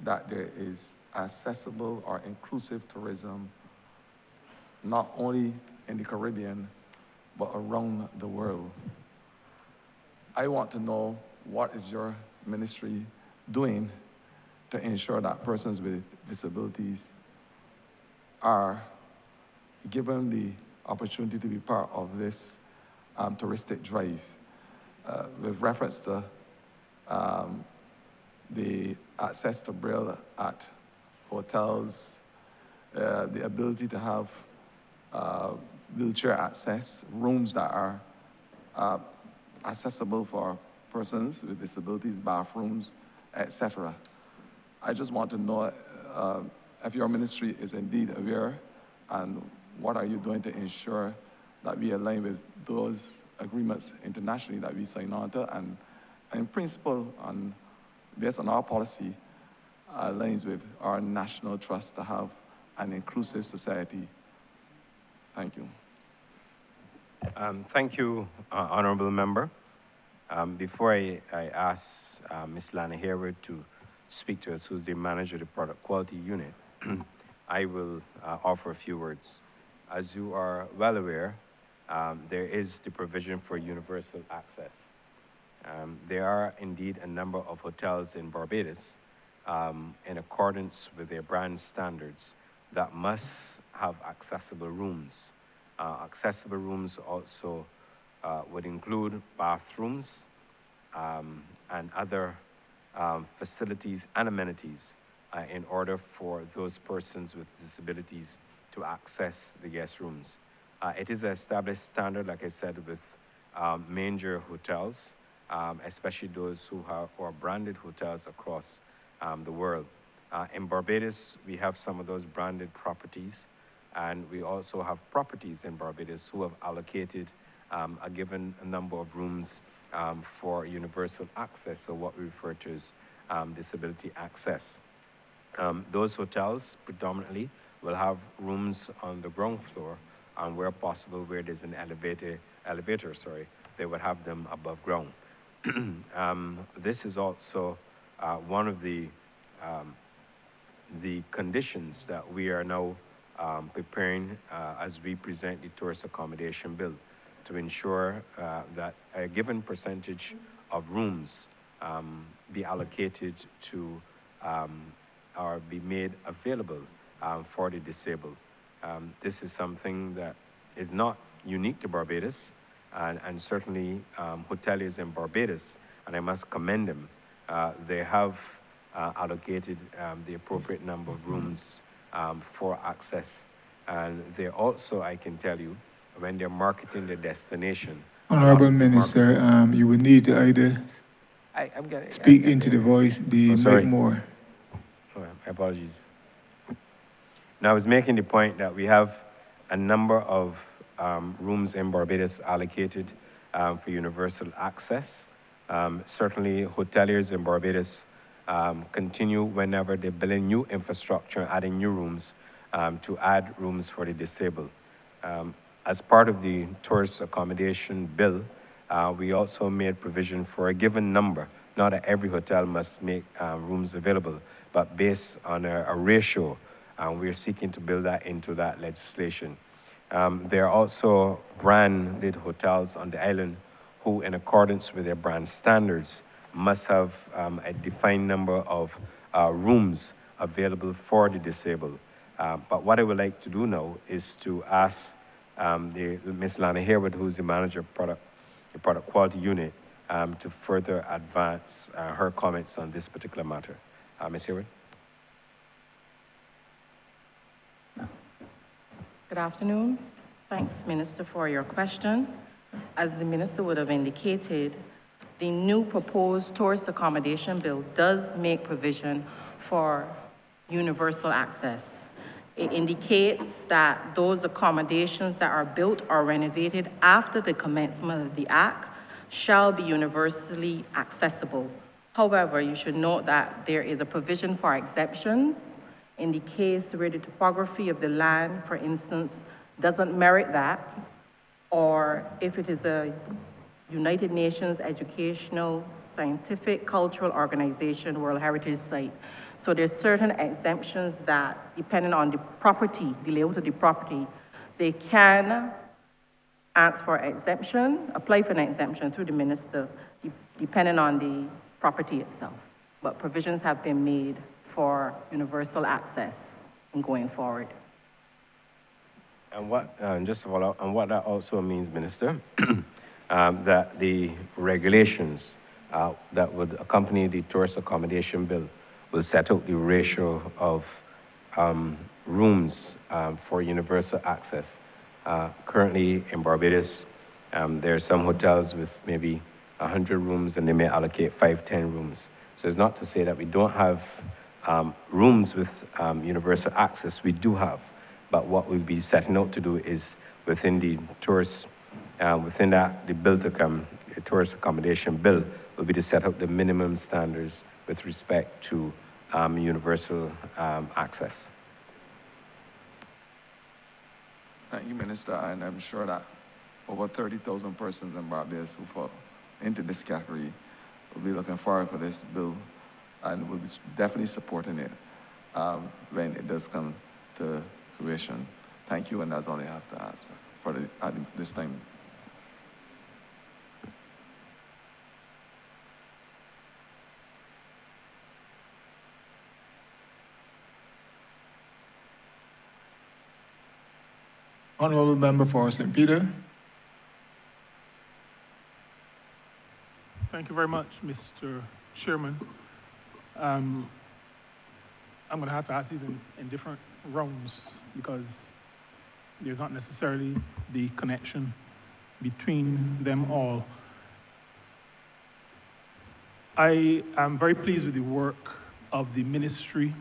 that there is accessible or inclusive tourism, not only in the Caribbean, but around the world. I want to know, what is your ministry doing to ensure that persons with disabilities are given the opportunity to be part of this touristic drive, with reference to the access to Braille at hotels, the ability to have wheelchair access, rooms that are accessible for persons with disabilities, bathrooms, etc. I just want to know if your ministry is indeed aware, and what are you doing to ensure that we align with those agreements internationally that we sign on to, and in principle, based on our policy, aligns with our national trust to have an inclusive society. Thank you. Thank you, Honourable Member. Before I ask Ms. Lana Harewood to speak to us, who's the manager of the Product Quality Unit, I will offer a few words. As you are well aware, there is the provision for universal access. There are indeed a number of hotels in Barbados, in accordance with their brand standards, that must have accessible rooms. Accessible rooms also would include bathrooms and other facilities and amenities in order for those persons with disabilities to access the guest rooms. It is an established standard, like I said, with major hotels, especially those who are branded hotels across the world. In Barbados, we have some of those branded properties, and we also have properties in Barbados who have allocated a given number of rooms for universal access, or what we refer to as disability access. Those hotels predominantly will have rooms on the ground floor, and where possible, where there's an elevator, they would have them above ground. This is also one of the conditions that we are now preparing as we present the tourist accommodation bill, to ensure that a given percentage of rooms be allocated to or be made available for the disabled. This is something that is not unique to Barbados, and certainly hoteliers in Barbados, and I must commend them, they have allocated the appropriate number of rooms for access. And they also, I can tell you, when they're marketing the destination. Honourable Minister, you would need to either speak into the voice, the mic more. Oh, my apologies. Now, I was making the point that we have a number of rooms in Barbados allocated for universal access. Certainly, hoteliers in Barbados continue, whenever they build new infrastructure, adding new rooms, to add rooms for the disabled. As part of the tourist accommodation bill, we also made provision for a given number. Not that every hotel must make rooms available, but based on a ratio, we're seeking to build that into that legislation. There are also branded hotels on the island who, in accordance with their brand standards, must have a defined number of rooms available for the disabled. But what I would like to do now is to ask Ms. Lana Harewood, who's the manager of the Product Quality Unit, to further advance her comments on this particular matter. Ms. Harewood. Good afternoon. Thanks, Minister, for your question. As the Minister would have indicated, the new proposed tourist accommodation bill does make provision for universal access. It indicates that those accommodations that are built or renovated after the commencement of the Act shall be universally accessible. However, you should note that there is a provision for exemptions in the case where the topography of the land, for instance, doesn't merit that, or if it is a United Nations educational, scientific, cultural organization, World Heritage Site. So there's certain exemptions that, depending on the property, the layout of the property, they can ask for exemption, apply for an exemption through the minister, depending on the property itself. But provisions have been made for universal access in going forward. And what, just to follow up, and what that also means, Minister, that the regulations that would accompany the tourist accommodation bill will set out the ratio of rooms for universal access. Currently in Barbados, there are some hotels with maybe 100 rooms and they may allocate 5, 10 rooms. So it's not to say that we don't have rooms with universal access. We do have. But what we'll be setting out to do is within the tourist, within that, the bill to come, the tourist accommodation bill, will be to set out the minimum standards with respect to universal access. Thank you, Minister, and I'm sure that over 30,000 persons in Barbados who fall into this category will be looking forward for this bill and will be definitely supporting it when it does come to fruition. Thank you, and that's all I have to ask for this time. Honourable Member for St. Peter. Thank you very much, Mr. Chairman. I'm going to have to ask these in different rounds because there's not necessarily the connection between them all. I am very pleased with the work of the ministry,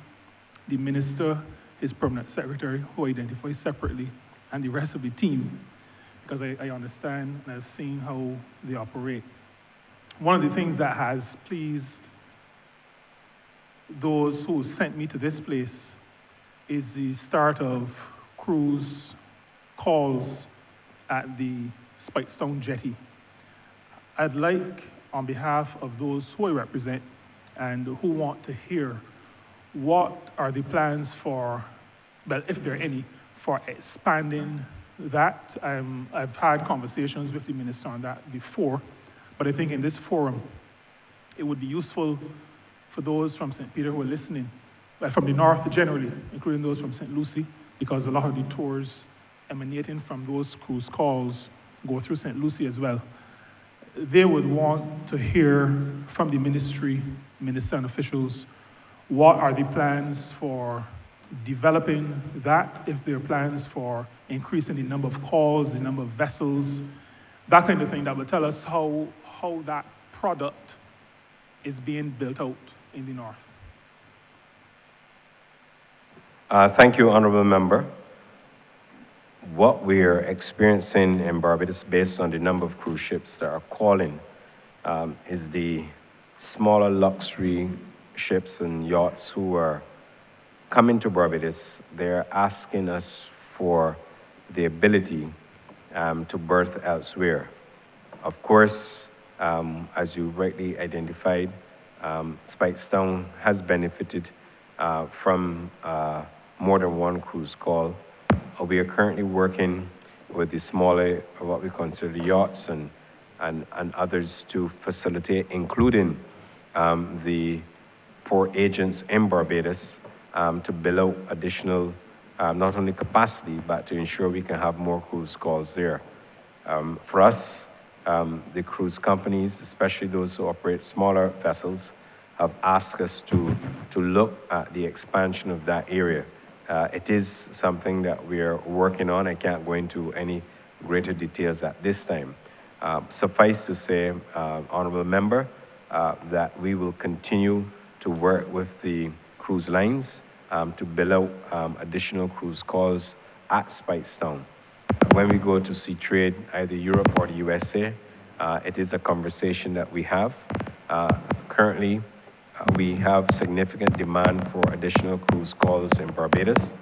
the minister, his permanent secretary, who I identify separately, and the rest of the team, because I understand and I've seen how they operate. One of the things that has pleased those who sent me to this place is the start of cruise calls at the Spikestown Jetty. I'd like, on behalf of those who I represent and who want to hear, what are the plans for, well, if there are any, for expanding that. I've had conversations with the minister on that before, but I think in this forum, it would be useful for those from St. Peter who are listening, from the north generally, including those from St. Lucie, because a lot of the tours emanating from those cruise calls go through St. Lucie as well. They would want to hear from the ministry, minister and officials, what are the plans for developing that, if there are plans for increasing the number of calls, the number of vessels, that kind of thing that will tell us how that product is being built out in the north. Thank you, Honourable Member. What we're experiencing in Barbados, based on the number of cruise ships that are calling, is the smaller luxury ships and yachts who are coming to Barbados. They're asking us for the ability to berth elsewhere. Of course, as you rightly identified, Spikestown has benefited from more than one cruise call. We are currently working with the smaller, what we consider the yachts and others to facilitate, including the port agents in Barbados, to build out additional, not only capacity, but to ensure we can have more cruise calls there. For us, the cruise companies, especially those who operate smaller vessels, have asked us to look at the expansion of that area. It is something that we are working on. I can't go into any greater details at this time. Suffice to say, Honourable Member, that we will continue to work with the cruise lines to build out additional cruise calls at Spikestown. When we go to see trade, either Europe or the USA, it is a conversation that we have. Currently, we have significant demand for additional cruise calls in Barbados.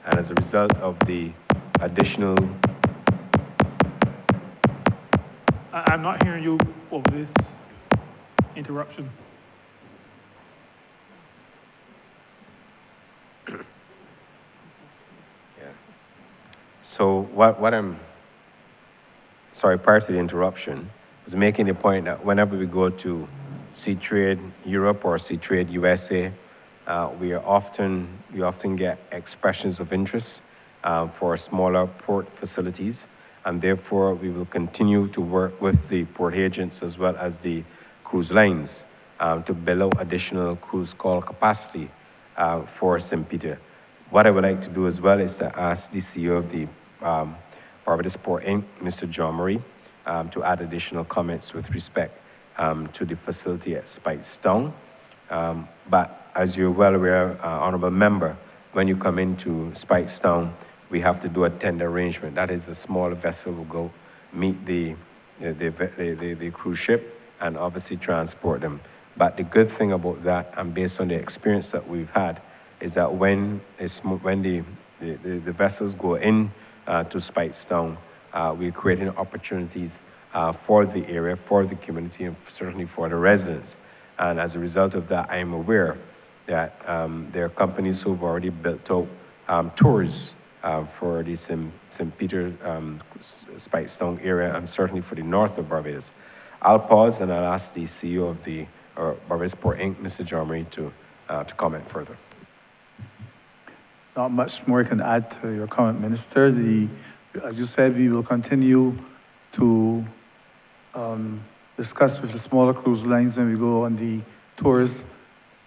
And as a result of the additional... I'm not hearing you over this interruption. So what I'm, sorry, prior to the interruption, was making the point that whenever we go to Sea Trade Europe or Sea Trade USA, we often get expressions of interest for smaller port facilities, and therefore we will continue to work with the port agents as well as the cruise lines to build out additional cruise call capacity for St. Peter. What I would like to do as well is to ask the CEO of the Barbados Port Inc., Mr. John Murray, to add additional comments with respect to the facility at Speightstown. But as you're well aware, Honourable Member, when you come into Speightstown, we have to do a tender arrangement. That is, a smaller vessel will go meet the cruise ship and obviously transport them. But the good thing about that, and based on the experience that we've had, is that when the vessels go in to Speightstown, we're creating opportunities for the area, for the community, and certainly for the residents. And as a result of that, I am aware that there are companies who've already built out tours for the St. Peter, Speightstown area, and certainly for the north of Barbados. I'll pause and I'll ask the CEO of the Barbados Port Inc., Mr. John Murray, to comment further. Not much more I can add to your comment, Minister. As you said, we will continue to discuss with the smaller cruise lines when we go on the tours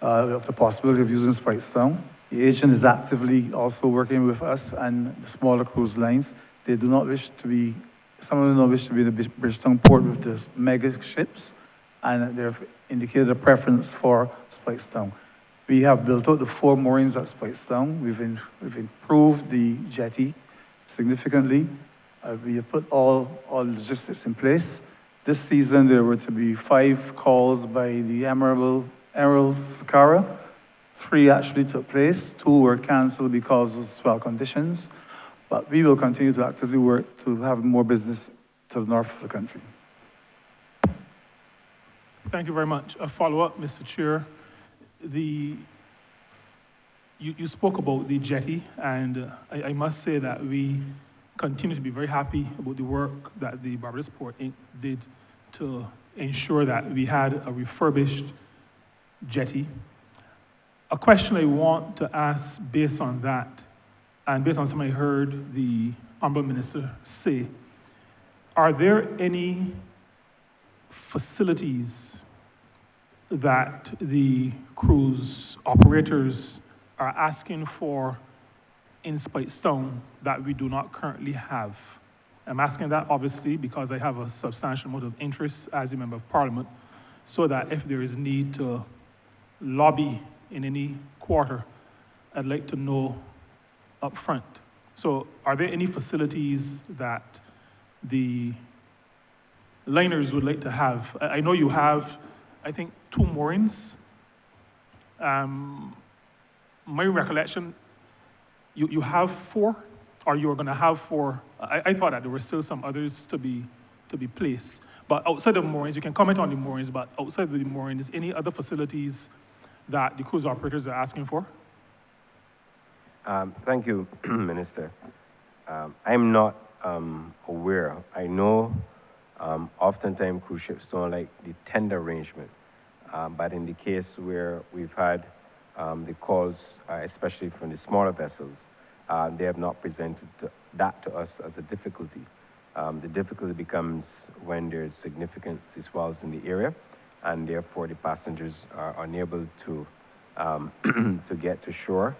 of the possibility of using Speightstown. The agent is actively also working with us and the smaller cruise lines. They do not wish to be, some of them don't wish to be in the Bridgetown port with the mega ships, and they've indicated a preference for Speightstown. We have built out the 4 moorings at Speightstown. We've improved the jetty significantly. We have put all logistics in place. This season, there were to be 5 calls by the Honourable Sakara. 3 actually took place. 2 were canceled because of swell conditions. But we will continue to actively work to have more business to the north of the country. Thank you very much. A follow-up, Mr. Chair. You spoke about the jetty, and I must say that we continue to be very happy about the work that the Barbados Port Inc. did to ensure that we had a refurbished jetty. A question I want to ask based on that, and based on something I heard the Honourable Minister say, are there any facilities that the cruise operators are asking for in Speightstown that we do not currently have? I'm asking that obviously because I have a substantial amount of interest as a Member of Parliament, so that if there is need to lobby in any quarter, I'd like to know up front. So are there any facilities that the liners would like to have? I know you have, I think, 2 moorings. My recollection, you have 4, or you are going to have 4. I thought that there were still some others to be placed. But outside of moorings, you can comment on the moorings, but outside of the moorings, any other facilities that the cruise operators are asking for? Thank you, Minister. I'm not aware. I know oftentimes cruise ships don't like the tender arrangement, but in the case where we've had the calls, especially from the smaller vessels, they have not presented that to us as a difficulty. The difficulty becomes when there's significant sea swells in the area, and therefore the passengers are unable to to get to shore,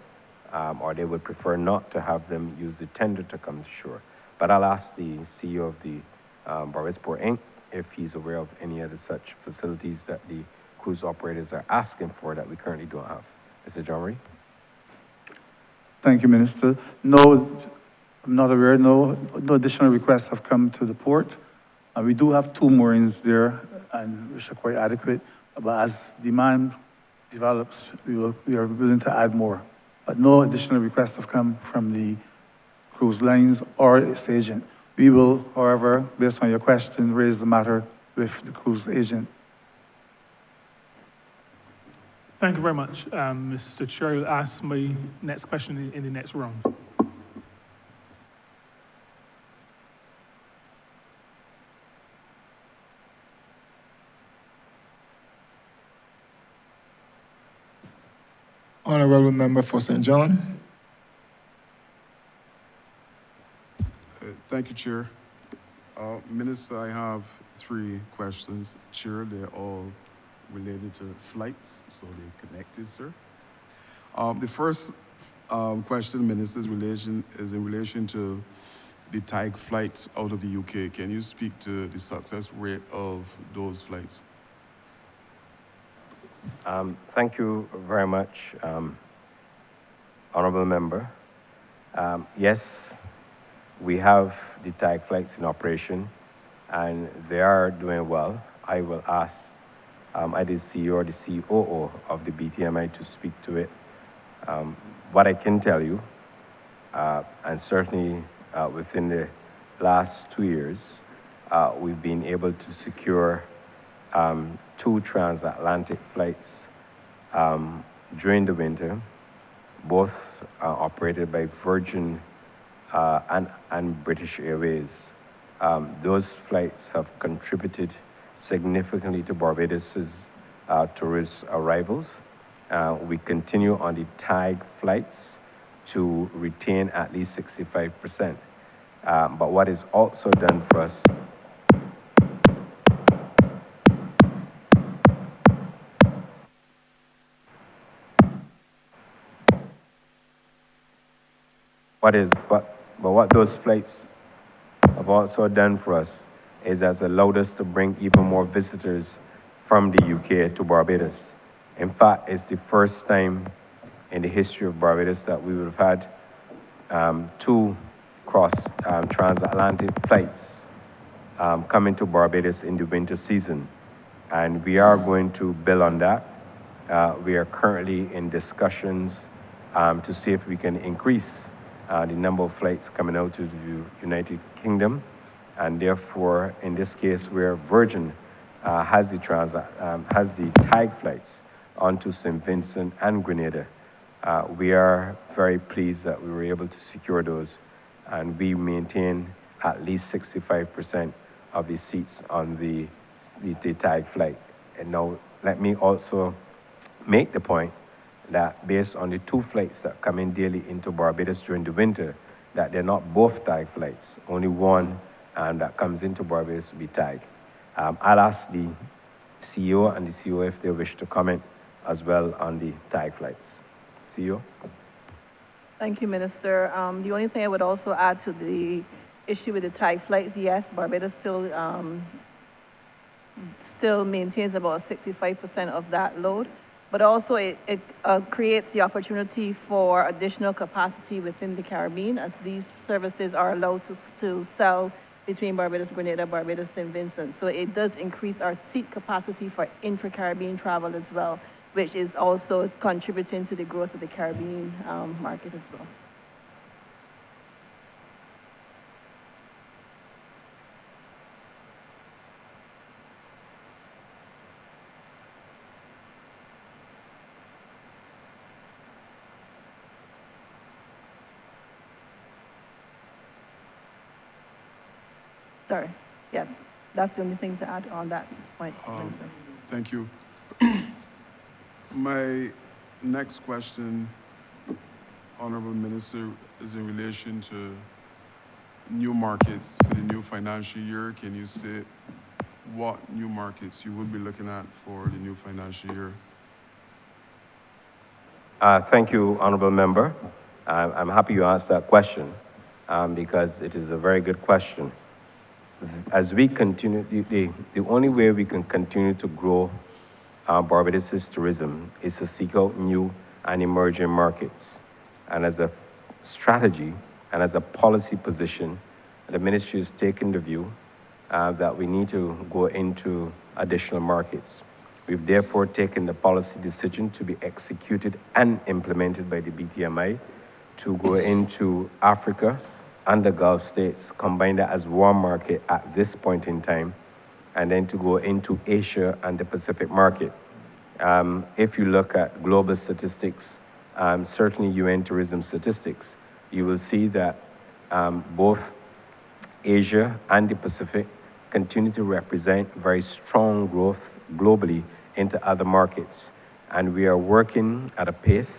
or they would prefer not to have them use the tender to come to shore. But I'll ask the CEO of the Barbados Port Inc. if he's aware of any other such facilities that the cruise operators are asking for that we currently don't have. Mr. John Murray? Thank you, Minister. No, I'm not aware. No additional requests have come to the port. We do have 2 moorings there, and which are quite adequate. But as demand develops, we are willing to add more. But no additional requests have come from the cruise lines or its agent. We will, however, based on your question, raise the matter with the cruise agent. Thank you very much, Mr. Chair. I'll ask my next question in the next round. Honourable Member for St. John. Thank you, Chair. Minister, I have 3 questions. Chair, they're all related to flights, so they're connected, sir. The first question, Minister, is in relation to the TAG flights out of the UK. Can you speak to the success rate of those flights? Thank you very much, Honourable Member. Yes, we have the TAG flights in operation, and they are doing well. I will ask either the CEO or the COO of the BTMI to speak to it. What I can tell you, and certainly within the last 2 years, we've been able to secure 2 transatlantic flights during the winter, both operated by Virgin and British Airways. Those flights have contributed significantly to Barbados's tourist arrivals. We continue on the TAG flights to retain at least 65%. But what is also done for us what those flights have also done for us is has allowed us to bring even more visitors from the UK to Barbados. In fact, it's the first time in the history of Barbados that we would have had 2 transatlantic flights coming to Barbados in the winter season. And we are going to build on that. We are currently in discussions to see if we can increase the number of flights coming out to the United Kingdom. And therefore, in this case, where Virgin has the TAG flights onto St. Vincent and Grenada, we are very pleased that we were able to secure those, and we maintain at least 65% of the seats on the TAG flight. And now, let me also make the point that based on the 2 flights that come in daily into Barbados during the winter, that they're not both TAG flights, only one that comes into Barbados will be TAG. I'll ask the CEO and the CEO if they wish to comment as well on the TAG flights. CEO? Thank you, Minister. The only thing I would also add to the issue with the TAG flights, yes, Barbados still maintains about 65% of that load, but also it creates the opportunity for additional capacity within the Caribbean, as these services are allowed to sell between Barbados, Grenada, Barbados, St. Vincent. So it does increase our seat capacity for intra-Caribbean travel as well, which is also contributing to the growth of the Caribbean market as well. Sorry, yeah, that's the only thing to add on that point. Thank you. My next question, Honourable Minister, is in relation to new markets for the new financial year. Can you state what new markets you would be looking at for the new financial year? Thank you, Honourable Member. I'm happy you asked that question because it is a very good question. As we continue, the only way we can continue to grow Barbados' tourism is to seek out new and emerging markets. And as a strategy and as a policy position, the ministry has taken the view that we need to go into additional markets. We've therefore taken the policy decision to be executed and implemented by the BTMI to go into Africa and the Gulf states, combine that as one market at this point in time, and then to go into Asia and the Pacific market. If you look at global statistics, certainly UN tourism statistics, you will see that both Asia and the Pacific continue to represent very strong growth globally into other markets. And we are working at a pace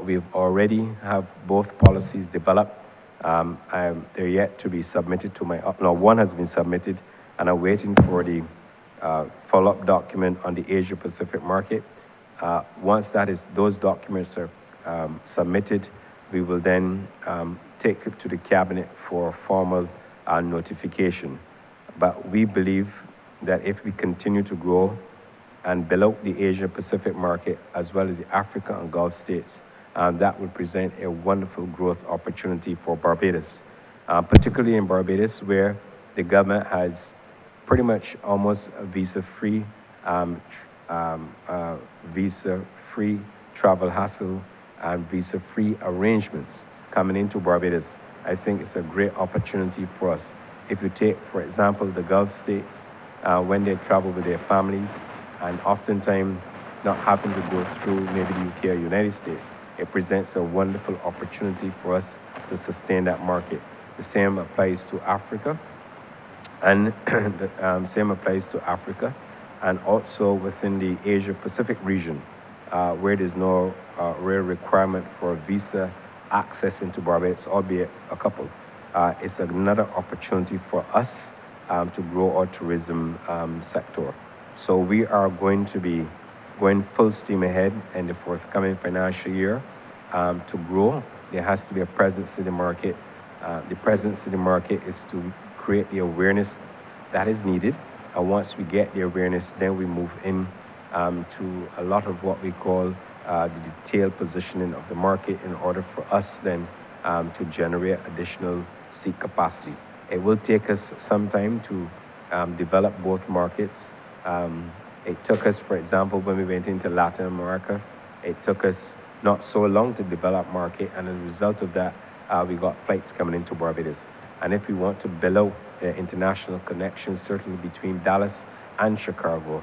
We've already have both policies developed. They're yet to be submitted to my, no, one has been submitted, and I'm waiting for the follow-up document on the Asia Pacific market. Once those documents are submitted, we will then take it to the cabinet for formal notification. But we believe that if we continue to grow and build out the Asia Pacific market as well as the Africa and Gulf states, that would present a wonderful growth opportunity for Barbados, particularly in Barbados, where the government has pretty much almost a visa-free travel hassle and visa-free arrangements coming into Barbados. I think it's a great opportunity for us. If you take, for example, the Gulf states, when they travel with their families, and oftentimes not having to go through maybe the UK or United States, it presents a wonderful opportunity for us to sustain that market. The same applies to Africa, and and also within the Asia Pacific region, where there's no real requirement for visa access into Barbados, albeit a couple. It's another opportunity for us to grow our tourism sector. So we are going to be going full steam ahead in the forthcoming financial year to grow. There has to be a presence in the market. The presence in the market is to create the awareness that is needed. And once we get the awareness, then we move in to a lot of what we call the detailed positioning of the market in order for us then to generate additional seat capacity. It will take us some time to develop both markets. It took us, for example, when we went into Latin America, it took us not so long to develop market, and as a result of that, we got flights coming into Barbados. And if we want to build out international connections, certainly between Dallas and Chicago,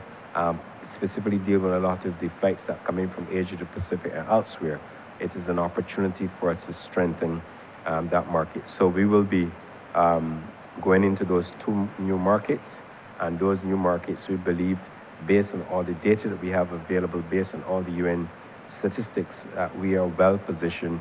specifically deal with a lot of the flights that come in from Asia to Pacific and elsewhere, it is an opportunity for us to strengthen that market. So we will be going into those two new markets, and those new markets, we believe, based on all the data that we have available, based on all the UN statistics, we are well positioned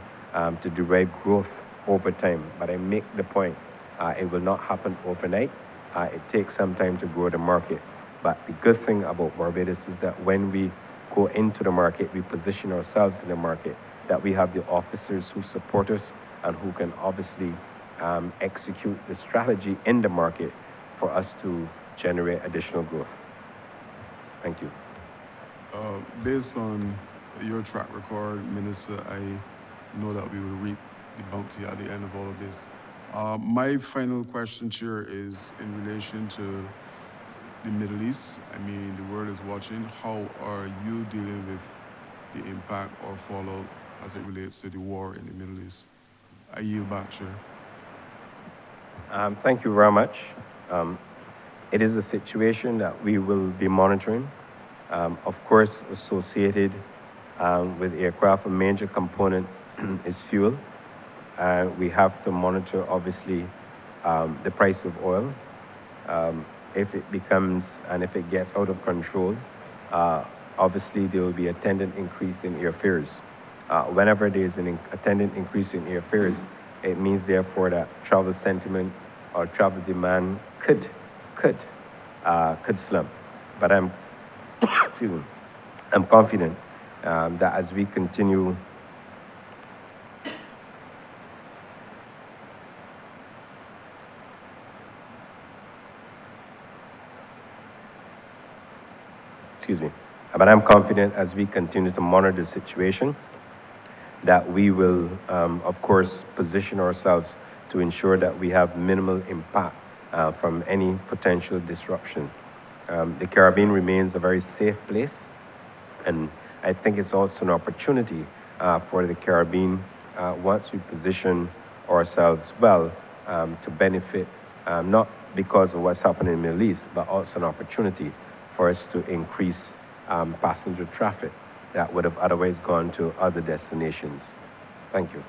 to derive growth over time. But I make the point, it will not happen overnight. It takes some time to grow the market. But the good thing about Barbados is that when we go into the market, we position ourselves in the market, that we have the officers who support us and who can obviously execute the strategy in the market for us to generate additional growth. Thank you. Based on your track record, Minister, I know that we will reap the bounty at the end of all of this. My final question, Chair, is in relation to the Middle East. I mean, the world is watching. How are you dealing with the impact or fallout as it relates to the war in the Middle East? I yield back, Chair. Thank you very much. It is a situation that we will be monitoring. Of course, associated with aircraft, a major component is fuel. We have to monitor, obviously, the price of oil. If it becomes, and if it gets out of control, obviously there will be a attendant increase in airfares. Whenever there's an attendant increase in airfares, it means therefore that travel sentiment or travel demand could slump. But I'm, excuse me, I'm confident that as we continue but I'm confident as we continue to monitor the situation that we will, of course, position ourselves to ensure that we have minimal impact from any potential disruption. The Caribbean remains a very safe place, and I think it's also an opportunity for the Caribbean, once we position ourselves well, to benefit, not because of what's happening in the Middle East, but also an opportunity for us to increase passenger traffic that would have otherwise gone to other destinations. Thank you.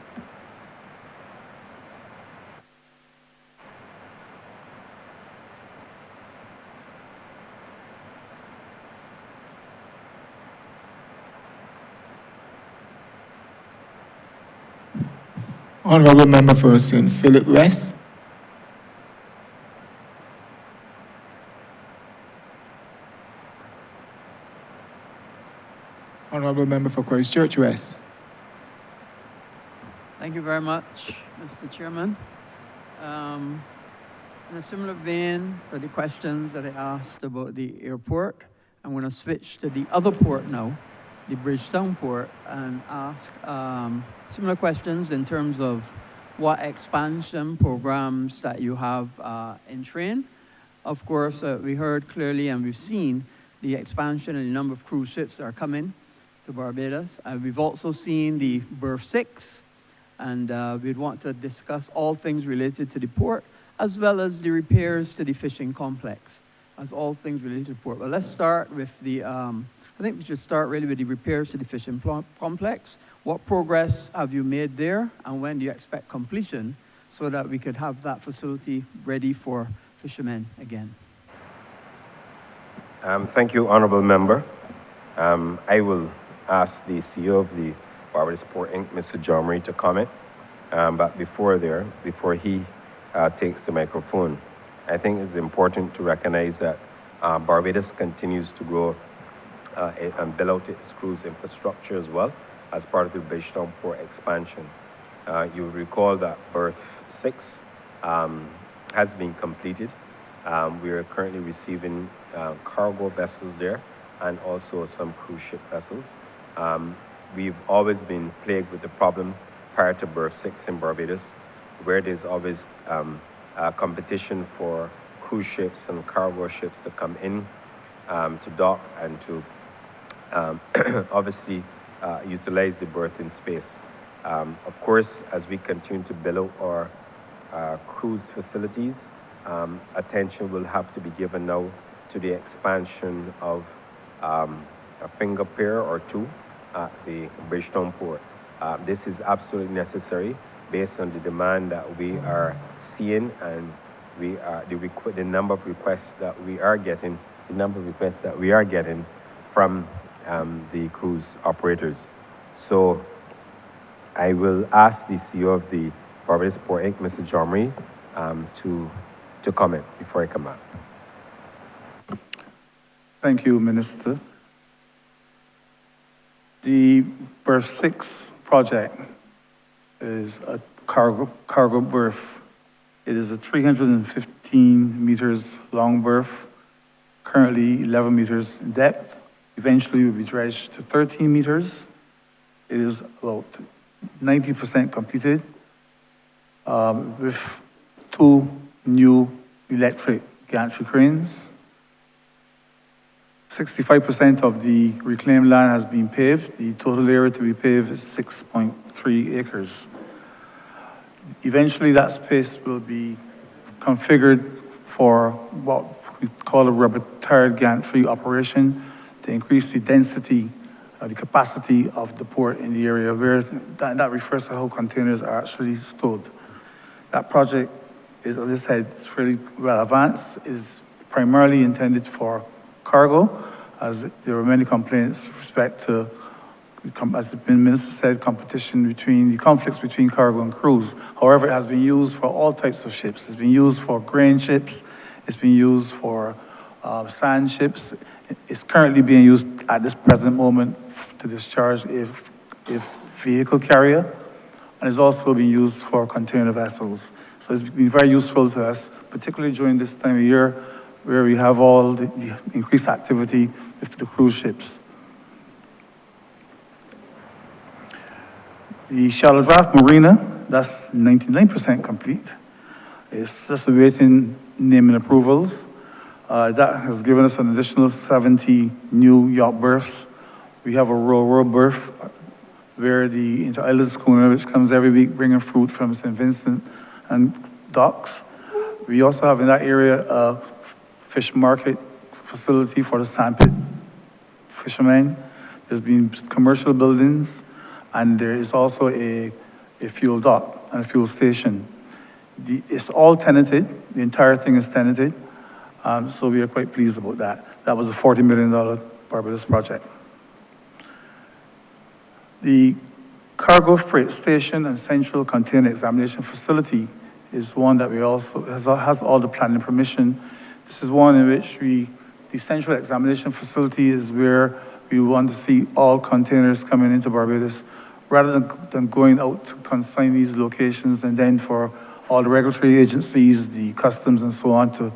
Honourable Member for St. Philip West. Honourable Member for Christchurch West. Thank you very much, Mr. Chairman. In a similar vein for the questions that I asked about the airport, I'm going to switch to the other port now, the Bridgetown port, and ask similar questions in terms of what expansion programs that you have in train. Of course, we heard clearly and we've seen the expansion in the number of cruise ships that are coming to Barbados. We've also seen the berth 6, and we'd want to discuss all things related to the port, as well as the repairs to the fishing complex, as all things related to the port. But let's start with the, I think we should start really with the repairs to the fishing complex. What progress have you made there, and when do you expect completion so that we could have that facility ready for fishermen again? Thank you, Honourable Member. I will ask the CEO of the Barbados Port Inc., Mr. John Marie, to comment. But before he takes the microphone, I think it's important to recognize that Barbados continues to grow and build out its cruise infrastructure as well as part of the Bridgetown Port expansion. You recall that berth 6 has been completed. We are currently receiving cargo vessels there and also some cruise ship vessels. We've always been plagued with the problem prior to berth 6 in Barbados, where there's always competition for cruise ships and cargo ships to come in to dock and to obviously utilize the berthing space. Of course, as we continue to build out our cruise facilities, attention will have to be given now to the expansion of a finger pier or 2 at the Bridgetown port. This is absolutely necessary based on the demand that we are seeing and the number of requests that we are getting, from the cruise operators. So I will ask the CEO of the Barbados Port Inc., Mr. John Marie, to comment before I come out. Thank you, Minister. The berth 6 project is a cargo berth. It is a 315 meters long berth, currently 11 meters in depth. Eventually will be dredged to 13 meters. It is about 90% completed with 2 new electric gantry cranes. 65% of the reclaimed land has been paved. The total area to be paved is 6.3 acres. Eventually, that space will be configured for what we call a retired gantry operation to increase the density, the capacity of the port in the area where that refers to how containers are actually stored. That project is, as I said, it's fairly well advanced, is primarily intended for cargo, as there were many complaints with respect to, as the Minister said, conflicts between cargo and cruise. However, it has been used for all types of ships. It's been used for grain ships. It's been used for sand ships. It's currently being used at this present moment to discharge a vehicle carrier, and it's also being used for container vessels. So it's been very useful to us, particularly during this time of year where we have all the increased activity with the cruise ships. The Shallow Draft Marina, that's 99% complete. It's just awaiting naming approvals. That has given us an additional 70 new yacht berths. We have a ro-ro berth where the inter-island schooner, which comes every week bringing fruit from St. Vincent and docks. We also have in that area a fish market facility for the sandpit fishermen. There's been commercial buildings, and there is also a fuel dock and a fuel station. It's all tenanted. The entire thing is tenanted. So we are quite pleased about that. That was a $40 million Barbados project. The cargo freight station and central container examination facility is one that we also has all the planning permission. This is one in which the central examination facility is where we want to see all containers coming into Barbados, rather than going out to consign these locations and then for all the regulatory agencies, the customs and so on to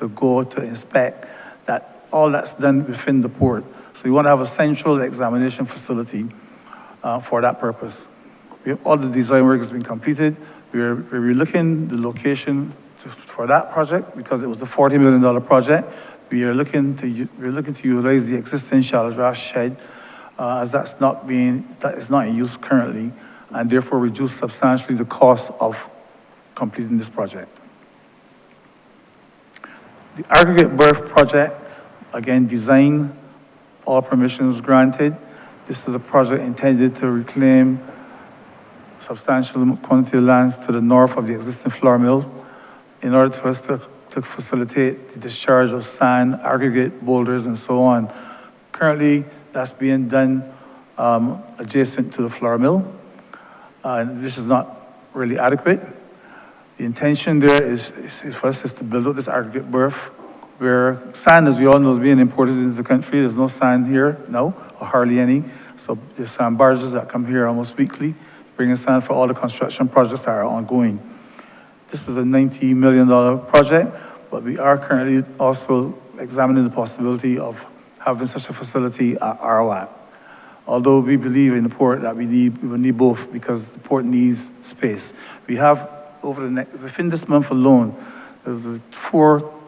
go to inspect. That all that's done within the port. So we want to have a central examination facility for that purpose. All the design work has been completed. We're relooking the location for that project because it was a $40 million project. We're looking to utilize the existing shallow draft shed as that is not in use currently, and therefore reduce substantially the cost of completing this project. The aggregate berth project, again, design, all permissions granted. This is a project intended to reclaim substantial quantity of lands to the north of the existing flour mill in order for us to facilitate the discharge of sand, aggregate, boulders, and so on. Currently, that's being done adjacent to the flour mill. This is not really adequate. The intention there is for us to build up this aggregate berth where sand, as we all know, is being imported into the country. There's no sand here now, or hardly any. So there's sand barges that come here almost weekly, bringing sand for all the construction projects that are ongoing. This is a $90 million project, but we are currently also examining the possibility of having such a facility at Arawak. Although we believe in the port that we will need both because the port needs space. We have within this month alone, there's 4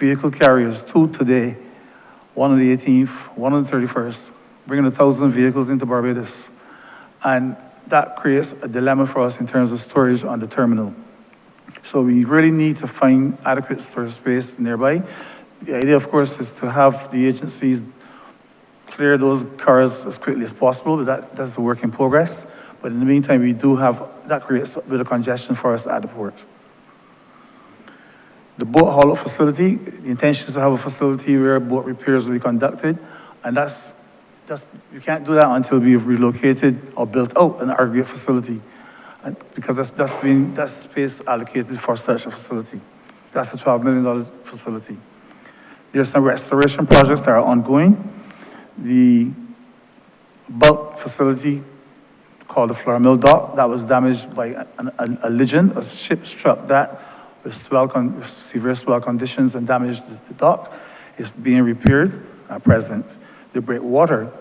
vehicle carriers, 2 today, 1 on the 18th, 1 on the 31st, bringing 1,000 vehicles into Barbados. And that creates a dilemma for us in terms of storage on the terminal. So we really need to find adequate storage space nearby. The idea, of course, is to have the agencies clear those cars as quickly as possible, but that's a work in progress. But in the meantime, we do have, that creates a bit of congestion for us at the port. The boat haul-up facility, the intention is to have a facility where boat repairs will be conducted, and you can't do that until we've relocated or built out an aggregate facility, and because that's space allocated for such a facility. That's a $12 million facility. There are some restoration projects that are ongoing. The bulk facility called the flour mill dock that was damaged by a legend. A ship struck that with severe swell conditions and damaged the dock. It's being repaired at present. The breakwater,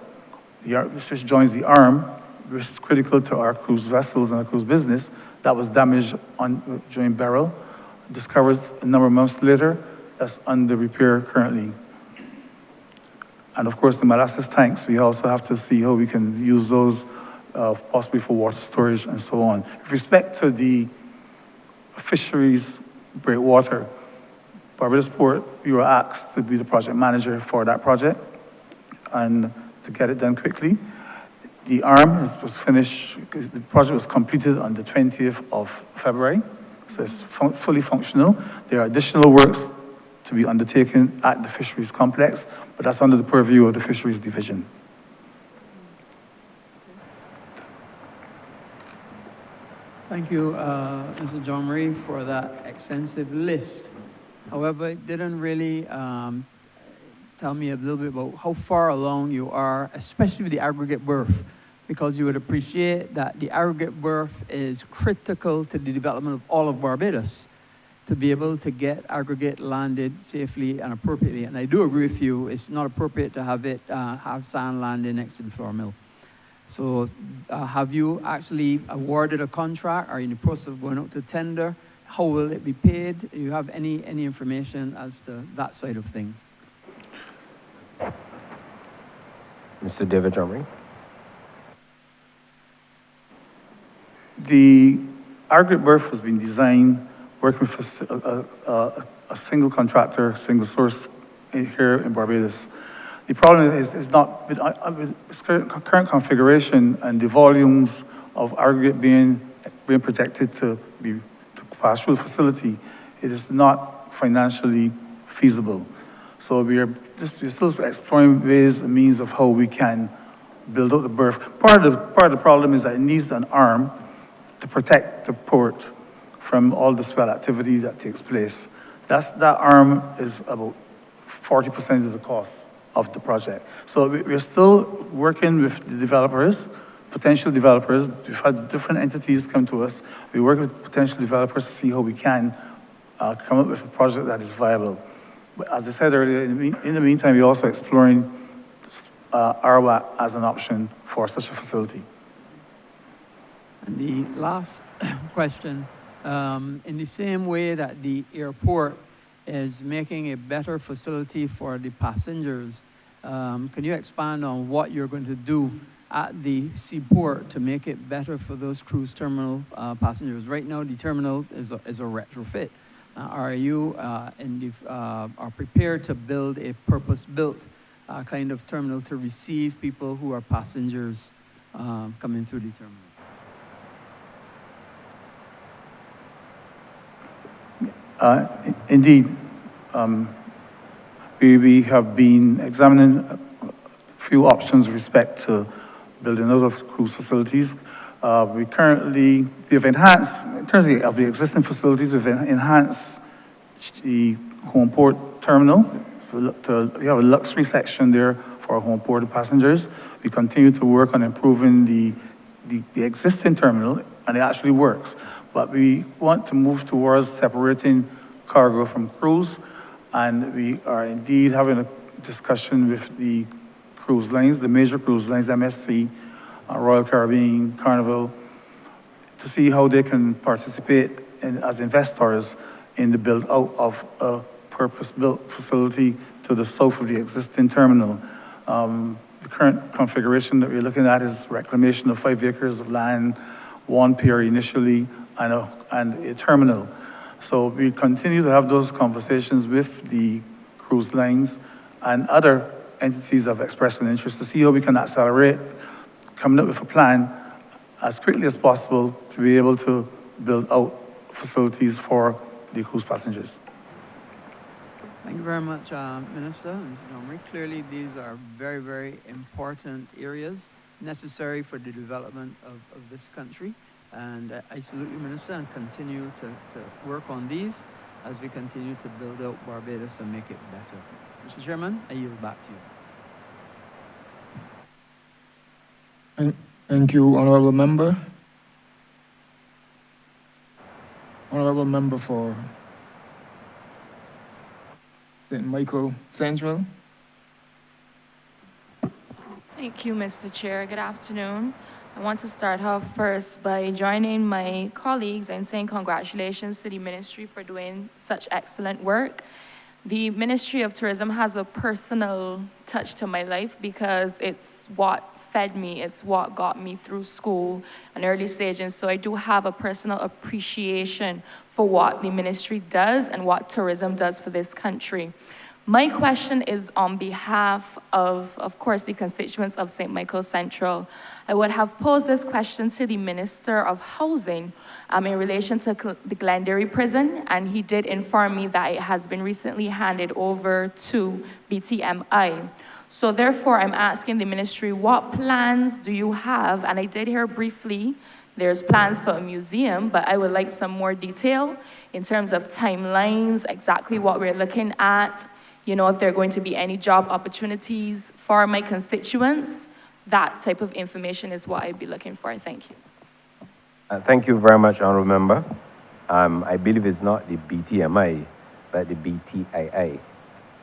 which joins the arm, which is critical to our cruise vessels and our cruise business, that was damaged during Beryl. Discovered a number of months later, that's under repair currently. And of course, the molasses tanks, we also have to see how we can use those possibly for water storage and so on. With respect to the fisheries breakwater, Barbados Port, we were asked to be the project manager for that project and to get it done quickly. The arm was finished, the project was completed on the 20th of February, so it's fully functional. There are additional works to be undertaken at the fisheries complex, but that's under the purview of the fisheries division. Thank you, Mr. John Marie, for that extensive list. However, it didn't really tell me a little bit about how far along you are, especially with the aggregate berth, because you would appreciate that the aggregate berth is critical to the development of all of Barbados, to be able to get aggregate landed safely and appropriately. And I do agree with you, it's not appropriate to have it have sand landing next to the flour mill. So have you actually awarded a contract? Are you in the process of going out to tender? How will it be paid? Do you have any information as to that side of things? Mr. David Jomri. The aggregate berth has been designed working with a single contractor, single source here in Barbados. The problem is not with its current configuration and the volumes of aggregate being protected to pass through the facility, it is not financially feasible. So we're still exploring ways and means of how we can build out the berth. Part of the problem is that it needs an arm to protect the port from all the swell activity that takes place. That arm is about 40% of the cost of the project. So we're still working with the developers, potential developers. We've had different entities come to us. We work with potential developers to see how we can come up with a project that is viable. But as I said earlier, in the meantime, we're also exploring RWAC as an option for such a facility. And the last question, in the same way that the airport is making a better facility for the passengers, can you expand on what you're going to do at the seaport to make it better for those cruise terminal passengers? Right now, the terminal is a retrofit. Are you are prepared to build a purpose-built kind of terminal to receive people who are passengers coming through the terminal? Indeed, we have been examining a few options with respect to building other cruise facilities. We have enhanced, in terms of the existing facilities, we've enhanced the home port terminal. So we have a luxury section there for home port passengers. We continue to work on improving the existing terminal, and it actually works. But we want to move towards separating cargo from cruise, and we are indeed having a discussion with the cruise lines, the major cruise lines, MSC, Royal Caribbean, Carnival, to see how they can participate as investors in the build-out of a purpose-built facility to the south of the existing terminal. The current configuration that we're looking at is reclamation of 5 acres of land, 1 pier initially, and a terminal. So we continue to have those conversations with the cruise lines and other entities have expressed an interest to see how we can accelerate coming up with a plan as quickly as possible to be able to build out facilities for the cruise passengers. Thank you very much, Minister and Mr. Montgomery. Clearly, these are very, very important areas necessary for the development of this country. And I salute you, Minister, and continue to work on these as we continue to build out Barbados and make it better. Mr. Chairman, I yield back to you. Thank you, Honourable Member. Honourable Member for St. Michael Central. Thank you, Mr. Chair. Good afternoon. I want to start off first by joining my colleagues and saying congratulations to the Ministry for doing such excellent work. The Ministry of Tourism has a personal touch to my life because it's what fed me, it's what got me through school and early stages. So I do have a personal appreciation for what the ministry does and what tourism does for this country. My question is on behalf of course, the constituents of St. Michael Central. I would have posed this question to the Minister of Housing in relation to the Glenderry prison, and he did inform me that it has been recently handed over to BTMI. So therefore, I'm asking the ministry, what plans do you have? And I did hear briefly, there's plans for a museum, but I would like some more detail in terms of timelines, exactly what we're looking at, you know, if there are going to be any job opportunities for my constituents. That type of information is what I'd be looking for. Thank you. Thank you very much, Honourable Member. I believe it's not the BTMI, but the BTII.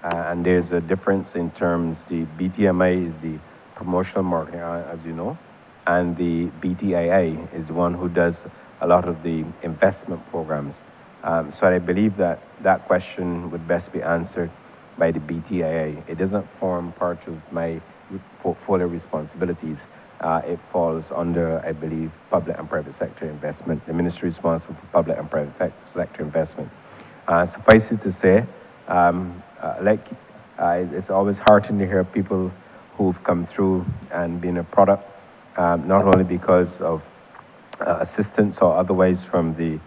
And there's a difference in terms, the BTMI is the promotional marketing, as you know, and the BTII is the one who does a lot of the investment programs. So I believe that that question would best be answered by the BTII. It doesn't form part of my portfolio responsibilities. It falls under, I believe, public and private sector investment. The ministry is responsible for public and private sector investment. Suffice it to say, it's always heartening to hear people who've come through and been a product, not only because of assistance or otherwise from the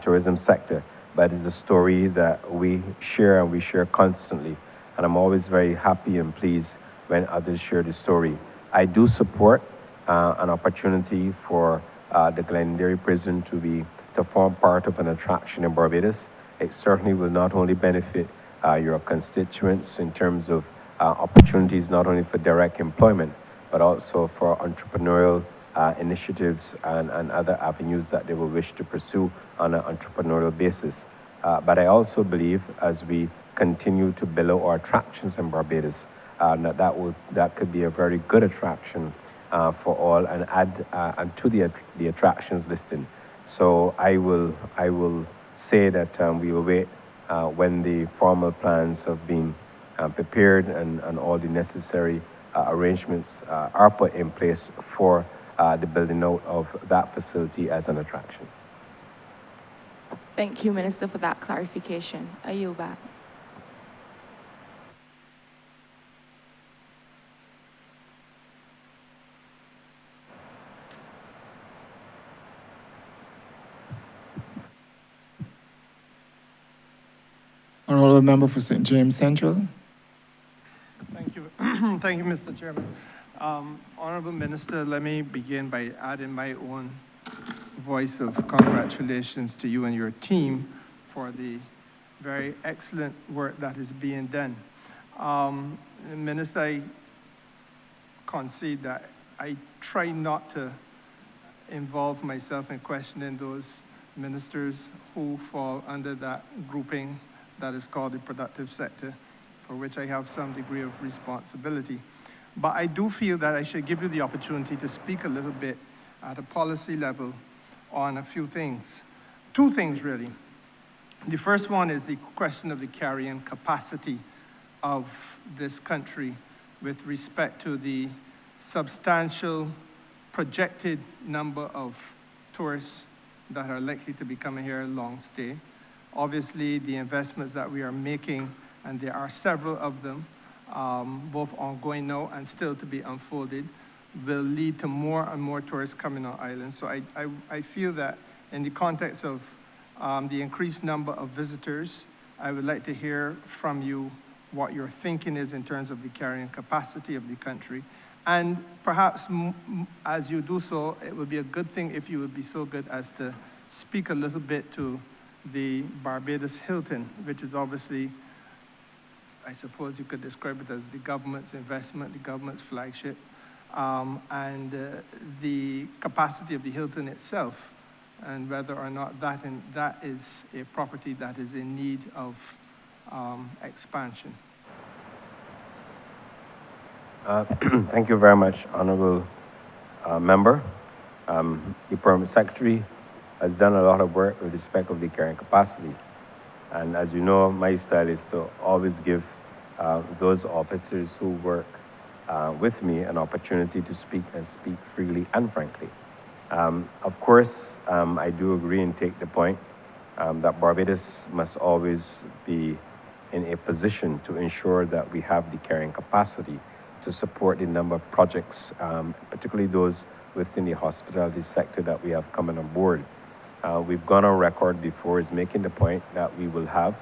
tourism sector, but it's a story that we share and we share constantly. And I'm always very happy and pleased when others share the story I do support an opportunity for the Glengarry prison to form part of an attraction in Barbados. It certainly will not only benefit your constituents in terms of opportunities not only for direct employment, but also for entrepreneurial initiatives and other avenues that they will wish to pursue on an entrepreneurial basis. But I also believe as we continue to build our attractions in Barbados, that could be a very good attraction for all and add to the attractions listing. So I will say that we will wait when the formal plans have been prepared and all the necessary arrangements are put in place for the building out of that facility as an attraction. Thank you, Minister, for that clarification. I yield back. Honourable Member for St. James Central. Thank you. Thank you, Mr. Chairman. Honourable Minister, let me begin by adding my own voice of congratulations to you and your team for the very excellent work that is being done. Minister, I concede that I try not to involve myself in questioning those ministers who fall under that grouping that is called the productive sector, for which I have some degree of responsibility. But I do feel that I should give you the opportunity to speak a little bit at a policy level on a few things. Two things, really. The first one is the question of the carrying capacity of this country with respect to the substantial projected number of tourists that are likely to be coming here long stay. Obviously, the investments that we are making, and there are several of them, both ongoing now and still to be unfolded, will lead to more and more tourists coming on island. So I feel that in the context of the increased number of visitors, I would like to hear from you what your thinking is in terms of the carrying capacity of the country. And perhaps as you do so, it would be a good thing if you would be so good as to speak a little bit to the Barbados Hilton, which is obviously, I suppose you could describe it as the government's investment, the government's flagship, and the capacity of the Hilton itself, and whether or not that is a property that is in need of expansion. Thank you very much, Honourable Member. The Permanent Secretary has done a lot of work with respect of the carrying capacity. And as you know, my style is to always give those officers who work with me an opportunity to speak and speak freely and frankly. Of course, I do agree and take the point that Barbados must always be in a position to ensure that we have the carrying capacity to support the number of projects, particularly those within the hospitality sector that we have coming on board. We've gone on record before is making the point that we will have,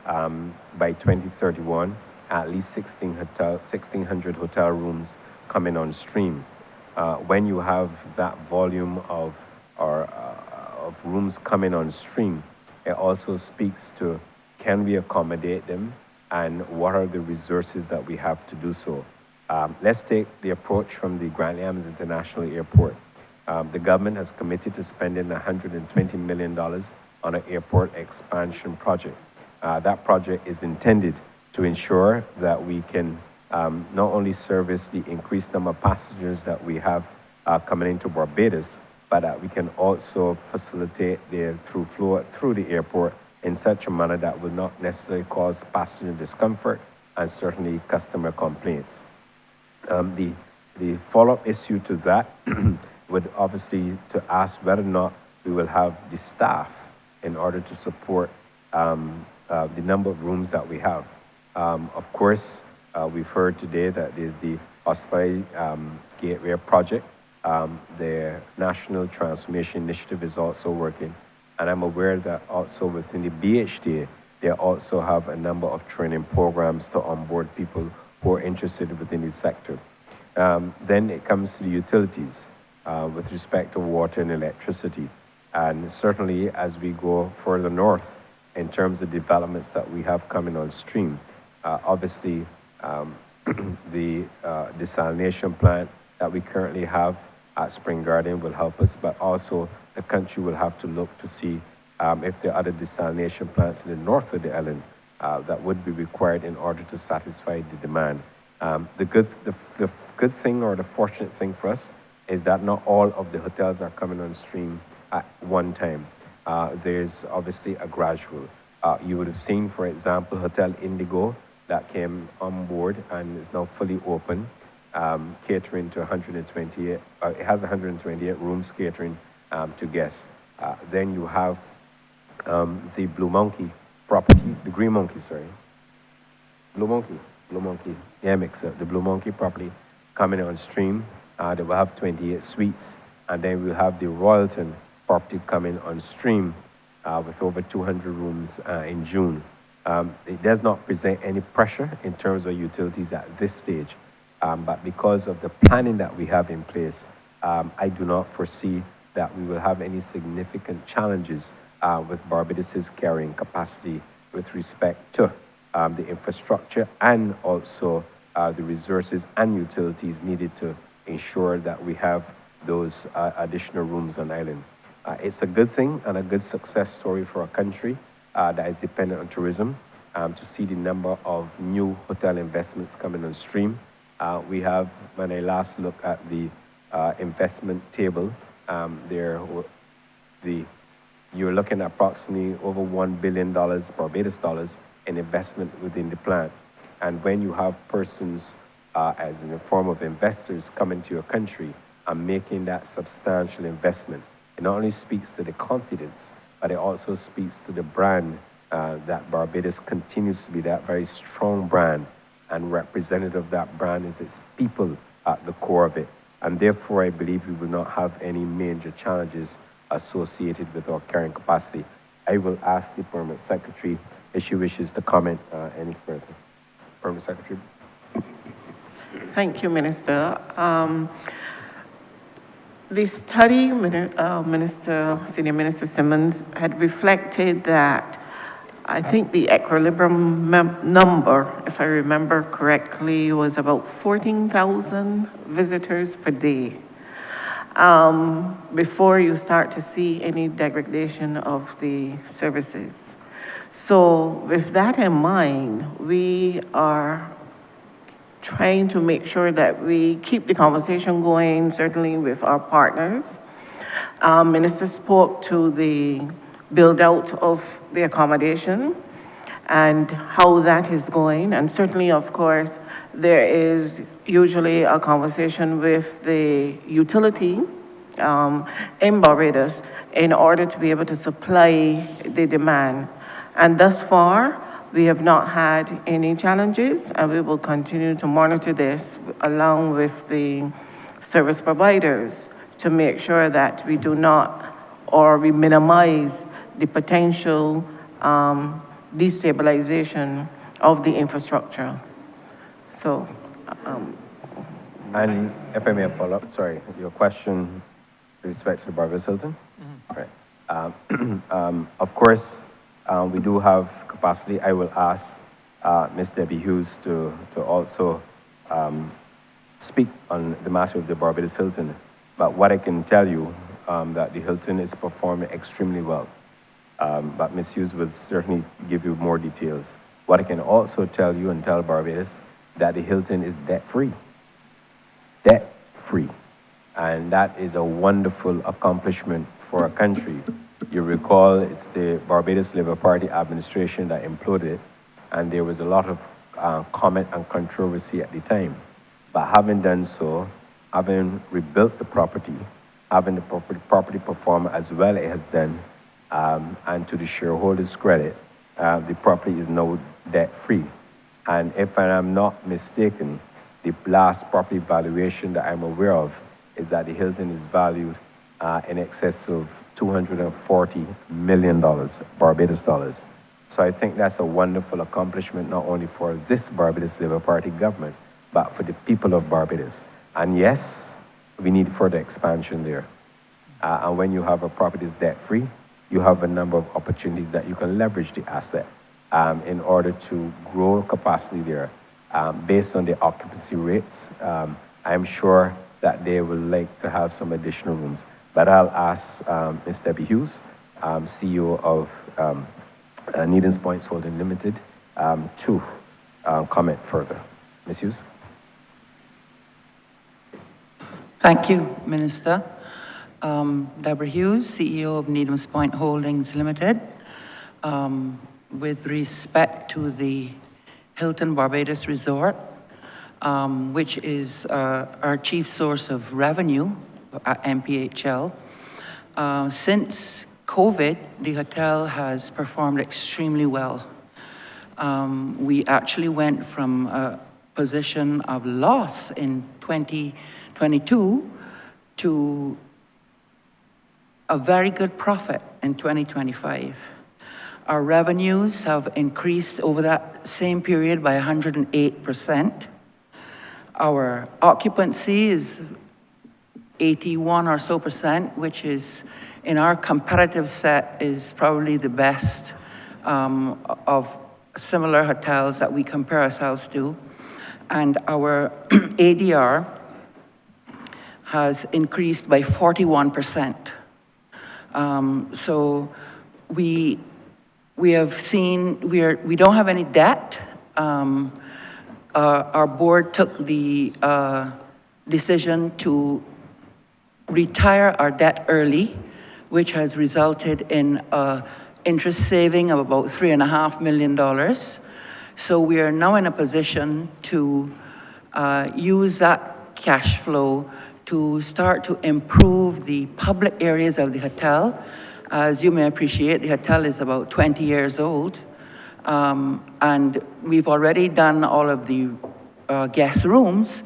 by 2031, at least 1,600 hotel rooms coming on stream. When you have that volume of rooms coming on stream, it also speaks to, can we accommodate them and what are the resources that we have to do so? Let's take the approach from the Grand Liams International Airport. The government has committed to spending $120 million on an airport expansion project. That project is intended to ensure that we can not only service the increased number of passengers that we have coming into Barbados, but that we can also facilitate their through the airport in such a manner that will not necessarily cause passenger discomfort and certainly customer complaints. The follow-up issue to that would obviously to ask whether or not we will have the staff in order to support the number of rooms that we have. Of course, we've heard today that there's the Hospitality Gateway project. The National Transformation Initiative is also working. And I'm aware that also within the BHD, they also have a number of training programs to onboard people who are interested within the sector. Then it comes to the utilities with respect to water and electricity. And certainly as we go further north in terms of developments that we have coming on stream, obviously the desalination plant that we currently have at Spring Garden will help us, but also the country will have to look to see if there are other desalination plants in the north of the island that would be required in order to satisfy the demand. The good thing or the fortunate thing for us is that not all of the hotels are coming on stream at one time. There's obviously a gradual. You would have seen, for example, Hotel Indigo that came on board and is now fully open, catering to 128, it has 128 rooms catering to guests. Then you have the Blue Monkey property, the Green Monkey, sorry. Blue Monkey, yeah, mixer, the Blue Monkey property coming on stream. They will have 28 suites, and then we'll have the Royalton property coming on stream with over 200 rooms in June. It does not present any pressure in terms of utilities at this stage, but because of the planning that we have in place, I do not foresee that we will have any significant challenges with Barbados's carrying capacity with respect to the infrastructure and also the resources and utilities needed to ensure that we have those additional rooms on island. It's a good thing and a good success story for a country that is dependent on tourism to see the number of new hotel investments coming on stream. We have, when I last looked at the investment table, you're looking at approximately over $1 billion Barbados dollars in investment within the plant. And when you have persons as in the form of investors coming to your country and making that substantial investment, it not only speaks to the confidence, but it also speaks to the brand that Barbados continues to be that very strong brand, and representative of that brand is its people at the core of it. And therefore, I believe we will not have any major challenges associated with our carrying capacity. I will ask the Permanent Secretary if she wishes to comment any further. Permanent Secretary. Thank you, Minister. The study, Senior Minister Simmons, had reflected that I think the equilibrium number, if I remember correctly, was about 14,000 visitors per day before you start to see any degradation of the services. So with that in mind, we are trying to make sure that we keep the conversation going, certainly with our partners. Minister spoke to the build out of the accommodation and how that is going. And certainly, of course, there is usually a conversation with the utility in Barbados in order to be able to supply the demand. And thus far, we have not had any challenges, and we will continue to monitor this along with the service providers to make sure that we do not, or we minimize the potential destabilization of the infrastructure. So, and if I may follow up, sorry, your question with respect to the Barbados Hilton? Mm-hmm. Right. Of course, we do have capacity. I will ask Ms. Debbie Hughes to also speak on the matter of the Barbados Hilton. But what I can tell you, that the Hilton is performing extremely well. But Ms. Hughes will certainly give you more details. What I can also tell you and tell Barbados, that the Hilton is debt-free. Debt-free. And that is a wonderful accomplishment for a country. You recall it's the Barbados Labour Party administration that imploded it, and there was a lot of comment and controversy at the time. But having done so, having rebuilt the property, having the property perform as well as it has done, and to the shareholders' credit, the property is now debt-free. And if I am not mistaken, the last property valuation that I'm aware of is that the Hilton is valued in excess of $240 million, Barbados dollars. So I think that's a wonderful accomplishment, not only for this Barbados Labour Party government, but for the people of Barbados. And yes, we need further expansion there. And when you have a property that's debt-free, you have a number of opportunities that you can leverage the asset in order to grow capacity there. Based on the occupancy rates, I'm sure that they will like to have some additional rooms. But I'll ask Ms. Debbie Hughes, CEO of Needham's Points Holding Limited, to comment further. Ms. Hughes? Thank you, Minister. Deborah Hughes, CEO of Needham's Point Holdings Limited. With respect to the Hilton Barbados Resort, which is our chief source of revenue at MPHL, since COVID, the hotel has performed extremely well. We actually went from a position of loss in 2022 to a very good profit in 2025. Our revenues have increased over that same period by 108%. Our occupancy is 81 or so percent, which is, in our competitive set, is probably the best of similar hotels that we compare ourselves to. And our ADR has increased by 41%. So we have seen, we don't have any debt. Our board took the decision to retire our debt early, which has resulted in interest saving of about $3.5 million. So we are now in a position to use that cash flow to start to improve the public areas of the hotel. As you may appreciate, the hotel is about 20 years old, and we've already done all of the guest rooms.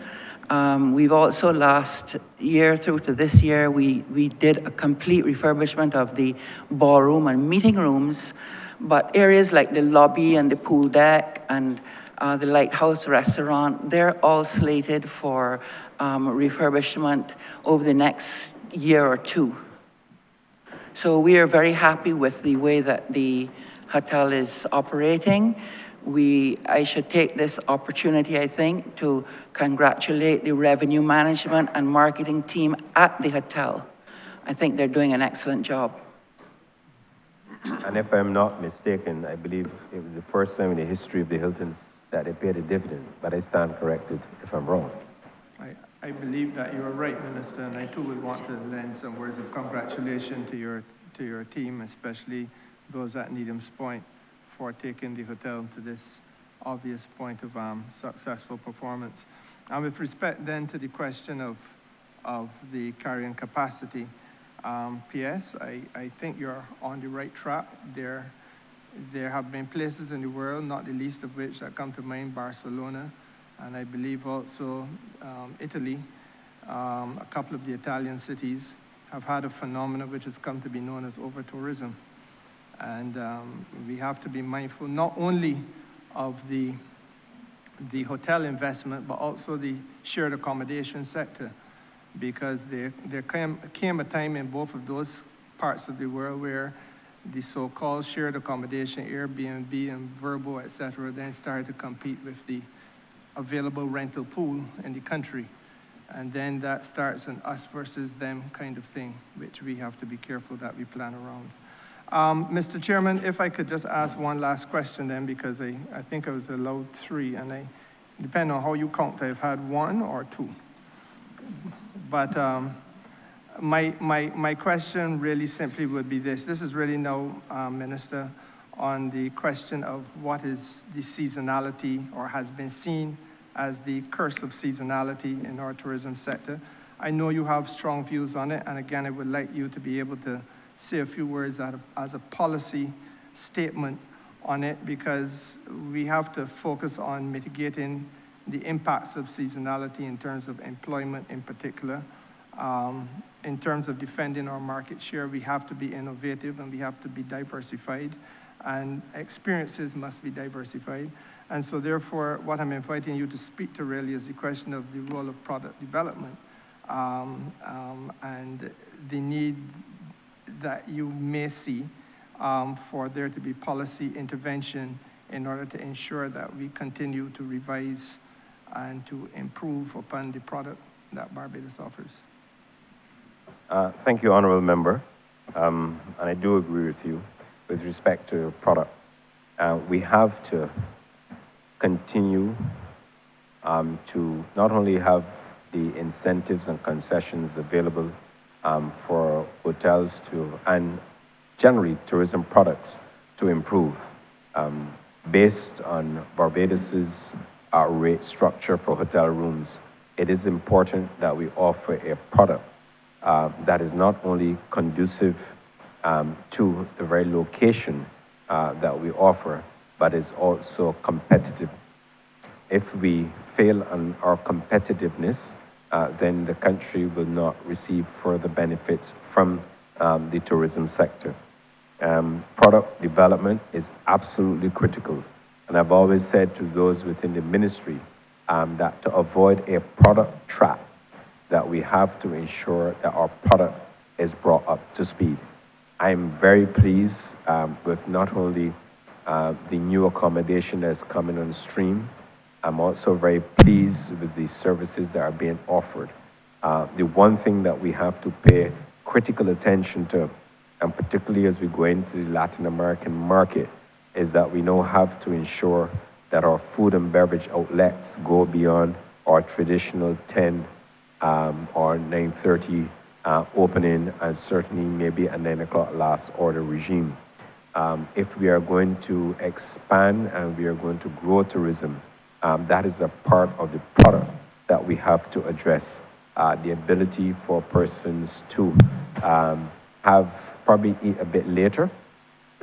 We've also, last year through to this year, we did a complete refurbishment of the ballroom and meeting rooms, but areas like the lobby and the pool deck and the Lighthouse restaurant, they're all slated for refurbishment over the next year or two. So we are very happy with the way that the hotel is operating. I should take this opportunity, I think, to congratulate the revenue management and marketing team at the hotel. I think they're doing an excellent job. And if I'm not mistaken, I believe it was the first time in the history of the Hilton that they paid a dividend, but I stand corrected if I'm wrong. I believe that you are right, Minister, and I too would want to lend some words of congratulations to your team, especially those at Needham's Point, for taking the hotel to this obvious point of successful performance. And with respect then to the question of the carrying capacity, P.S., I think you're on the right track. There have been places in the world, not the least of which that come to mind, Barcelona, and I believe also Italy. A couple of the Italian cities have had a phenomenon which has come to be known as over-tourism. And we have to be mindful not only of the hotel investment, but also the shared accommodation sector, because there came a time in both of those parts of the world where the so-called shared accommodation, Airbnb and Vrbo, etc., then started to compete with the available rental pool in the country. And then that starts an us versus them kind of thing, which we have to be careful that we plan around. Mr. Chairman, if I could just ask one last question then, because I think I was allowed 3, and depending on how you count, I've had 1 or 2. But my question really simply would be this. This is really now, Minister, on the question of what is the seasonality, or has been seen as the curse of seasonality in our tourism sector. I know you have strong views on it, and again, I would like you to be able to say a few words as a policy statement on it, because we have to focus on mitigating the impacts of seasonality in terms of employment in particular. In terms of defending our market share, we have to be innovative and we have to be diversified, and experiences must be diversified. And so therefore, what I'm inviting you to speak to really is the question of the role of product development and the need that you may see for there to be policy intervention in order to ensure that we continue to revise and to improve upon the product that Barbados offers. Thank you, Honourable Member. And I do agree with you with respect to product. We have to continue to not only have the incentives and concessions available for hotels and generally tourism products to improve. Based on Barbados's rate structure for hotel rooms, it is important that we offer a product that is not only conducive to the very location that we offer, but is also competitive. If we fail on our competitiveness, then the country will not receive further benefits from the tourism sector. Product development is absolutely critical. And I've always said to those within the ministry that to avoid a product trap, that we have to ensure that our product is brought up to speed. I'm very pleased with not only the new accommodation that's coming on stream, I'm also very pleased with the services that are being offered. The one thing that we have to pay critical attention to, and particularly as we go into the Latin American market, is that we now have to ensure that our food and beverage outlets go beyond our traditional 10 or 9:30 opening, and certainly maybe a 9 o'clock last order regime. If we are going to expand and we are going to grow tourism, that is a part of the product that we have to address. The ability for persons to probably eat a bit later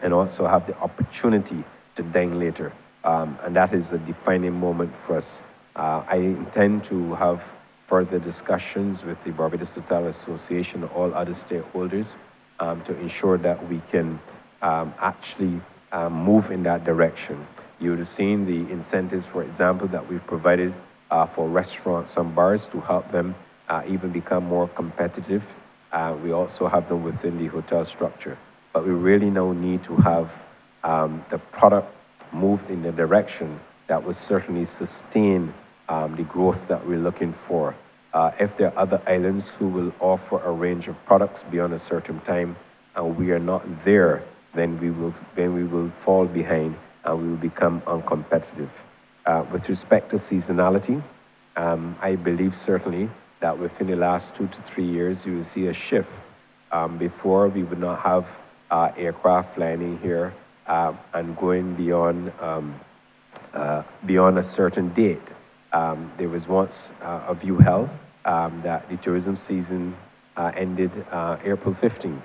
and also have the opportunity to dine later. And that is a defining moment for us. I intend to have further discussions with the Barbados Hotel Association and all other stakeholders to ensure that we can actually move in that direction. You would have seen the incentives, for example, that we've provided for restaurants and bars to help them even become more competitive. We also have them within the hotel structure. But we really now need to have the product moved in the direction that will certainly sustain the growth that we're looking for. If there are other islands who will offer a range of products beyond a certain time and we are not there, then we will fall behind and we will become uncompetitive. With respect to seasonality, I believe certainly that within the last 2 to 3 years, you will see a shift. Before, we would not have aircraft landing here and going beyond a certain date. There was once a view held that the tourism season ended April 15th.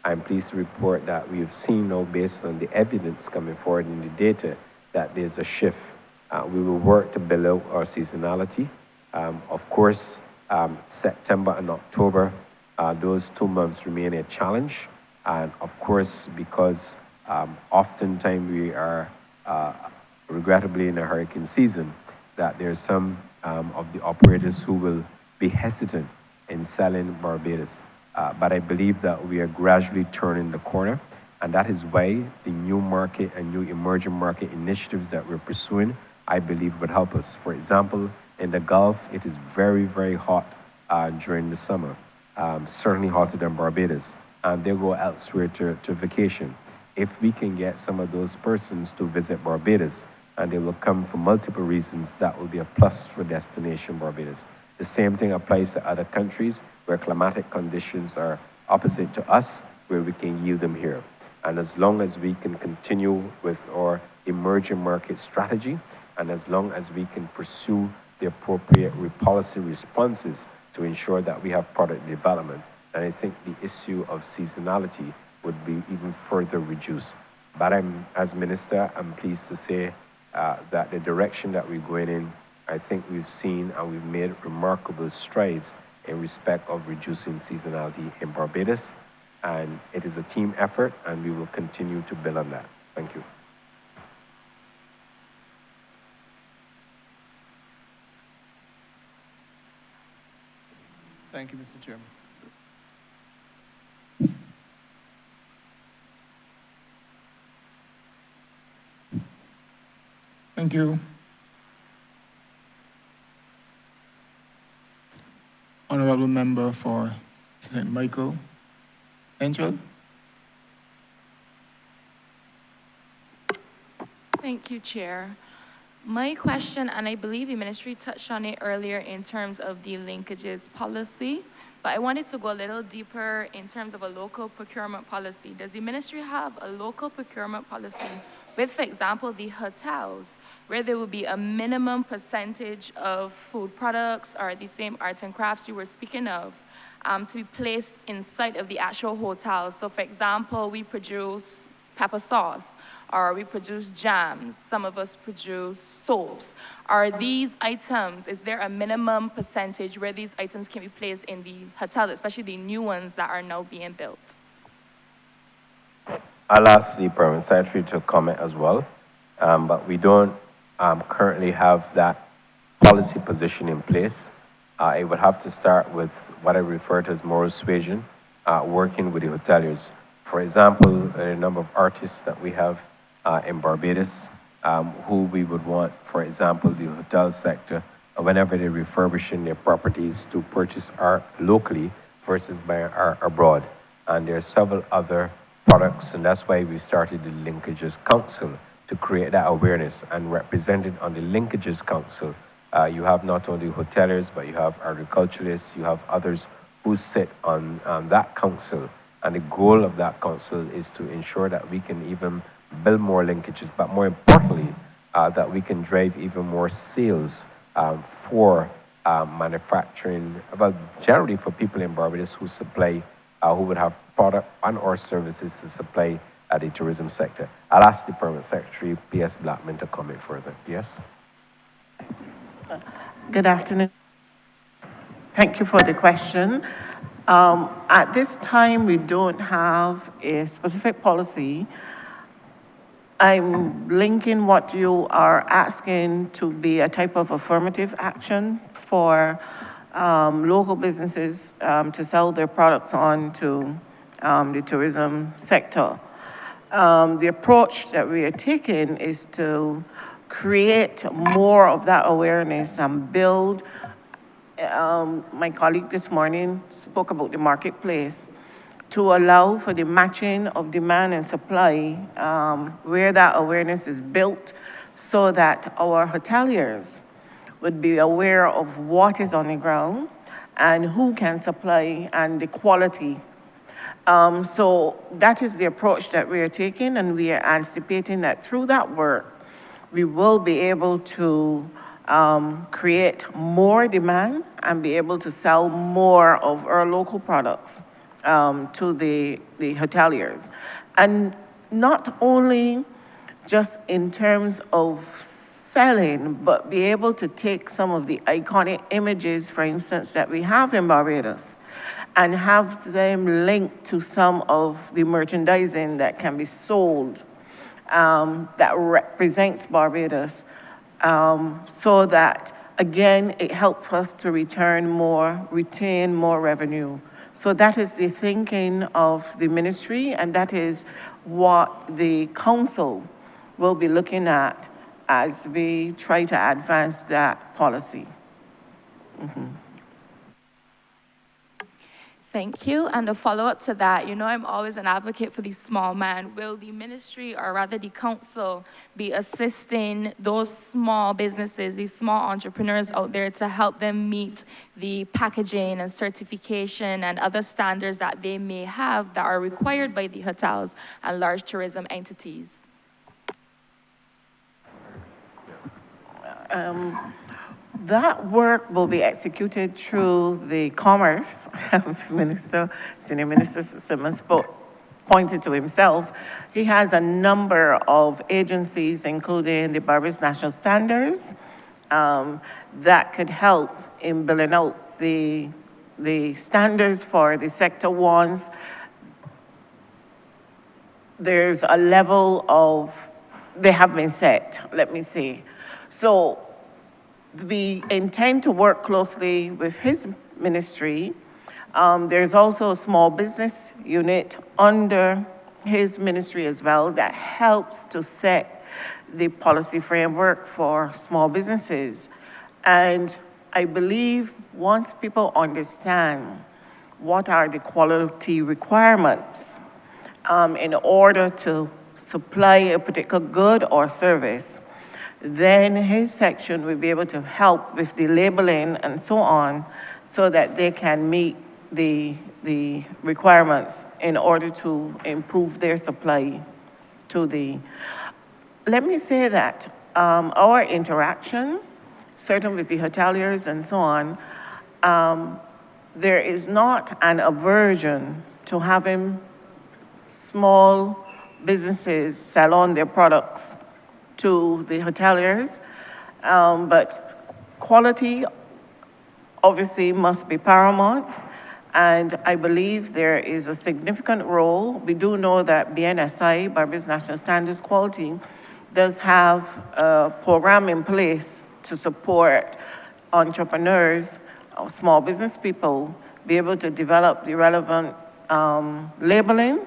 I'm pleased to report that we have seen now, based on the evidence coming forward in the data, that there's a shift. We will work to build out our seasonality. Of course, September and October, those 2 months remain a challenge. And of course, because oftentimes we are regrettably in a hurricane season, that there's some of the operators who will be hesitant in selling Barbados. But I believe that we are gradually turning the corner, and that is why the new market and new emerging market initiatives that we're pursuing, I believe, would help us. For example, in the Gulf, it is very, very hot during the summer, certainly hotter than Barbados, and they go elsewhere to vacation. If we can get some of those persons to visit Barbados, and they will come for multiple reasons, that will be a plus for destination Barbados. The same thing applies to other countries where climatic conditions are opposite to us, where we can yield them here. And as long as we can continue with our emerging market strategy, and as long as we can pursue the appropriate policy responses to ensure that we have product development, then I think the issue of seasonality would be even further reduced. But as Minister, I'm pleased to say that the direction that we're going in, I think we've seen and we've made remarkable strides in respect of reducing seasonality in Barbados. And it is a team effort, and we will continue to build on that. Thank you. Thank you, Mr. Chairman. Thank you. Honourable Member for St. Michael. Angel? Thank you, Chair. My question, and I believe the ministry touched on it earlier in terms of the linkages policy, but I wanted to go a little deeper in terms of a local procurement policy. Does the ministry have a local procurement policy with, for example, the hotels, where there will be a minimum percentage of food products or the same arts and crafts you were speaking of to be placed inside of the actual hotels? So, for example, we produce pepper sauce, or we produce jams, some of us produce soaps. Are these items, is there a minimum percentage where these items can be placed in the hotels, especially the new ones that are now being built? I'll ask the Permanent Secretary to comment as well, but we don't currently have that policy position in place. It would have to start with what I refer to as moral suasion, working with the hoteliers. For example, a number of artists that we have in Barbados who we would want, for example, the hotel sector, whenever they're refurbishing their properties, to purchase art locally versus buying art abroad. And there are several other products, and that's why we started the Linkages Council to create that awareness. And represented on the Linkages Council, you have not only hoteliers, but you have agriculturalists, you have others who sit on that council. And the goal of that council is to ensure that we can even build more linkages, but more importantly, that we can drive even more sales for manufacturing, well, generally for people in Barbados who supply, who would have product and or services to supply the tourism sector. I'll ask the Permanent Secretary, P.S. Blackman, to comment further. Yes? Good afternoon. Thank you for the question. At this time, we don't have a specific policy. I'm linking what you are asking to be a type of affirmative action for local businesses to sell their products on to the tourism sector. The approach that we are taking is to create more of that awareness and build. My colleague this morning spoke about the marketplace, to allow for the matching of demand and supply where that awareness is built, so that our hoteliers would be aware of what is on the ground and who can supply and the quality. So that is the approach that we are taking, and we are anticipating that through that work, we will be able to create more demand and be able to sell more of our local products to the hoteliers. And not only just in terms of selling, but be able to take some of the iconic images, for instance, that we have in Barbados, and have them linked to some of the merchandising that can be sold that represents Barbados, so that, again, it helps us to retain more revenue. So that is the thinking of the ministry, and that is what the council will be looking at as we try to advance that policy. Mm-hmm. Thank you. And a follow-up to that, you know, I'm always an advocate for the small man. Will the ministry, or rather the council, be assisting those small businesses, these small entrepreneurs out there, to help them meet the packaging and certification and other standards that they may have that are required by the hotels and large tourism entities? That work will be executed through the Commerce Minister. Senior Minister Simmons pointed to himself. He has a number of agencies, including the Barbados National Standards, that could help in building out the standards for the sector ones. There's a level of, they have been set, let me see. So we intend to work closely with his ministry There's also a small business unit under his ministry as well that helps to set the policy framework for small businesses. And I believe once people understand what are the quality requirements in order to supply a particular good or service, then his section will be able to help with the labeling and so on so that they can meet the requirements in order to improve their supply to the. Let me say that our interaction, certainly with the hoteliers and so on, there is not an aversion to having small businesses sell on their products to the hoteliers, but quality obviously must be paramount, and I believe there is a significant role. We do know that BNSI, Barbados National Standards Quality, does have a program in place to support entrepreneurs or small business people be able to develop the relevant labeling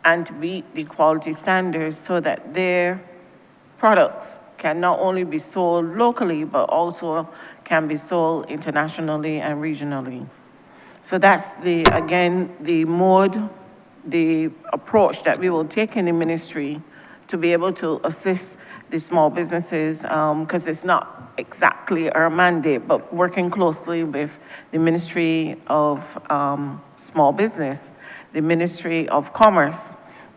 and to meet the quality standards so that their products can not only be sold locally, but also can be sold internationally and regionally. So that's again, the mode, the approach that we will take in the ministry to be able to assist the small businesses, because it's not exactly our mandate, but working closely with the Ministry of Small Business, the Ministry of Commerce,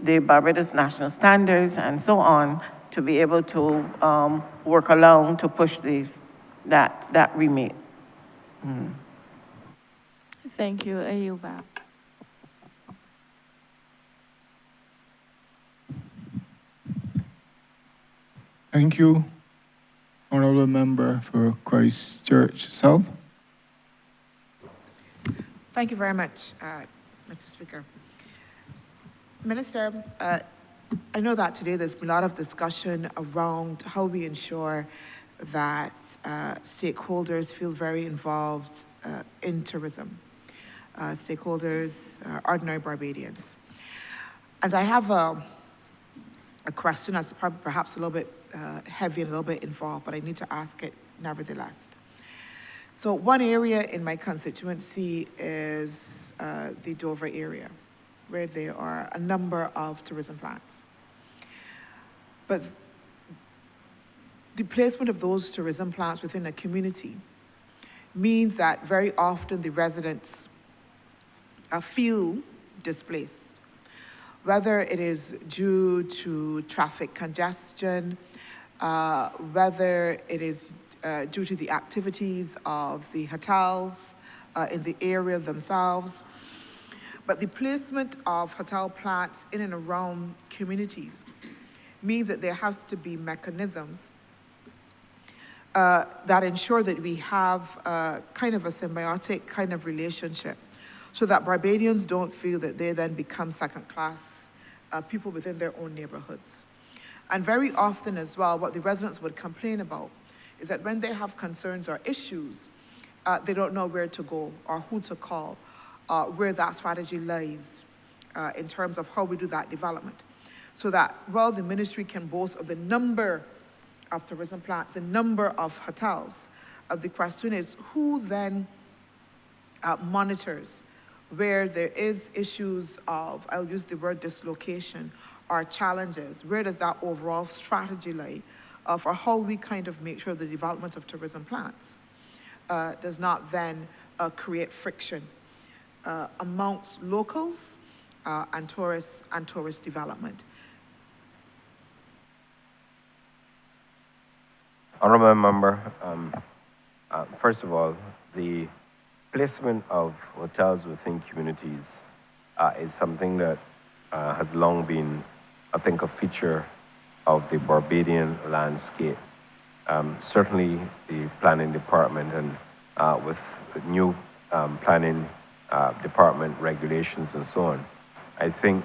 the Barbados National Standards, and so on, to be able to work along to push that remit. Thank you. Ayuba. Thank you, Honourable Member for Christchurch South. Thank you very much, Mr. Speaker. Minister, I know that today there's been a lot of discussion around how we ensure that stakeholders feel very involved in tourism. Stakeholders, ordinary Barbadians. And I have a question that's probably perhaps a little bit heavy and a little bit involved, but I need to ask it nevertheless. So one area in my constituency is the Dover area, where there are a number of tourism plans. But the placement of those tourism plants within a community means that very often the residents feel displaced, whether it is due to traffic congestion, whether it is due to the activities of the hotels in the area themselves. But the placement of hotel plants in and around communities means that there has to be mechanisms that ensure that we have kind of a symbiotic kind of relationship so that Barbadians don't feel that they then become second-class people within their own neighborhoods. And very often as well, what the residents would complain about is that when they have concerns or issues, they don't know where to go or who to call, where that strategy lies in terms of how we do that development. So that, while the ministry can boast of the number of tourism plants, the number of hotels, the question is who then monitors where there is issues of, I'll use the word dislocation, or challenges. Where does that overall strategy lie for how we kind of make sure the development of tourism plans does not then create friction amongst locals and tourist development? Honourable Member, first of all, the placement of hotels within communities is something that has long been, I think, a feature of the Barbadian landscape. Certainly the planning department and with the new planning department regulations and so on, I think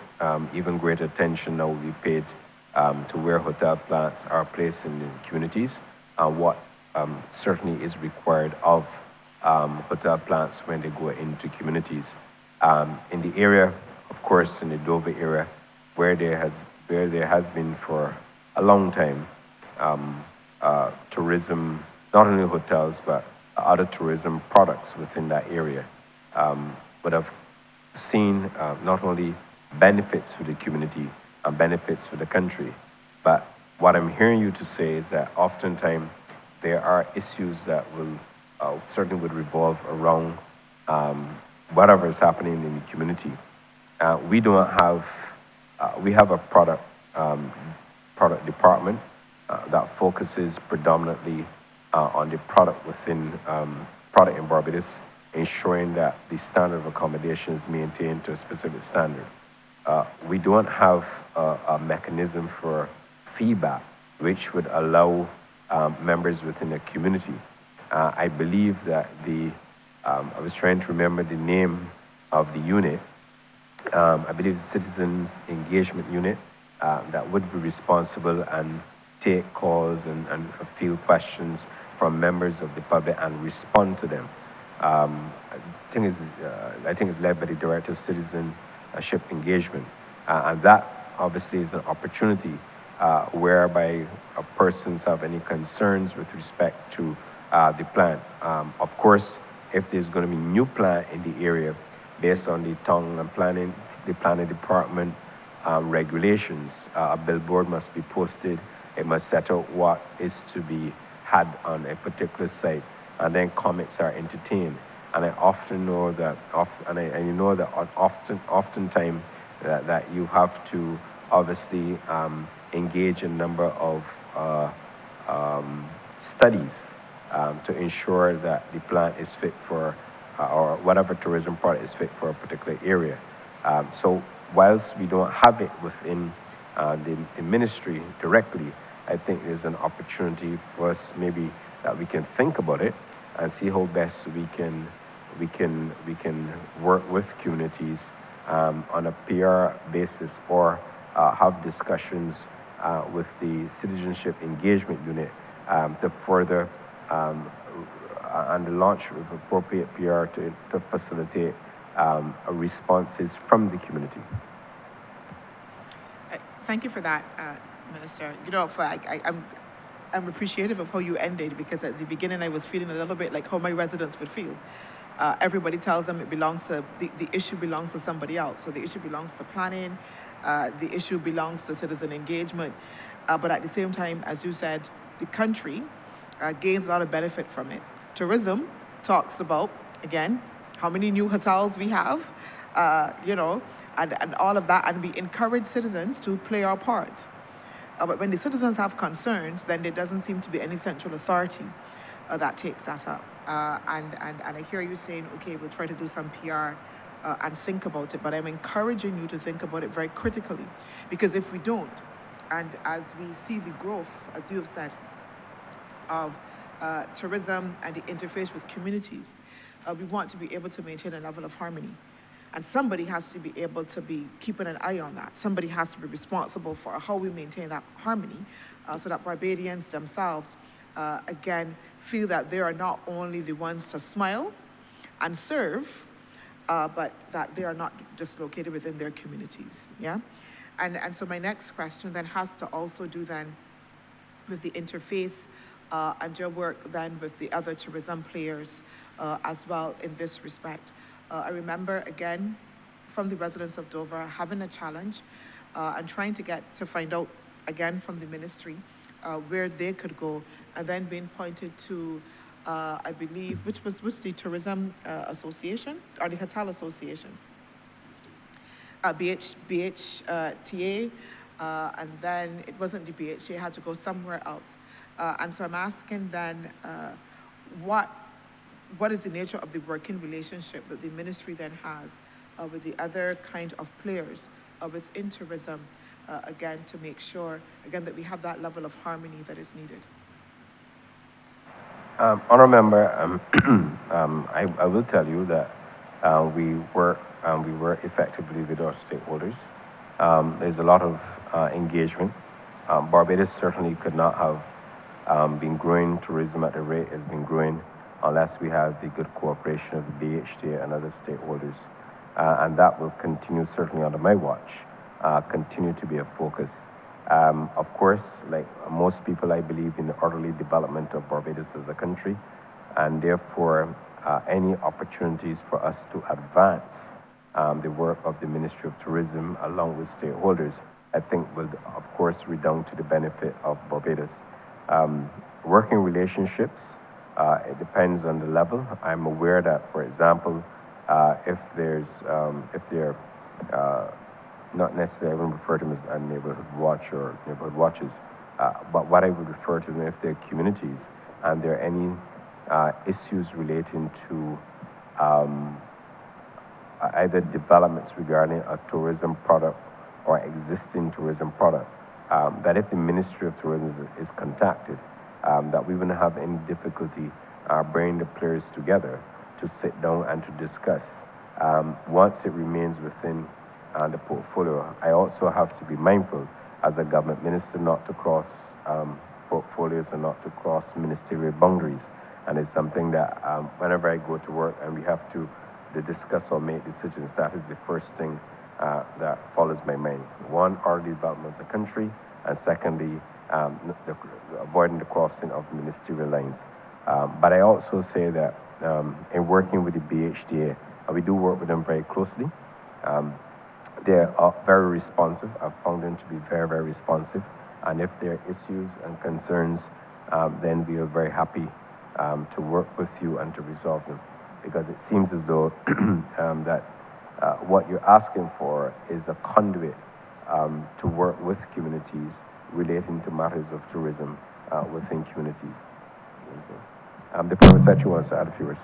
even greater attention now will be paid to where hotel plants are placed in the communities, what certainly is required of hotel plants when they go into communities. In the area, of course, in the Dover area, where there has been for a long time tourism, not only hotels but other tourism products within that area, would have seen not only benefits for the community and benefits for the country, but what I'm hearing you to say is that oftentimes there are issues that will certainly would revolve around whatever is happening in the community. We don't have, we have a product department that focuses predominantly on the product within product in Barbados, ensuring that the standard of accommodation is maintained to a specific standard. We don't have a mechanism for feedback which would allow members within the community. I believe that I was trying to remember the name of the unit. I believe the Citizens Engagement Unit that would be responsible and take calls and field questions from members of the public and respond to them. I think it's led by the Director of Citizenship Engagement. And that obviously is an opportunity whereby persons have any concerns with respect to the plan. Of course, if there's going to be new plan in the area based on the town and planning, the planning department regulations, a billboard must be posted. It must set out what is to be had on a particular site, and then comments are entertained. And I often know that, oftentimes that you have to obviously engage in a number of studies to ensure that the plant is fit for, or whatever tourism product is fit for a particular area. So whilst we don't have it within the ministry directly, I think there's an opportunity for us maybe that we can think about it and see how best we can work with communities on a PR basis, or have discussions with the Citizenship Engagement Unit to further and the launch of appropriate PR to facilitate responses from the community. Thank you for that, Minister. You know, I'm appreciative of how you ended, because at the beginning I was feeling a little bit like how my residents would feel. Everybody tells them it belongs to, the issue belongs to somebody else. So the issue belongs to planning, the issue belongs to citizen engagement. But at the same time, as you said, the country gains a lot of benefit from it. Tourism talks about, again, how many new hotels we have, you know, and all of that, and we encourage citizens to play our part. But when the citizens have concerns, then there doesn't seem to be any central authority that takes that up. And I hear you saying, okay, we'll try to do some PR and think about it, but I'm encouraging you to think about it very critically, because if we don't, and as we see the growth, as you have said, of tourism and the interface with communities, we want to be able to maintain a level of harmony. And somebody has to be able to be keeping an eye on that. Somebody has to be responsible for how we maintain that harmony, so that Barbadians themselves, again, feel that they are not only the ones to smile and serve, but that they are not dislocated within their communities, yeah? And so my next question then has to also do then with the interface and your work then with the other tourism players as well in this respect. I remember, again, from the residents of Dover, having a challenge and trying to find out, again, from the ministry, where they could go, and then being pointed to, I believe, which was the Tourism Association, or the Hotel Association? BHTA, and then it wasn't the BHTA, it had to go somewhere else. And so I'm asking then, what is the nature of the working relationship that the ministry then has with the other kind of players within tourism, again, to make sure, again, that we have that level of harmony that is needed? Honourable Member, I will tell you that we work effectively with our stakeholders. There's a lot of engagement. Barbados certainly could not have been growing tourism at the rate it's been growing unless we have the good cooperation of the BHTA and other stakeholders. And that will continue, certainly under my watch, continue to be a focus. Of course, like most people, I believe in the orderly development of Barbados as a country, and therefore any opportunities for us to advance the work of the Ministry of Tourism along with stakeholders, I think will, of course, redound to the benefit of Barbados. Working relationships, it depends on the level. I'm aware that, for example, if they're not necessarily, I wouldn't refer to them as a neighborhood watch or neighborhood watches, but what I would refer to them if they're communities and there are any issues relating to either developments regarding a tourism product or existing tourism product, that if the Ministry of Tourism is contacted, that we wouldn't have any difficulty bringing the players together to sit down and to discuss. Once it remains within the portfolio, I also have to be mindful as a government minister not to cross portfolios and not to cross ministerial boundaries. And it's something that whenever I go to work and we have to discuss or make decisions, that is the first thing that follows my mind. One, orderly development of the country, and secondly, avoiding the crossing of ministerial lines. But I also say that in working with the BHDA, we do work with them very closely. They are very responsive. I've found them to be very, very responsive. And if there are issues and concerns, then we are very happy to work with you and to resolve them. Because it seems as though that what you're asking for is a conduit to work with communities relating to matters of tourism within communities. The Prime Secretary wants to add a few words.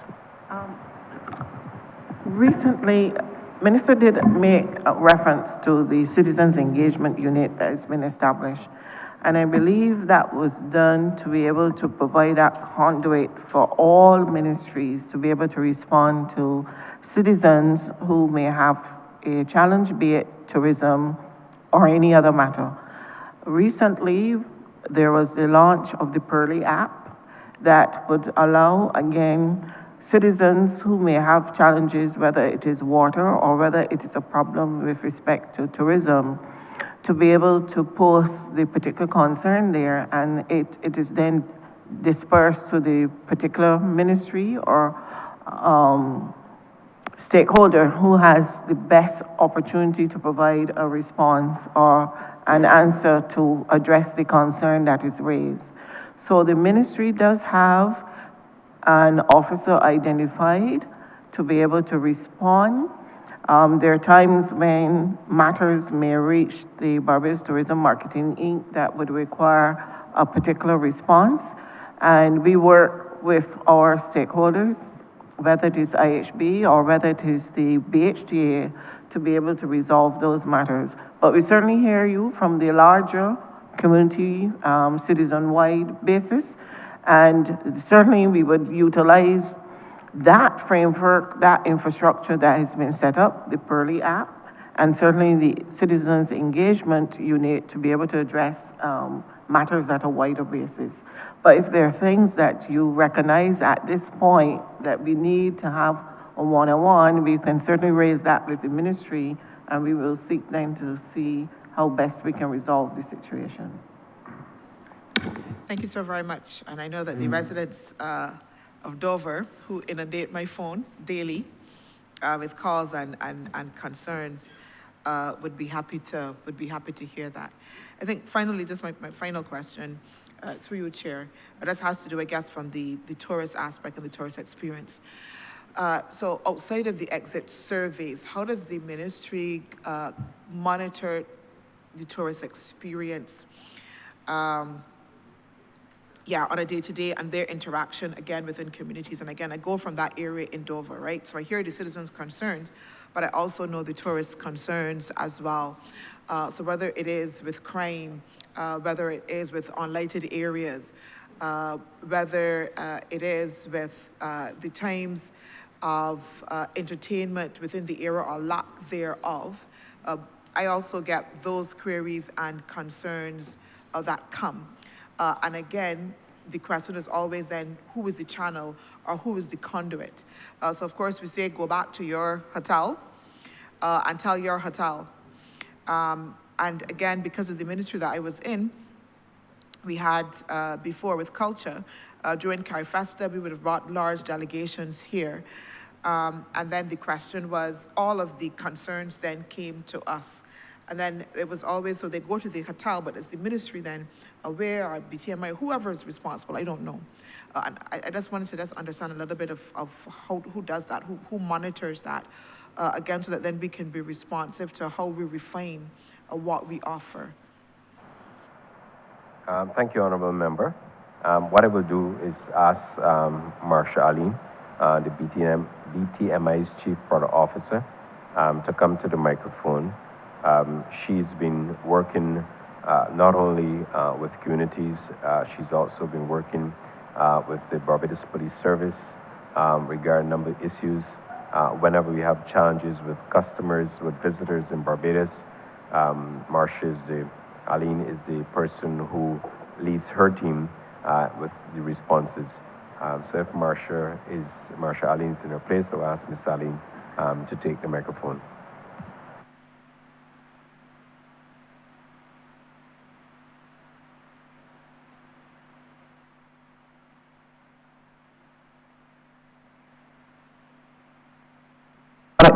Recently, Minister did make a reference to the Citizens Engagement Unit that has been established. And I believe that was done to be able to provide that conduit for all ministries to be able to respond to citizens who may have a challenge, be it tourism or any other matter. Recently, there was the launch of the Pearly app that would allow, again, citizens who may have challenges, whether it is water or whether it is a problem with respect to tourism, to be able to post the particular concern there, and it is then dispersed to the particular ministry or stakeholder who has the best opportunity to provide a response or an answer to address the concern that is raised. So the ministry does have an officer identified to be able to respond. There are times when matters may reach the Barbados Tourism Marketing Inc. that would require a particular response, and we work with our stakeholders, whether it is IHB or whether it is the BHTA, to be able to resolve those matters. But we certainly hear you from the larger community, citizen-wide basis, and certainly we would utilize that framework, that infrastructure that has been set up, the Pearly app, and certainly the Citizens Engagement Unit to be able to address matters at a wider basis. But if there are things that you recognize at this point that we need to have a one-on-one, we can certainly raise that with the ministry, and we will seek then to see how best we can resolve the situation. Thank you so very much. And I know that the residents of Dover, who inundate my phone daily with calls and concerns, would be happy to hear that. I think finally, just my final question through you, Chair. This has to do, I guess, from the tourist aspect and the tourist experience. So outside of the exit surveys, how does the ministry monitor the tourist experience? On a day-to-day and their interaction, again, within communities. And again, I go from that area in Dover, right? So I hear the citizens' concerns, but I also know the tourists' concerns as well. So whether it is with crime, whether it is with unlighted areas, whether it is with the times of entertainment within the area or lack thereof, I also get those queries and concerns that come. And again, the question is always then, who is the channel or who is the conduit? So of course we say, go back to your hotel and tell your hotel. And again, because of the ministry that I was in, we had before with culture, during Carifesta, we would have brought large delegations here. And then the question was, all of the concerns then came to us. And then it was always, so they go to the hotel, but is the ministry then aware, or BTMI, whoever is responsible, I don't know. And I just wanted to just understand a little bit of how, who does that, who monitors that, again, so that then we can be responsive to how we refine what we offer. Thank you, Honourable Member. What I will do is ask Marsha Aline, the BTMI's Chief Product Officer, to come to the microphone. She's been working not only with communities, she's also been working with the Barbados Police Service regarding a number of issues. Whenever we have challenges with customers, with visitors in Barbados, Aline is the person who leads her team with the responses. So if Marsha Aline's in her place, I'll ask Ms. Aline to take the microphone.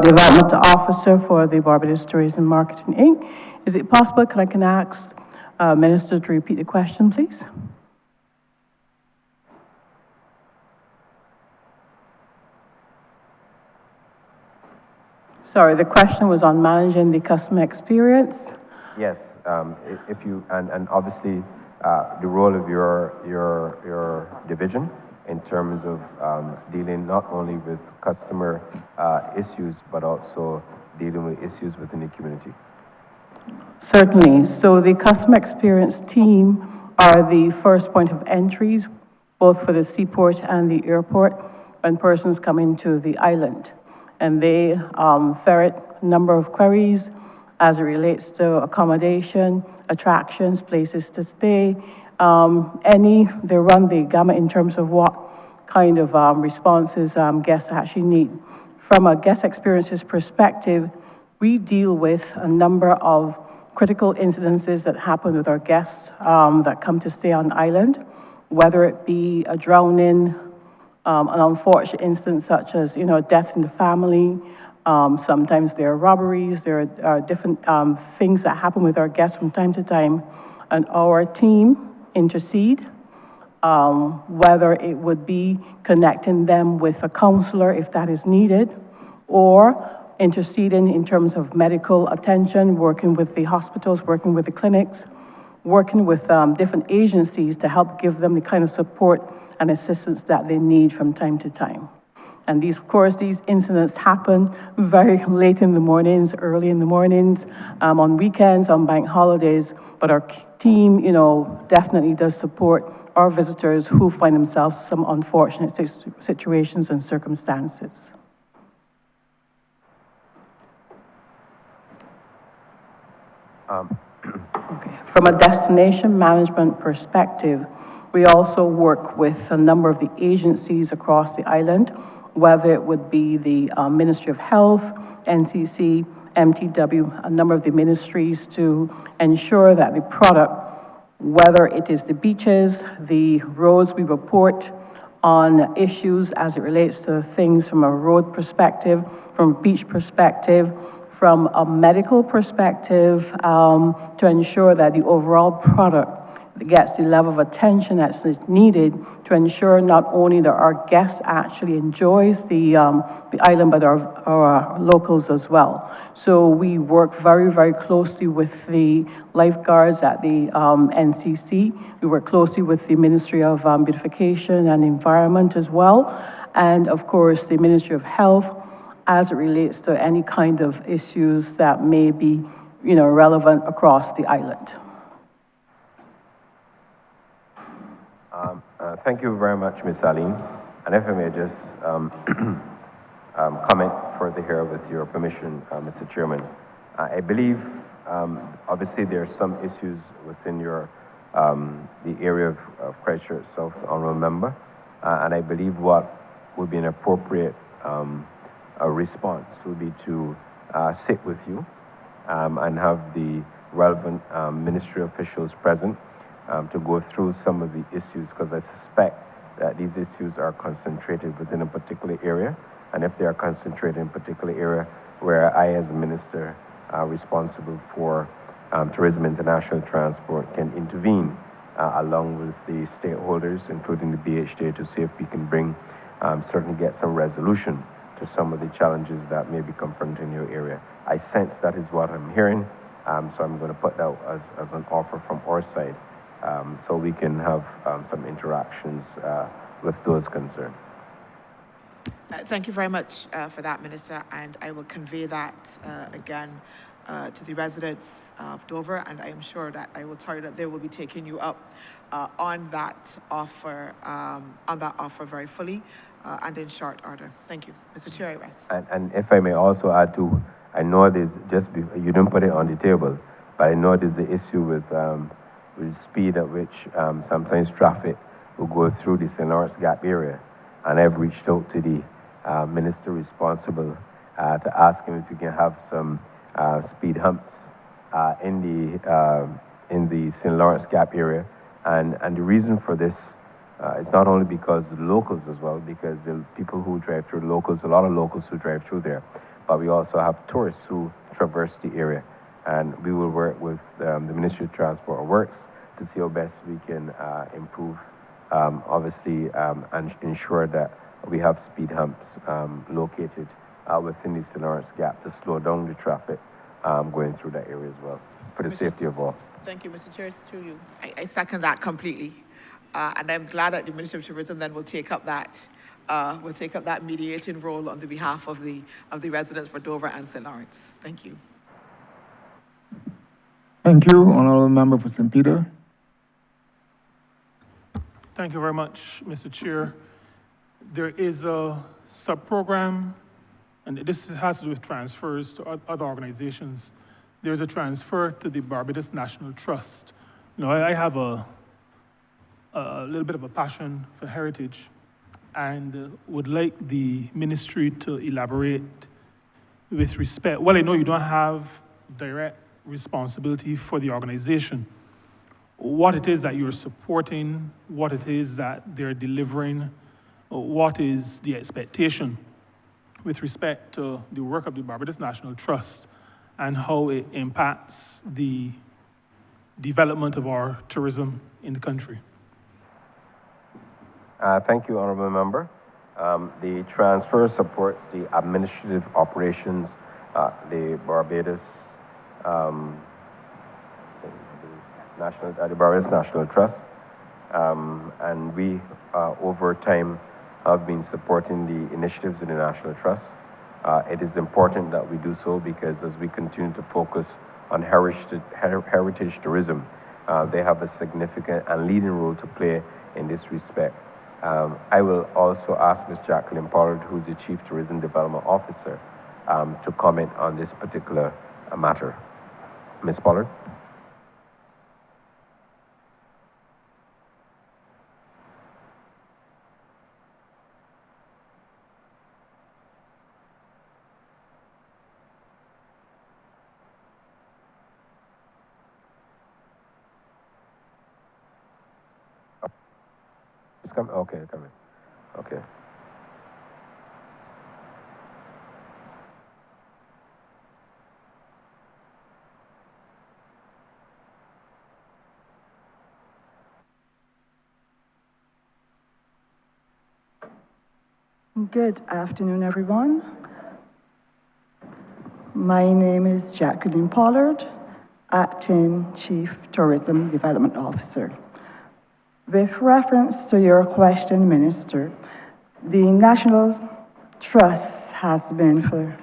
Development Officer for the Barbados Tourism Marketing Inc. Is it possible, can I ask Minister to repeat the question, please? Sorry, the question was on managing the customer experience. Yes, if you, and obviously the role of your division in terms of dealing not only with customer issues, but also dealing with issues within the community. Certainly. So the customer experience team are the first point of entries, both for the seaport and the airport, when persons come into the island. And they ferret a number of queries as it relates to accommodation, attractions, places to stay, they run the gamut in terms of what kind of responses guests actually need. From a guest experiences perspective, we deal with a number of critical incidences that happen with our guests that come to stay on the island, whether it be a drowning, an unfortunate instance such as, death in the family. Sometimes there are robberies, there are different things that happen with our guests from time to time, and our team intercede, whether it would be connecting them with a counselor if that is needed, or interceding in terms of medical attention, working with the hospitals, working with the clinics, working with different agencies to help give them the kind of support and assistance that they need from time to time. And these, of course, these incidents happen very late in the mornings, early in the mornings, on weekends, on bank holidays, but our team, definitely does support our visitors who find themselves in some unfortunate situations and circumstances. Okay. From a destination management perspective, we also work with a number of the agencies across the island, whether it would be the Ministry of Health, NCC, MTW, a number of the ministries to ensure that the product, whether it is the beaches, the roads, we report on issues as it relates to things from a road perspective, from a beach perspective, from a medical perspective, to ensure that the overall product gets the level of attention that's needed to ensure not only that our guests actually enjoys the island, but our locals as well. So we work very, very closely with the lifeguards at the NCC. We work closely with the Ministry of Beautification and Environment as well. And of course, the Ministry of Health, as it relates to any kind of issues that may be, relevant across the island. Thank you very much, Ms. Aline. And if I may just comment further here with your permission, Mr. Chairman. I believe, obviously, there are some issues within your the area of Christchurch South, Honourable Member, and I believe what would be an appropriate a response would be to sit with you and have the relevant ministry officials present to go through some of the issues, because I suspect that these issues are concentrated within a particular area, and if they are concentrated in a particular area where I, as a minister responsible for tourism, international transport, can intervene along with the stakeholders, including the BHD, to see if we can bring, certainly get some resolution to some of the challenges that may be confronting your area. I sense that is what I'm hearing, so I'm going to put that as an offer from our side, so we can have some interactions with those concerned. Thank you very much for that, Minister, and I will convey that again to the residents of Dover, and I am sure that I will tell you that they will be taking you up on that offer very fully and in short order. Thank you. Mr. Chair, I rest. And if I may also add to, I know there's you didn't put it on the table, but I know there's the issue with speed at which sometimes traffic will go through the St. Lawrence Gap area, and I've reached out to the minister responsible to ask him if we can have some speed humps in the St. Lawrence Gap area, and the reason for this is not only because of the locals as well, because the people who drive through, locals, a lot of locals who drive through there, but we also have tourists who traverse the area, and we will work with the Ministry of Transport and Works to see how best we can improve, obviously, and ensure that we have speed humps located within the St. Lawrence Gap to slow down the traffic going through that area as well, for the safety of all. Thank you, Mr. Chair, through you. I second that completely. And I'm glad that the Ministry of Tourism then will take up that mediating role on the behalf of the residents for Dover and St. Lawrence. Thank you. Thank you, Honourable Member for St. Peter. Thank you very much, Mr. Chair. There is a sub-program, and this has to do with transfers to other organizations. There's a transfer to the Barbados National Trust. You know, I have a little bit of a passion for heritage and would like the ministry to elaborate with respect. Well, I know you don't have direct responsibility for the organization. What it is that you're supporting, what it is that they're delivering, what is the expectation with respect to the work of the Barbados National Trust and how it impacts the development of our tourism in the country. Thank you, Honourable Member. The transfer supports the administrative operations, the Barbados the Barbados National Trust, and we, over time, have been supporting the initiatives of the National Trust. It is important that we do so because as we continue to focus on heritage tourism, they have a significant and leading role to play in this respect. I will also ask Ms. Jacqueline Pollard, who is the Chief Tourism Development Officer, to comment on this particular matter. Ms. Pollard. Okay, come in. Okay. Good afternoon, everyone. My name is Jacqueline Pollard, Acting Chief Tourism Development Officer. With reference to your question, Minister, the National Trust has been for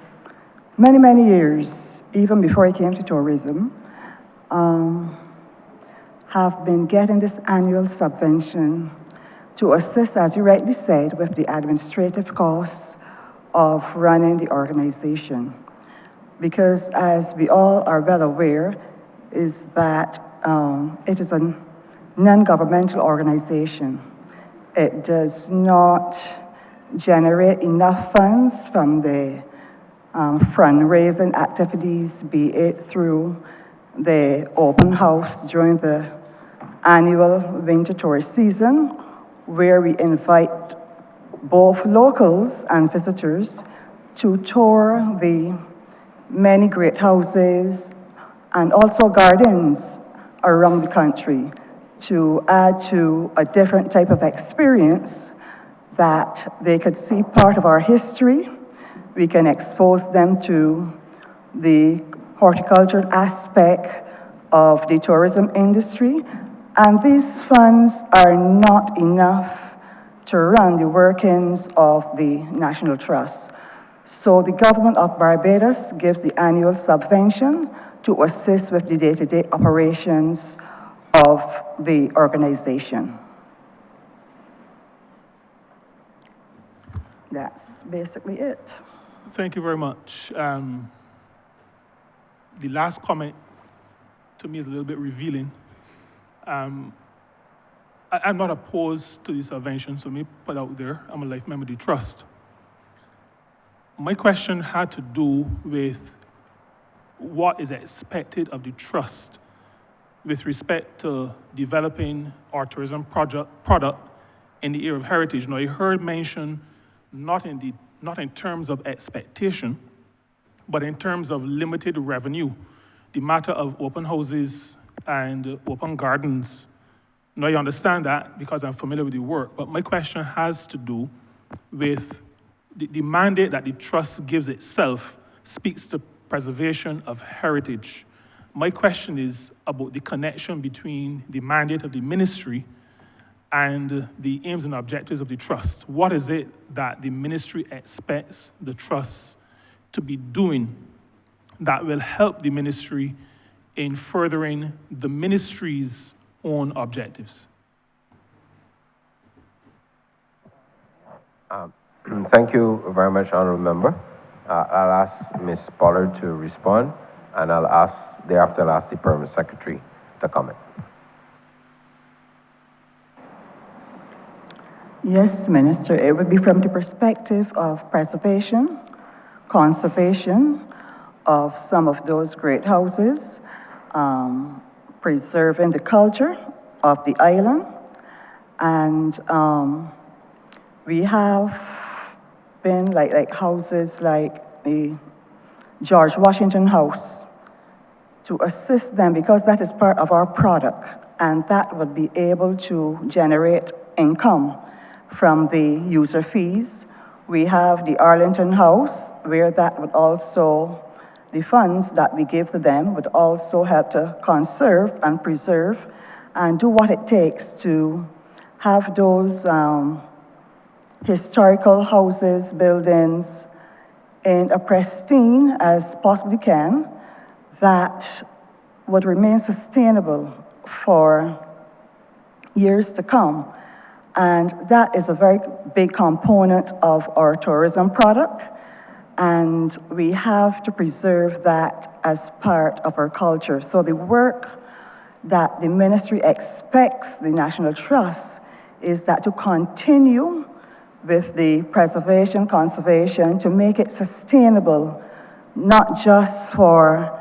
many, many years, even before it came to tourism, have been getting this annual subvention to assist, as you rightly said, with the administrative costs of running the organization. Because as we all are well aware, is that it is an non-governmental organization. It does not generate enough funds from the fundraising activities, be it through the open house during the annual winter tourist season, where we invite both locals and visitors to tour the many great houses and also gardens around the country to add to a different type of experience that they could see part of our history. We can expose them to the horticultural aspect of the tourism industry, and these funds are not enough to run the workings of the National Trust. So the government of Barbados gives the annual subvention to assist with the day-to-day operations of the organization. That's basically it. Thank you very much. The last comment to me is a little bit revealing. I'm not opposed to the subvention, so let me put out there, I'm a life member of the trust. My question had to do with what is expected of the trust with respect to developing our tourism product in the area of heritage. Now, you heard mention not in terms of expectation, but in terms of limited revenue, the matter of open houses and open gardens. Now, you understand that because I'm familiar with the work, but my question has to do with the mandate that the trust gives itself speaks to preservation of heritage. My question is about the connection between the mandate of the ministry and the aims and objectives of the trust. What is it that the ministry expects the trust to be doing that will help the ministry in furthering the ministry's own objectives? Thank you very much, Honourable Member. I'll ask Ms. Pollard to respond, and thereafter I'll ask the Permanent Secretary to comment. Yes, Minister, it would be from the perspective of preservation, conservation of some of those great houses, preserving the culture of the island, and we have been like houses like the George Washington House to assist them because that is part of our product, and that would be able to generate income from the user fees. We have the Arlington House, where that would also, the funds that we give to them would also help to conserve and preserve and do what it takes to have those historical houses, buildings in a pristine as possibly can that would remain sustainable for years to come. And that is a very big component of our tourism product. And we have to preserve that as part of our culture. So the work that the ministry expects the National Trust is that to continue with the preservation, conservation, to make it sustainable, not just for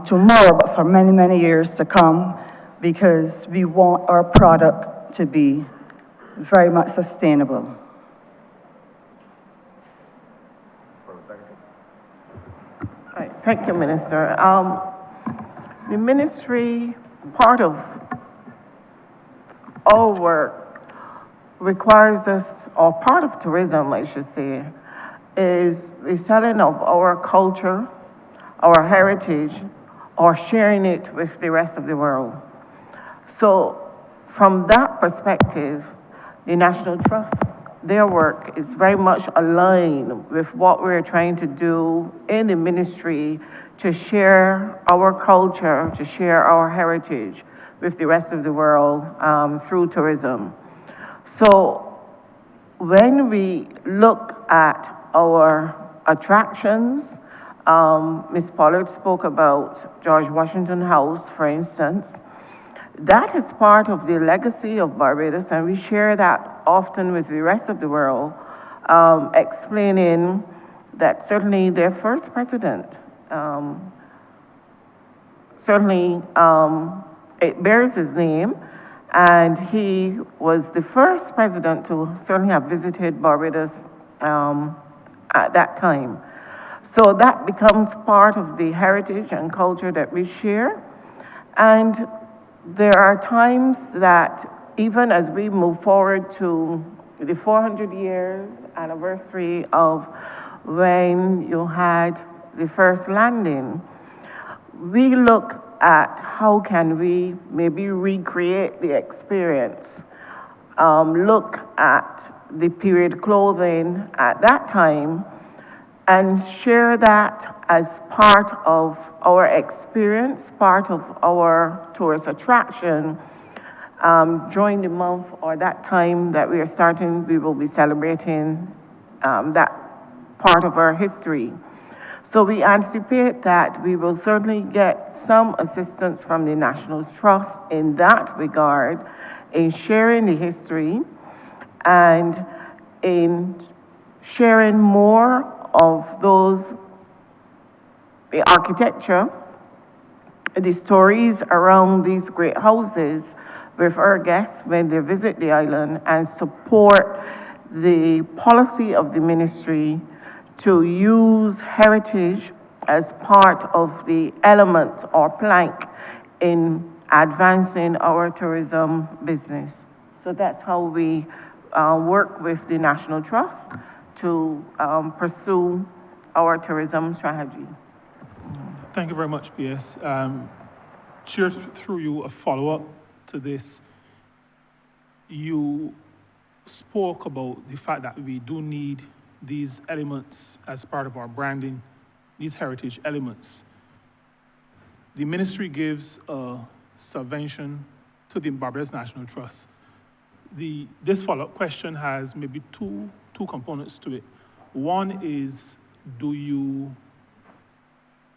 tomorrow, but for many, many years to come, because we want our product to be very much sustainable. Right. Thank you, Minister. The ministry, part of our work requires us, or part of tourism, I should say, is the selling of our culture, our heritage, or sharing it with the rest of the world. So from that perspective, the National Trust, their work is very much aligned with what we're trying to do in the ministry to share our culture, to share our heritage with the rest of the world through tourism. So when we look at our attractions, Ms. Pollard spoke about George Washington House, for instance. that is part of the legacy of Barbados, and we share that often with the rest of the world, explaining that certainly their first president, it bears his name, and he was the first president to certainly have visited Barbados at that time. So that becomes part of the heritage and culture that we share. And there are times that even as we move forward to the 400 years anniversary of when you had the first landing, we look at how can we maybe recreate the experience, look at the period clothing at that time, and share that as part of our experience, part of our tourist attraction. During the month or that time that we are starting, we will be celebrating that part of our history. So we anticipate that we will certainly get some assistance from the National Trust in that regard, in sharing the history and in sharing more of the architecture, the stories around these great houses with our guests when they visit the island, and support the policy of the ministry to use heritage as part of the element or plank in advancing our tourism business. So that's how we work with the National Trust to pursue our tourism strategy. Thank you very much, PS. Chair, through you, a follow-up to this. You spoke about the fact that we do need these elements as part of our branding, these heritage elements. The ministry gives a subvention to the Barbados National Trust. This follow-up question has maybe two components to it. One is, do you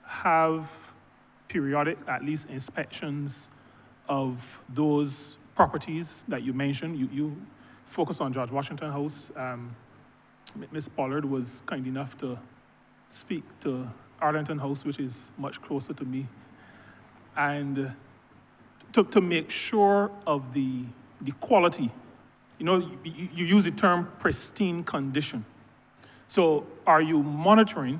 have periodic, at least, inspections of those properties that you mentioned? You focus on George Washington House. Ms. Pollard was kind enough to speak to Arlington House, which is much closer to me, and to make sure of the quality. You know, you use the term pristine condition. So are you monitoring?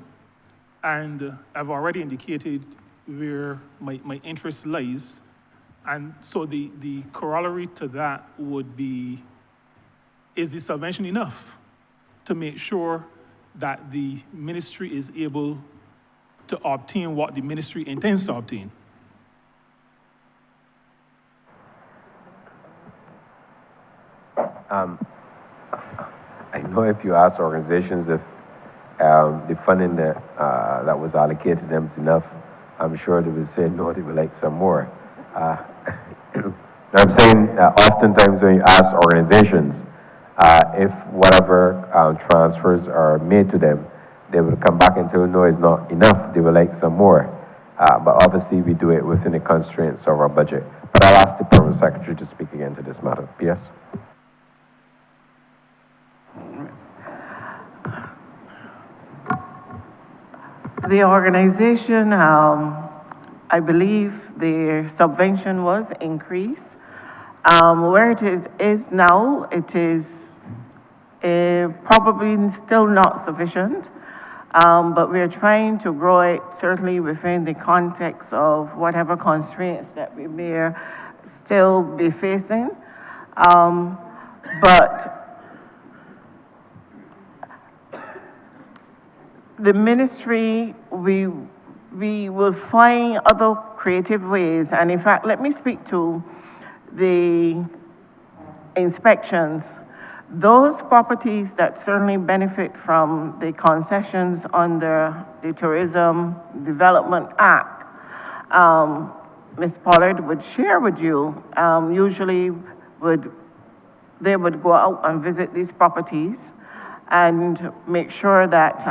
And I've already indicated where my interest lies. And so the corollary to that would be, is the subvention enough to make sure that the ministry is able to obtain what the ministry intends to obtain? I know if you ask organizations if the funding that was allocated to them is enough, I'm sure they would say no, they would like some more. I'm saying oftentimes when you ask organizations if whatever transfers are made to them, they will come back and tell you no, it's not enough, they would like some more. But obviously we do it within the constraints of our budget. But I'll ask the Permanent Secretary to speak again to this matter. P.S. The organization, I believe their subvention was increased. Where it is now, it is probably still not sufficient, but we're trying to grow it certainly within the context of whatever constraints that we may still be facing. But the ministry, we will find other creative ways. And in fact, let me speak to the inspections. Those properties that certainly benefit from the concessions under the Tourism Development Act, Ms. Pollard would share with you, usually they would go out and visit these properties and make sure that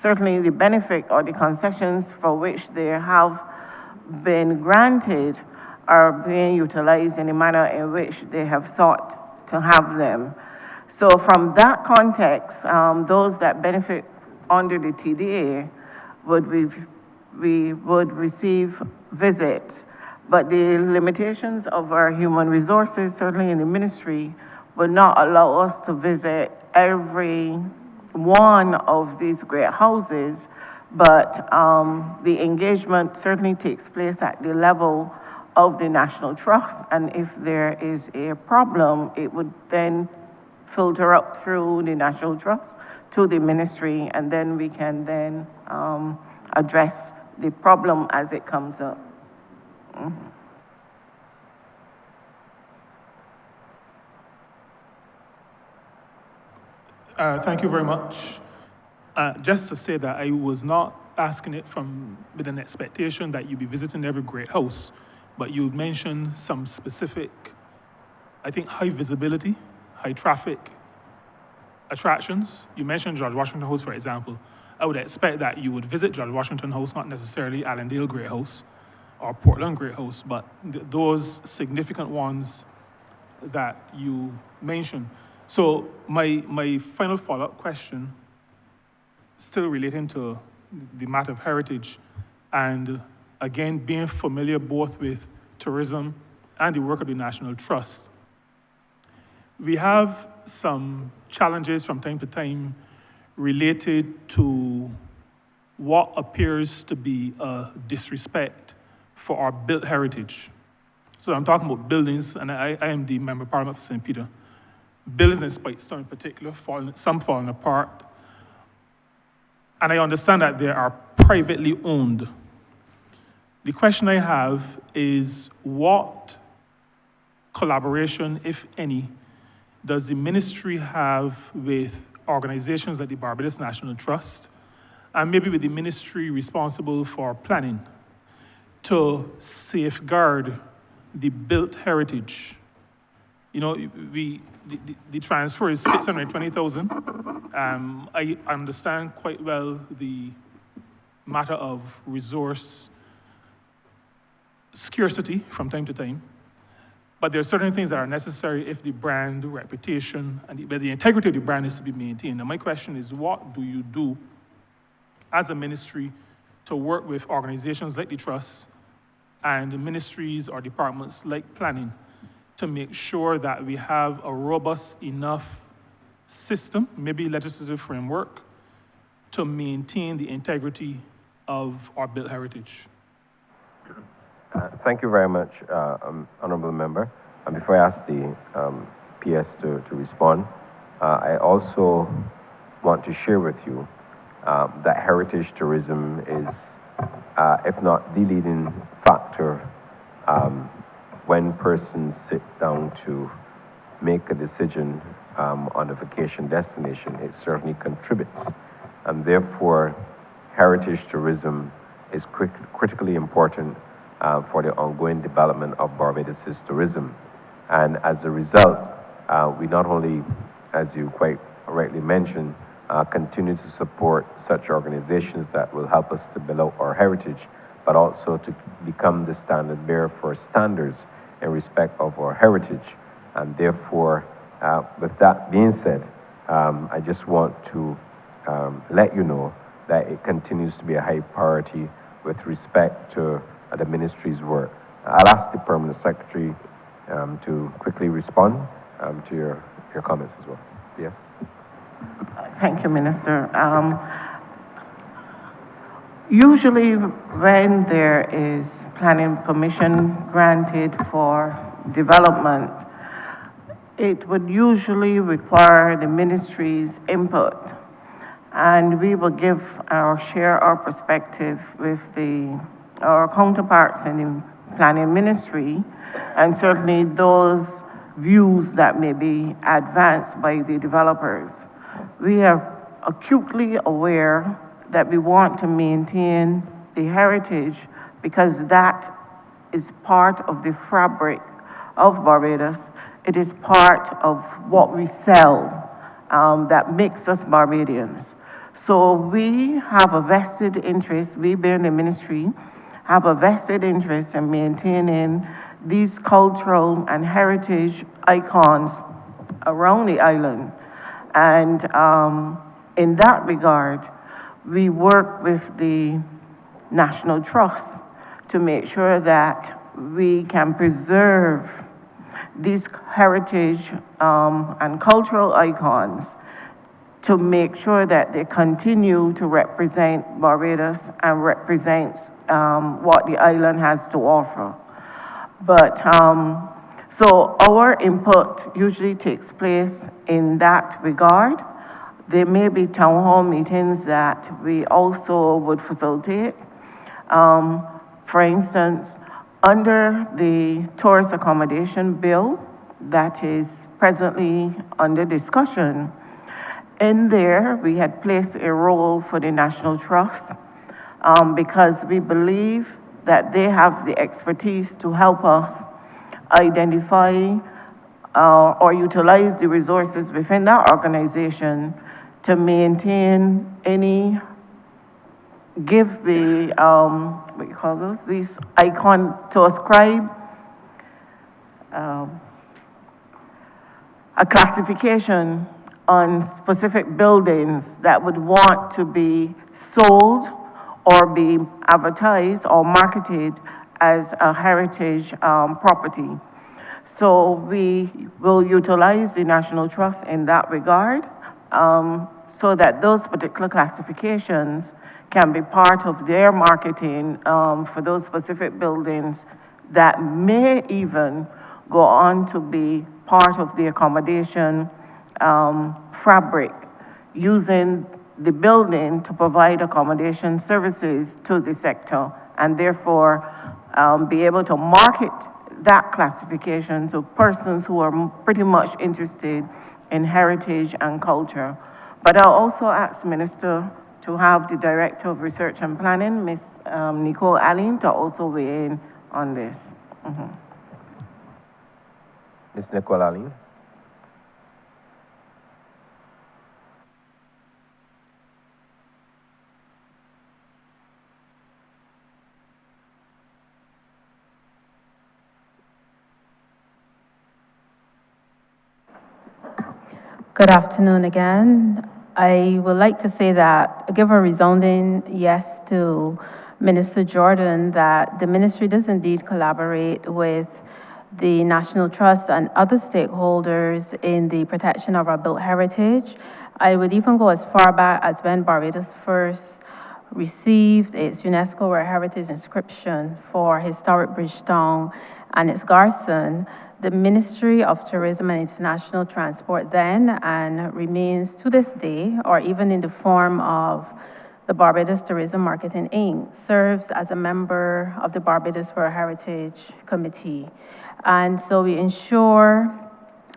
certainly the benefit or the concessions for which they have been granted are being utilized in the manner in which they have sought to have them. So from that context, those that benefit under the TDA we would receive visits, but the limitations of our human resources, certainly in the ministry, would not allow us to visit every one of these great houses, but the engagement certainly takes place at the level of the National Trust, and if there is a problem, it would then filter up through the National Trust to the ministry, and then we can then address the problem as it comes up. Thank you very much. Just to say that I was not asking it with an expectation that you'd be visiting every great house, but you mentioned some specific, I think, high visibility, high traffic attractions. You mentioned George Washington House, for example. I would expect that you would visit George Washington House, not necessarily Allendale Great House or Portland Great House, but those significant ones that you mentioned. So my final follow-up question, still relating to the matter of heritage, and again, being familiar both with tourism and the work of the National Trust. We have some challenges from time to time related to what appears to be a disrespect for our built heritage. So I'm talking about buildings, and I am the Member of Parliament for St. Peter. Buildings in Spikestown in particular, some falling apart. And I understand that they are privately owned. The question I have is, what collaboration, if any, does the ministry have with organizations like the Barbados National Trust, and maybe with the ministry responsible for planning, to safeguard the built heritage? You know, the transfer is 620,000. I understand quite well the matter of resource scarcity from time to time, but there are certain things that are necessary if the brand reputation and the integrity of the brand is to be maintained. And my question is, what do you do as a ministry to work with organizations like the Trust and ministries or departments like planning to make sure that we have a robust enough system, maybe legislative framework, to maintain the integrity of our built heritage? Thank you very much, Honourable Member. And before I ask the PS to respond, I also want to share with you that heritage tourism is, if not the leading factor, when persons sit down to make a decision on a vacation destination, it certainly contributes. And therefore, heritage tourism is critically important for the ongoing development of Barbados' tourism. And as a result, we not only, as you quite rightly mentioned, continue to support such organizations that will help us to build out our heritage, but also to become the standard bearer for standards in respect of our heritage. And therefore, with that being said, I just want to let you know that it continues to be a high priority with respect to the ministry's work. I'll ask the Permanent Secretary to quickly respond to your comments as well. Yes? Thank you, Minister. Usually when there is planning permission granted for development, it would usually require the ministry's input. And we will share our perspective with our counterparts in the planning ministry, and certainly those views that may be advanced by the developers. We are acutely aware that we want to maintain the heritage because that is part of the fabric of Barbados. It is part of what we sell that makes us Barbadians. So we have a vested interest, we being the ministry, have a vested interest in maintaining these cultural and heritage icons around the island. And in that regard, we work with the National Trust to make sure that we can preserve these heritage and cultural icons to make sure that they continue to represent Barbados and represent what the island has to offer. But, so our input usually takes place in that regard. There may be town hall meetings that we also would facilitate. For instance, under the tourist accommodation bill that is presently under discussion, in there we had placed a role for the National Trust because we believe that they have the expertise to help us identify or utilize the resources within that organization to maintain any, give the, what you call those, these icon, to ascribe a classification on specific buildings that would want to be sold or be advertised or marketed as a heritage property. So we will utilize the National Trust in that regard so that those particular classifications can be part of their marketing for those specific buildings that may even go on to be part of the accommodation fabric, using the building to provide accommodation services to the sector, and therefore be able to market that classification to persons who are pretty much interested in heritage and culture. But I'll also ask the Minister to have the Director of Research and Planning, Ms. Nicole Allen, to also weigh in on this. Ms. Nicole Allen. Good afternoon again. I would like to say that, give a resounding yes to Minister Jordan, that the ministry does indeed collaborate with the National Trust and other stakeholders in the protection of our built heritage. I would even go as far back as when Barbados first received its UNESCO World Heritage inscription for historic Bridgetown and its garrison. The Ministry of Tourism and International Transport then, and remains to this day, or even in the form of the Barbados Tourism Marketing Inc., serves as a member of the Barbados World Heritage Committee. And so we ensure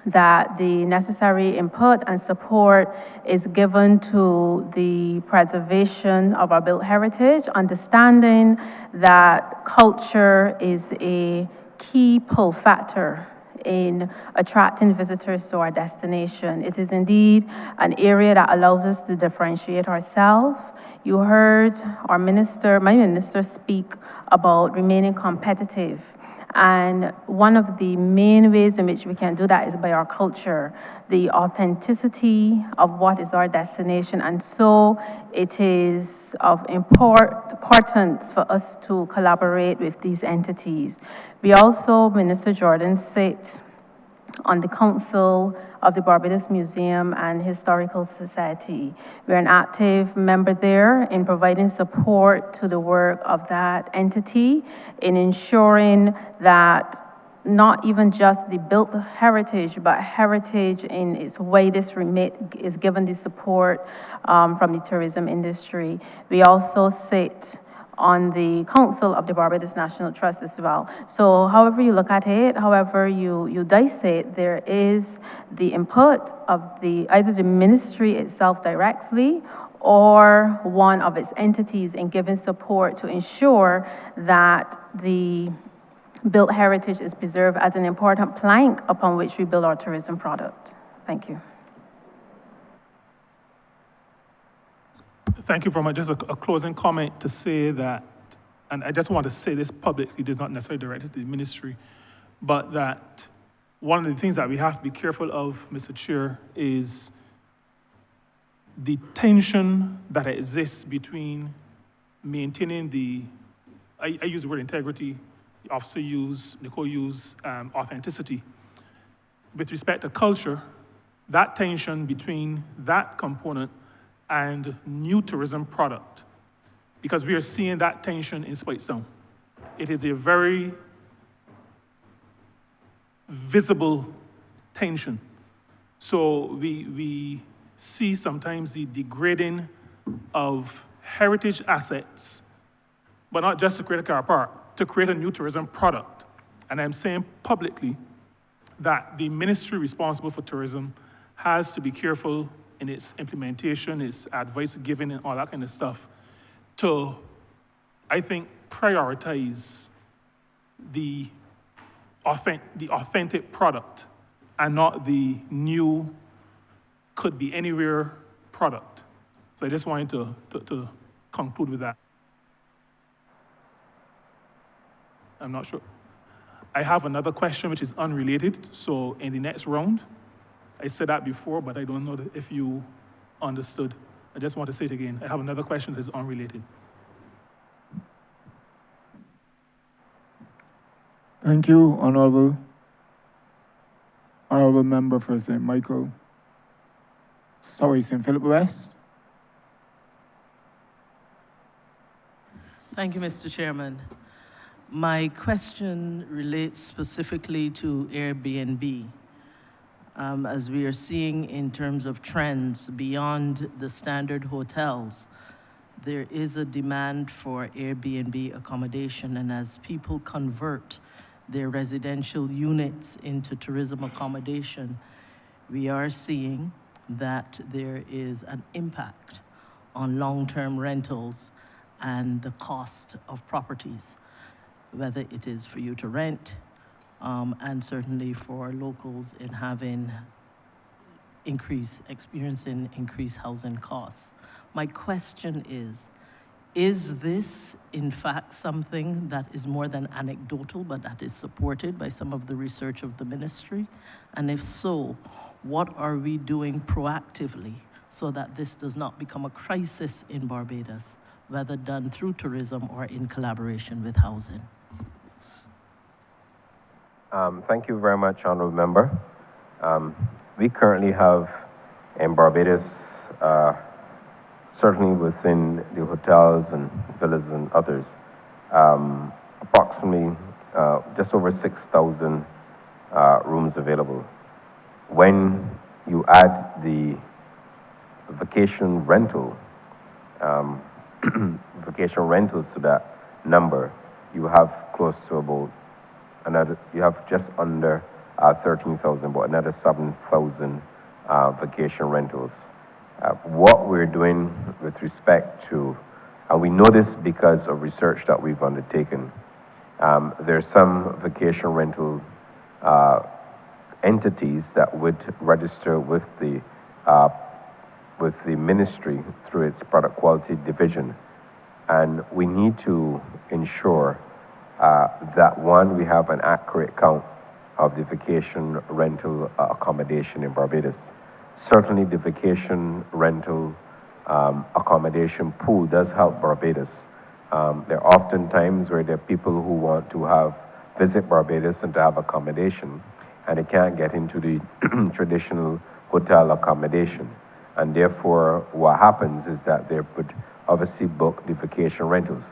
that the necessary input and support is given to the preservation of our built heritage, understanding that culture is a key pull factor in attracting visitors to our destination. It is indeed an area that allows us to differentiate ourselves. You heard my minister speak about remaining competitive. And one of the main ways in which we can do that is by our culture, the authenticity of what is our destination. And so it is of importance for us to collaborate with these entities. We also, Minister Jordan, sit on the Council of the Barbados Museum and Historical Society. We're an active member there in providing support to the work of that entity, in ensuring that not even just the built heritage, but heritage in its widest remit is given the support from the tourism industry. We also sit on the Council of the Barbados National Trust as well. So however you look at it, however you dice it, there is the input of either the ministry itself directly or one of its entities in giving support to ensure that the built heritage is preserved as an important plank upon which we build our tourism product. Thank you. Thank you very much. Just a closing comment to say that, and I just want to say this publicly, it is not necessarily directed to the ministry, but that one of the things that we have to be careful of, Mr. Chair, is the tension that exists between maintaining I use the word integrity, the officer Nicole used authenticity. With respect to culture, that tension between that component and new tourism product, because we are seeing that tension in Spitestone. It is a very visible tension. So we see sometimes the degrading of heritage assets, but not just to create a car park, to create a new tourism product. And I'm saying publicly that the ministry responsible for tourism has to be careful in its implementation, its advice giving, and all that kind of stuff, to, I think, prioritize the authentic product and not the new, could be anywhere product. So I just wanted to conclude with that. I'm not sure. I have another question which is unrelated. So in the next round, I said that before, but I don't know if you understood. I just want to say it again. I have another question that is unrelated. Thank you, Honourable. Honourable Member for St. Michael. Sorry, St. Philip West. Thank you, Mr. Chairman. My question relates specifically to Airbnb. As we are seeing in terms of trends beyond the standard hotels, there is a demand for Airbnb accommodation, and as people convert their residential units into tourism accommodation, we are seeing that there is an impact on long-term rentals and the cost of properties, whether it is for you to rent, and certainly for locals in having experiencing increased housing costs. My question is this in fact something that is more than anecdotal, but that is supported by some of the research of the ministry? And if so, what are we doing proactively so that this does not become a crisis in Barbados, whether done through tourism or in collaboration with housing? Thank you very much, Honourable Member. We currently have in Barbados, certainly within the hotels and villas and others, approximately just over 6,000 rooms available. When you add the vacation rental, vacation rentals to that number, you have close to about you have just under 13,000, but another 7,000 vacation rentals. What we're doing with respect to, and we know this because of research that we've undertaken, there's some vacation rental entities that would register with the ministry through its product quality division, and we need to ensure that one, we have an accurate count of the vacation rental accommodation in Barbados. Certainly the vacation rental accommodation pool does help Barbados. There are often times where there are people who want to visit Barbados and to have accommodation, and they can't get into the traditional hotel accommodation. And therefore, what happens is that they would obviously book the vacation rentals.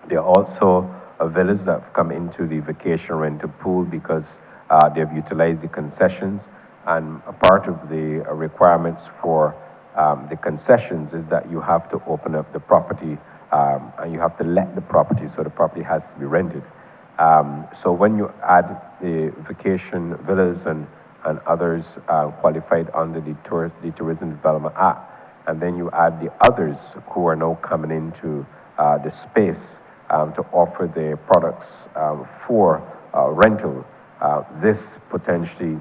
There are also villas that have come into the vacation rental pool because they've utilized the concessions, and a part of the requirements for the concessions is that you have to open up the property and you have to let the property, so the property has to be rented. So when you add the vacation villas and others qualified under the Tourism Development Act, and then you add the others who are now coming into the space to offer their products for rental, this potentially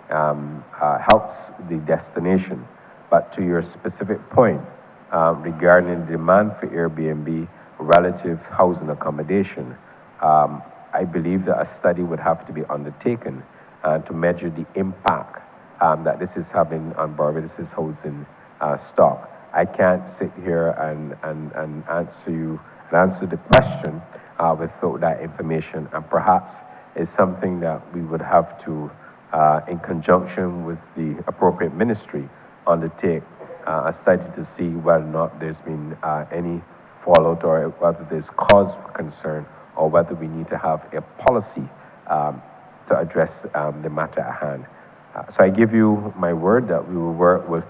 helps the destination. But to your specific point regarding demand for Airbnb relative housing accommodation, I believe that a study would have to be undertaken to measure the impact that this is having on Barbados' housing stock. I can't sit here and answer the question without that information, and perhaps it's something that we would have to, in conjunction with the appropriate ministry, undertake a study to see whether or not there's been any fallout or whether there's cause for concern or whether we need to have a policy to address the matter at hand. So I give you my word that we will work with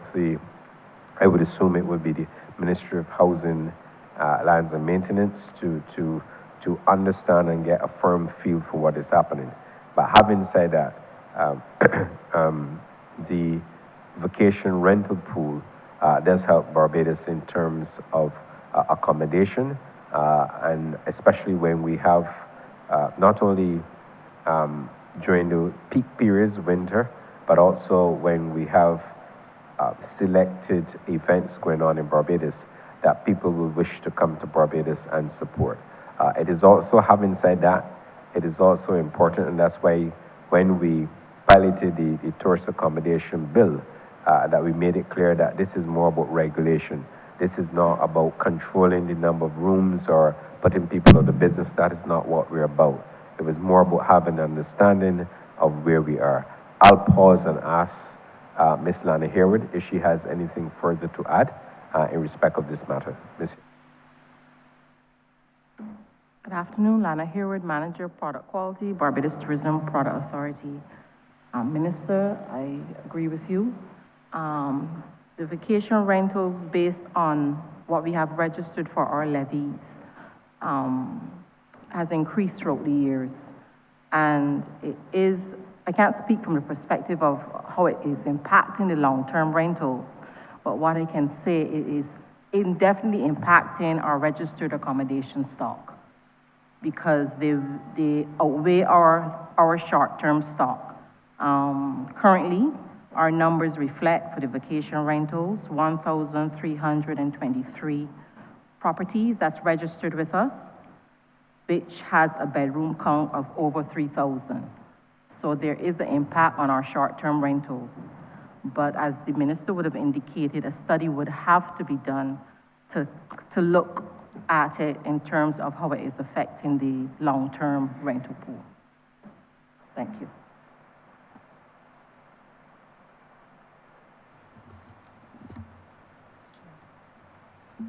I would assume it would be the Ministry of Housing, Lands and Maintenance to understand and get a firm feel for what is happening. But having said that, the vacation rental pool does help Barbados in terms of accommodation, and especially when we have not only during the peak periods, winter, but also when we have selected events going on in Barbados that people will wish to come to Barbados and support. It is also, having said that, it is also important, and that's why when we piloted the tourist accommodation bill, that we made it clear that this is more about regulation. This is not about controlling the number of rooms or putting people out of business. That is not what we're about. It was more about having an understanding of where we are. I'll pause and ask Ms. Lana Harewood if she has anything further to add in respect of this matter. Ms. Good afternoon, Lana Harewood, Manager, Product Quality, Barbados Tourism Product Authority. Minister, I agree with you. The vacation rentals based on what we have registered for our levies has increased throughout the years. And it is, I can't speak from the perspective of how it is impacting the long-term rentals, but what I can say it is definitely impacting our registered accommodation stock because they outweigh our short-term stock. Currently, our numbers reflect for the vacation rentals, 1,323 properties that's registered with us, which has a bedroom count of over 3,000. So there is an impact on our short-term rentals. But as the minister would have indicated, a study would have to be done to look at it in terms of how it is affecting the long-term rental pool. Thank you.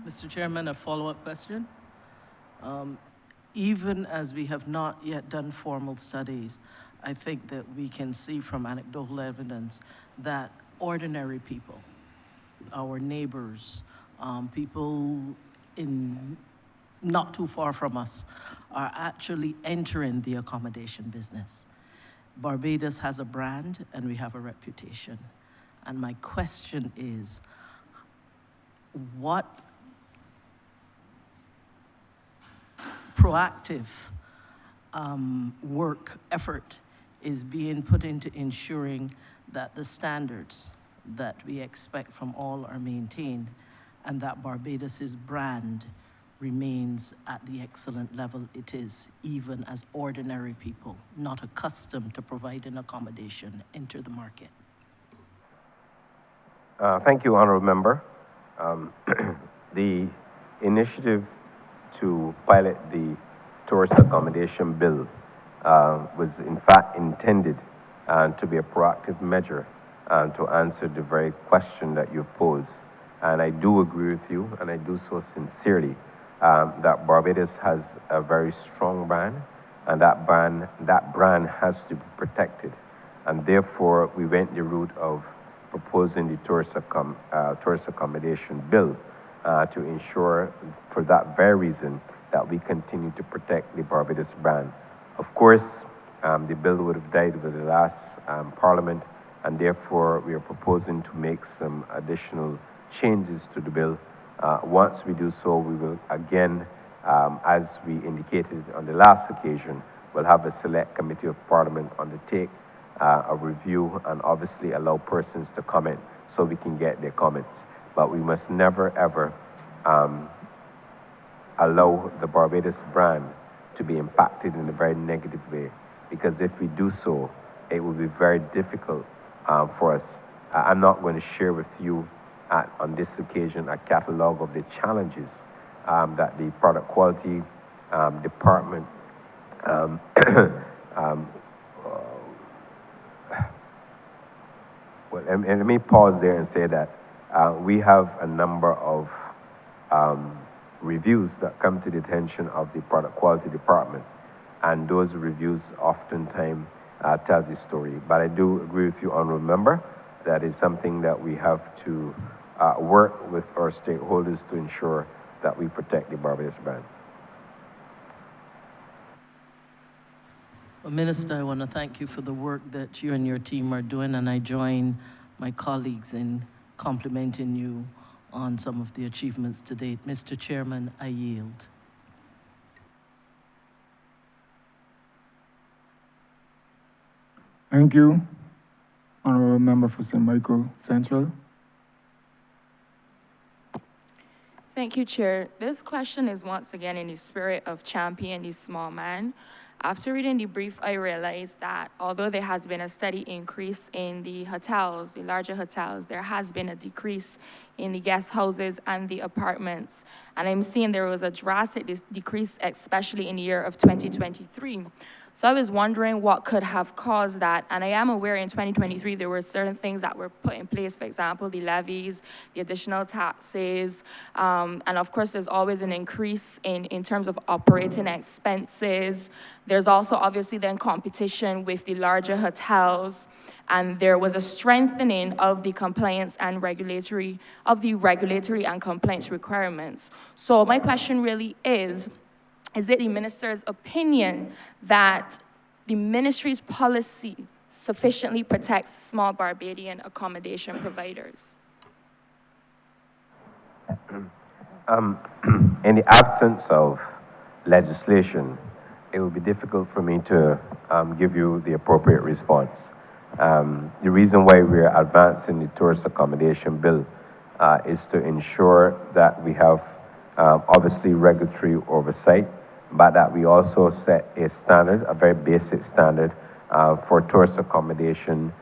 Mr. Chairman, a follow-up question. Even as we have not yet done formal studies, I think that we can see from anecdotal evidence that ordinary people, our neighbors, people in not too far from us, are actually entering the accommodation business. Barbados has a brand and we have a reputation. And my question is, what proactive effort is being put into ensuring that the standards that we expect from all are maintained and that Barbados's brand remains at the excellent level it is, even as ordinary people, not accustomed to providing accommodation, enter the market? Thank you, Honourable Member. The initiative to pilot the tourist accommodation bill was in fact intended to be a proactive measure to answer the very question that you posed. And I do agree with you, and I do so sincerely, that Barbados has a very strong brand, and that brand has to be protected. And therefore, we went the route of proposing the tourist accommodation bill to ensure, for that very reason, that we continue to protect the Barbados brand. Of course, the bill would have died with the last Parliament, and therefore we are proposing to make some additional changes to the bill. Once we do so, we will again, as we indicated on the last occasion, we'll have a select committee of Parliament undertake a review and obviously allow persons to comment so we can get their comments. But we must never ever allow the Barbados brand to be impacted in a very negative way. Because if we do so, it will be very difficult for us. I'm not going to share with you on this occasion a catalog of the challenges that the product quality department well, and let me pause there and say that we have a number of reviews that come to the attention of the product quality department, and those reviews oftentimes tell the story. But I do agree with you, Honourable Member, that is something that we have to work with our stakeholders to ensure that we protect the Barbados brand. Well, Minister, I want to thank you for the work that you and your team are doing, and I join my colleagues in complimenting you on some of the achievements to date. Mr. Chairman, I yield. Thank you, Honourable Member for St. Michael Central. Thank you, Chair. This question is once again in the spirit of champion the small man. After reading the brief, I realized that although there has been a steady increase in the hotels, the larger hotels, there has been a decrease in the guest houses and the apartments. And I'm seeing there was a drastic decrease, especially in the year of 2023. So I was wondering what could have caused that. And I am aware in 2023 there were certain things that were put in place, for example, the levies, the additional taxes, and of course there's always an increase in terms of operating expenses. There's also obviously then competition with the larger hotels, and there was a strengthening of the compliance and regulatory and compliance requirements. So my question really is it the minister's opinion that the ministry's policy sufficiently protects small Barbadian accommodation providers? In the absence of legislation, it will be difficult for me to give you the appropriate response. The reason why we're advancing the tourist accommodation bill is to ensure that we have obviously regulatory oversight, but that we also set a standard, a very basic standard for tourist accommodation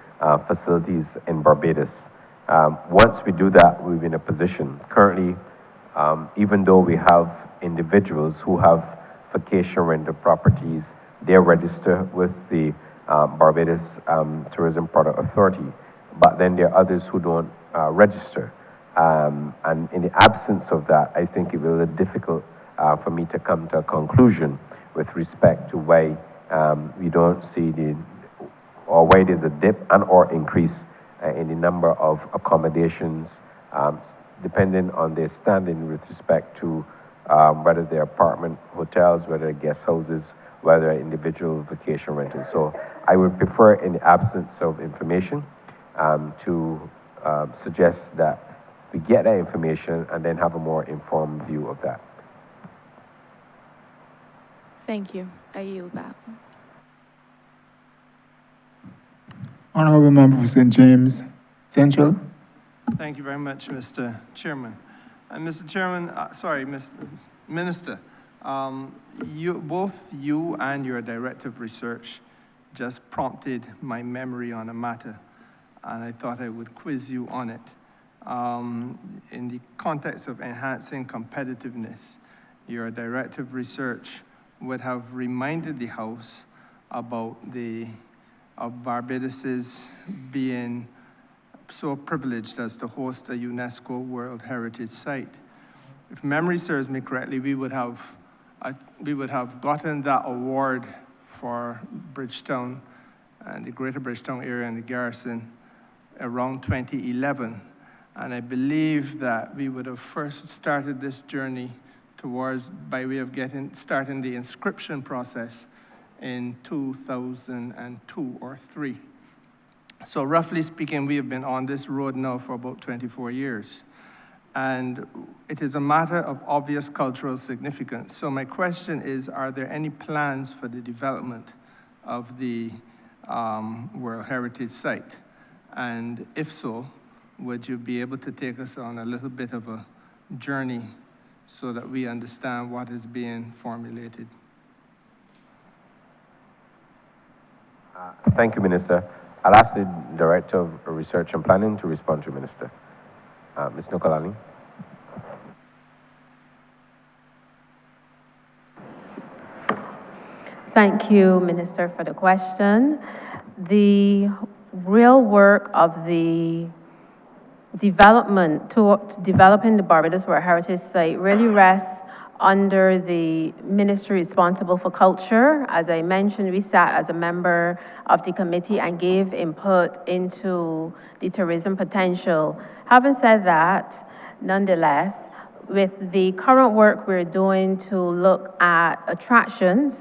facilities in Barbados. Once we do that, we'll be in a position. Currently, even though we have individuals who have vacation rental properties, they're registered with the Barbados Tourism Product Authority, but then there are others who don't register. And in the absence of that, I think it will be difficult for me to come to a conclusion with respect to why we don't see or why there's a dip and or increase in the number of accommodations, depending on their standing with respect to whether they're apartment hotels, whether they're guest houses, whether they're individual vacation rentals. So I would prefer, in the absence of information, to suggest that we get that information and then have a more informed view of that. Thank you. I yield back. Honourable Member for St. James Central. Thank you very much, Mr. Chairman. And Mr. Chairman, Mr. Minister, both you and your Director of Research just prompted my memory on a matter, and I thought I would quiz you on it. In the context of enhancing competitiveness, your Director of Research would have reminded the House about Barbados's being so privileged as to host a UNESCO World Heritage Site. If memory serves me correctly, we would have gotten that award for Bridgetown and the Greater Bridgetown area and the garrison around 2011. And I believe that we would have first started this journey by way of starting the inscription process in 2002 or 3. So roughly speaking, we have been on this road now for about 24 years. And it is a matter of obvious cultural significance. So my question is, are there any plans for the development of the World Heritage Site? And if so, would you be able to take us on a little bit of a journey so that we understand what is being formulated? Thank you, Minister. I'll ask the Director of Research and Planning to respond to Minister. Ms. Nokolani. Thank you, Minister, for the question. The real work of the development to developing the Barbados World Heritage Site really rests under the ministry responsible for culture. As I mentioned, we sat as a member of the committee and gave input into the tourism potential. Having said that, nonetheless, with the current work we're doing to look at attractions,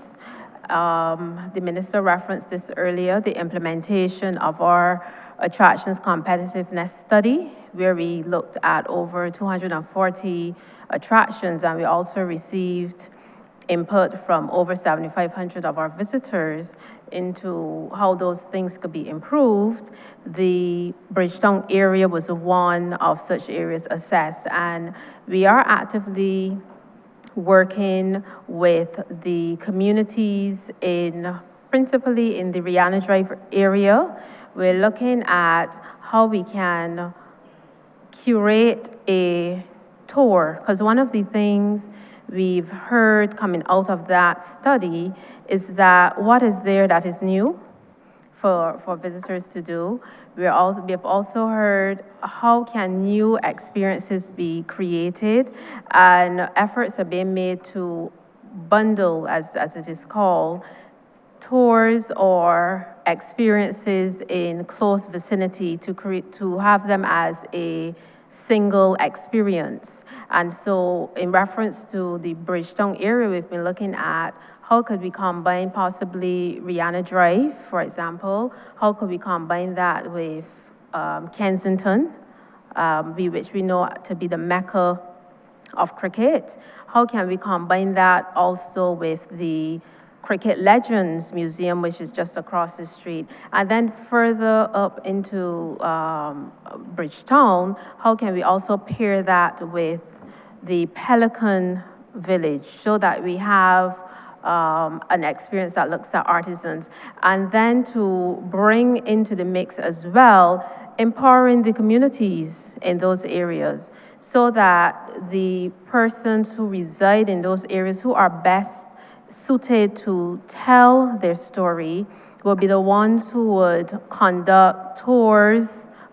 the minister referenced this earlier, the implementation of our attractions competitiveness study, where we looked at over 240 attractions, and we also received input from over 7,500 of our visitors into how those things could be improved. The Bridgetown area was one of such areas assessed, and we are actively working with the communities principally in the Rihanna Drive area. We're looking at how we can curate a tour, because one of the things we've heard coming out of that study is that what is there that is new for visitors to do. We have also heard how can new experiences be created, and efforts are being made to bundle, as it is called, tours or experiences in close vicinity to have them as a single experience. And so in reference to the Bridgetown area, we've been looking at how could we combine possibly Rihanna Drive, for example? How could we combine that with Kensington, which we know to be the mecca of cricket? How can we combine that also with the Cricket Legends Museum, which is just across the street? And then further up into Bridgetown, how can we also pair that with the Pelican Village so that we have an experience that looks at artisans? And then to bring into the mix as well, empowering the communities in those areas so that the persons who reside in those areas who are best suited to tell their story will be the ones who would conduct tours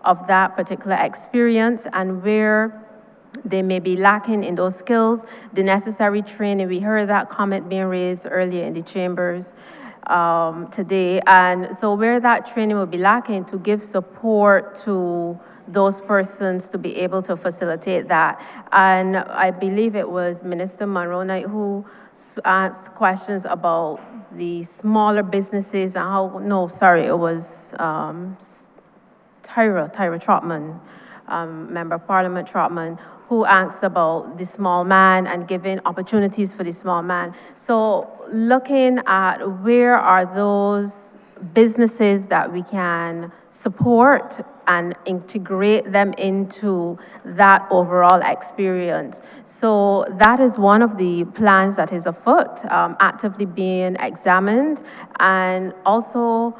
of that particular experience, and where they may be lacking in those skills, the necessary training. We heard that comment being raised earlier in the chambers today. And so where that training will be lacking, to give support to those persons to be able to facilitate that. And I believe it was Minister Monroe Knight who asked questions about the smaller businesses and how, no, sorry, it was Tyra Trotman, Member of Parliament Trotman, who asked about the small man and giving opportunities for the small man. So looking at where are those businesses that we can support and integrate them into that overall experience. So that is one of the plans that is afoot, actively being examined, and also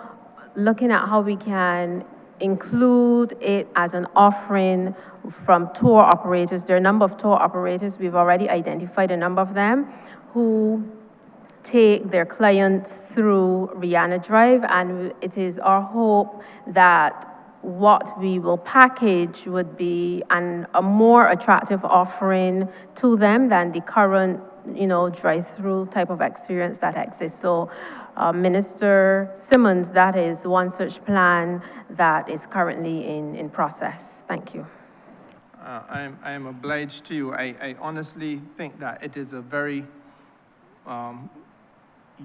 looking at how we can include it as an offering from tour operators. There are a number of tour operators, we've already identified a number of them, who take their clients through Rihanna Drive, and it is our hope that what we will package would be a more attractive offering to them than the current, drive-through type of experience that exists. So, Minister Simmons, that is one such plan that is currently in process. Thank you. I am obliged to you. I honestly think that it is a very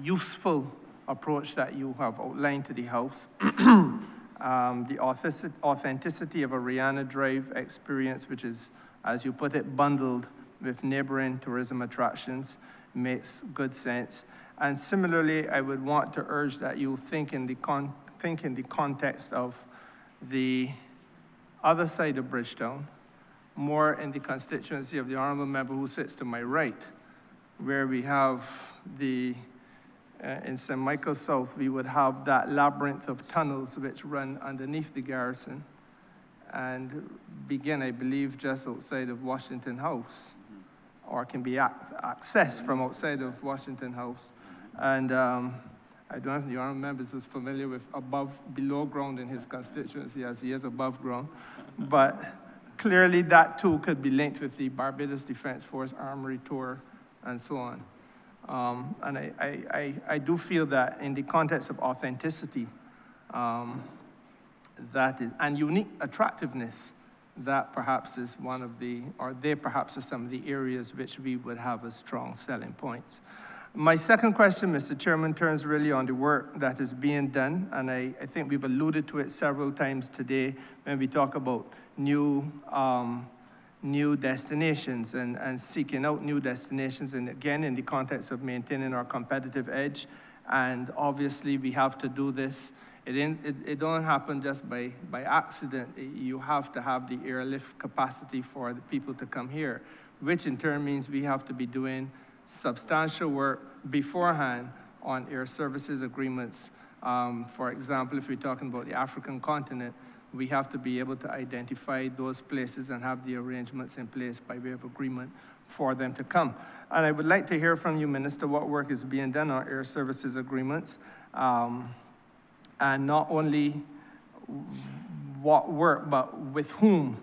useful approach that you have outlined to the House. The authenticity of a Rihanna Drive experience, which is, as you put it, bundled with neighboring tourism attractions, makes good sense. And similarly, I would want to urge that you think in the context of the other side of Bridgetown, more in the constituency of the honourable member who sits to my right, where we have the in St. Michael South, we would have that labyrinth of tunnels which run underneath the garrison and begin, I believe, just outside of Washington House, or can be accessed from outside of Washington House. And I don't know if the honourable members is familiar with below ground in his constituency, as he is above ground, but clearly that too could be linked with the Barbados Defence Force Armory Tour and so on. And I do feel that in the context of authenticity, that is, and unique attractiveness, that perhaps is one of the, or they perhaps are some of the areas which we would have as strong selling points. My second question, Mr. Chairman, turns really on the work that is being done, and I think we've alluded to it several times today when we talk about new destinations and seeking out new destinations, and again, in the context of maintaining our competitive edge. And obviously, we have to do this. It don't happen just by accident. You have to have the airlift capacity for the people to come here, which in turn means we have to be doing substantial work beforehand on air services agreements. For example, if we're talking about the African continent, we have to be able to identify those places and have the arrangements in place by way of agreement for them to come. And I would like to hear from you, Minister, what work is being done on air services agreements, and not only what work, but with whom,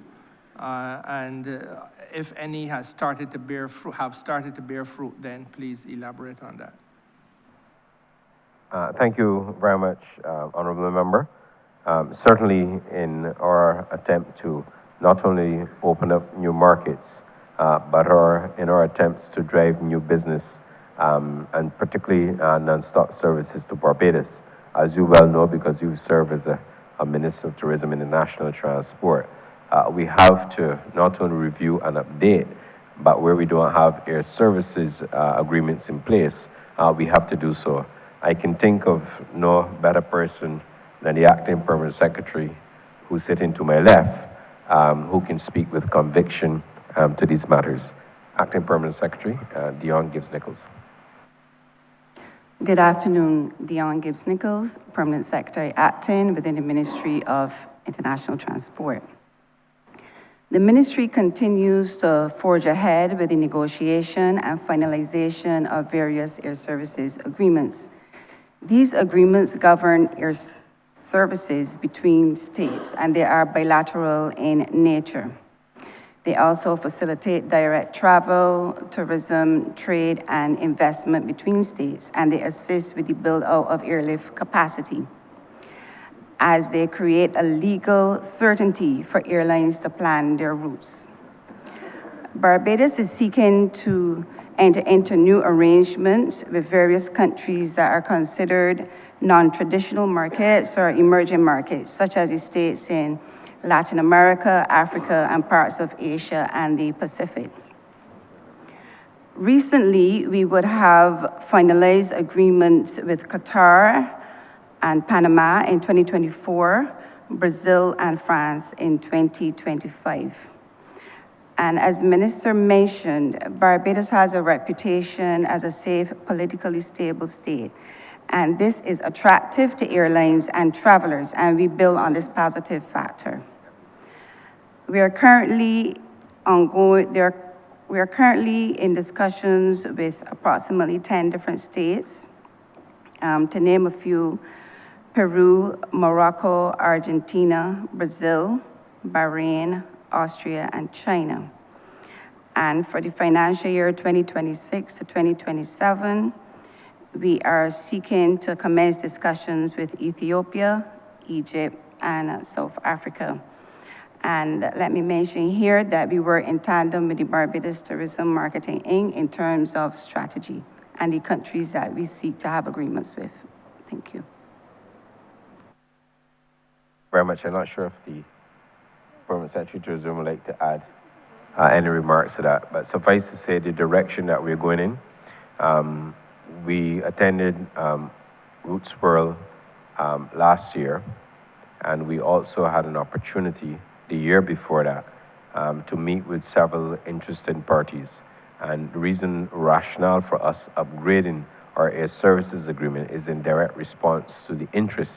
if any has started to bear fruit, then please elaborate on that. Thank you very much, Honourable Member. Certainly in our attempt to not only open up new markets, but in our attempts to drive new business, and particularly non-stop services to Barbados. As you well know, because you serve as a Minister of Tourism and International Transport, we have to not only review and update, but where we don't have air services agreements in place, we have to do so. I can think of no better person than the Acting Permanent Secretary, who's sitting to my left, who can speak with conviction to these matters. Acting Permanent Secretary, Dion Gibbs-Nichols. Good afternoon, Dion Gibbs-Nichols, Permanent Secretary Acting within the Ministry of International Transport. The Ministry continues to forge ahead with the negotiation and finalization of various air services agreements. These agreements govern air services between states, and they are bilateral in nature. They also facilitate direct travel, tourism, trade, and investment between states, and they assist with the build-out of airlift capacity, as they create a legal certainty for airlines to plan their routes. Barbados is seeking to enter into new arrangements with various countries that are considered non-traditional markets or emerging markets, such as the states in Latin America, Africa, and parts of Asia and the Pacific. Recently, we would have finalized agreements with Qatar and Panama in 2024, Brazil and France in 2025. And as Minister mentioned, Barbados has a reputation as a safe, politically stable state. And this is attractive to airlines and travelers, and we build on this positive factor. We are currently in discussions with approximately 10 different states, to name a few: Peru, Morocco, Argentina, Brazil, Bahrain, Austria, and China. And for the financial year 2026 to 2027, we are seeking to commence discussions with Ethiopia, Egypt, and South Africa. And let me mention here that we work in tandem with the Barbados Tourism Marketing Inc. in terms of strategy and the countries that we seek to have agreements with. Thank you. Very much. I'm not sure if the Permanent Secretary of Tourism would like to add any remarks to that, but suffice to say the direction that we're going in. We attended Roots World last year, and we also had an opportunity the year before that to meet with several interested parties. And the rationale for us upgrading our air services agreement is in direct response to the interest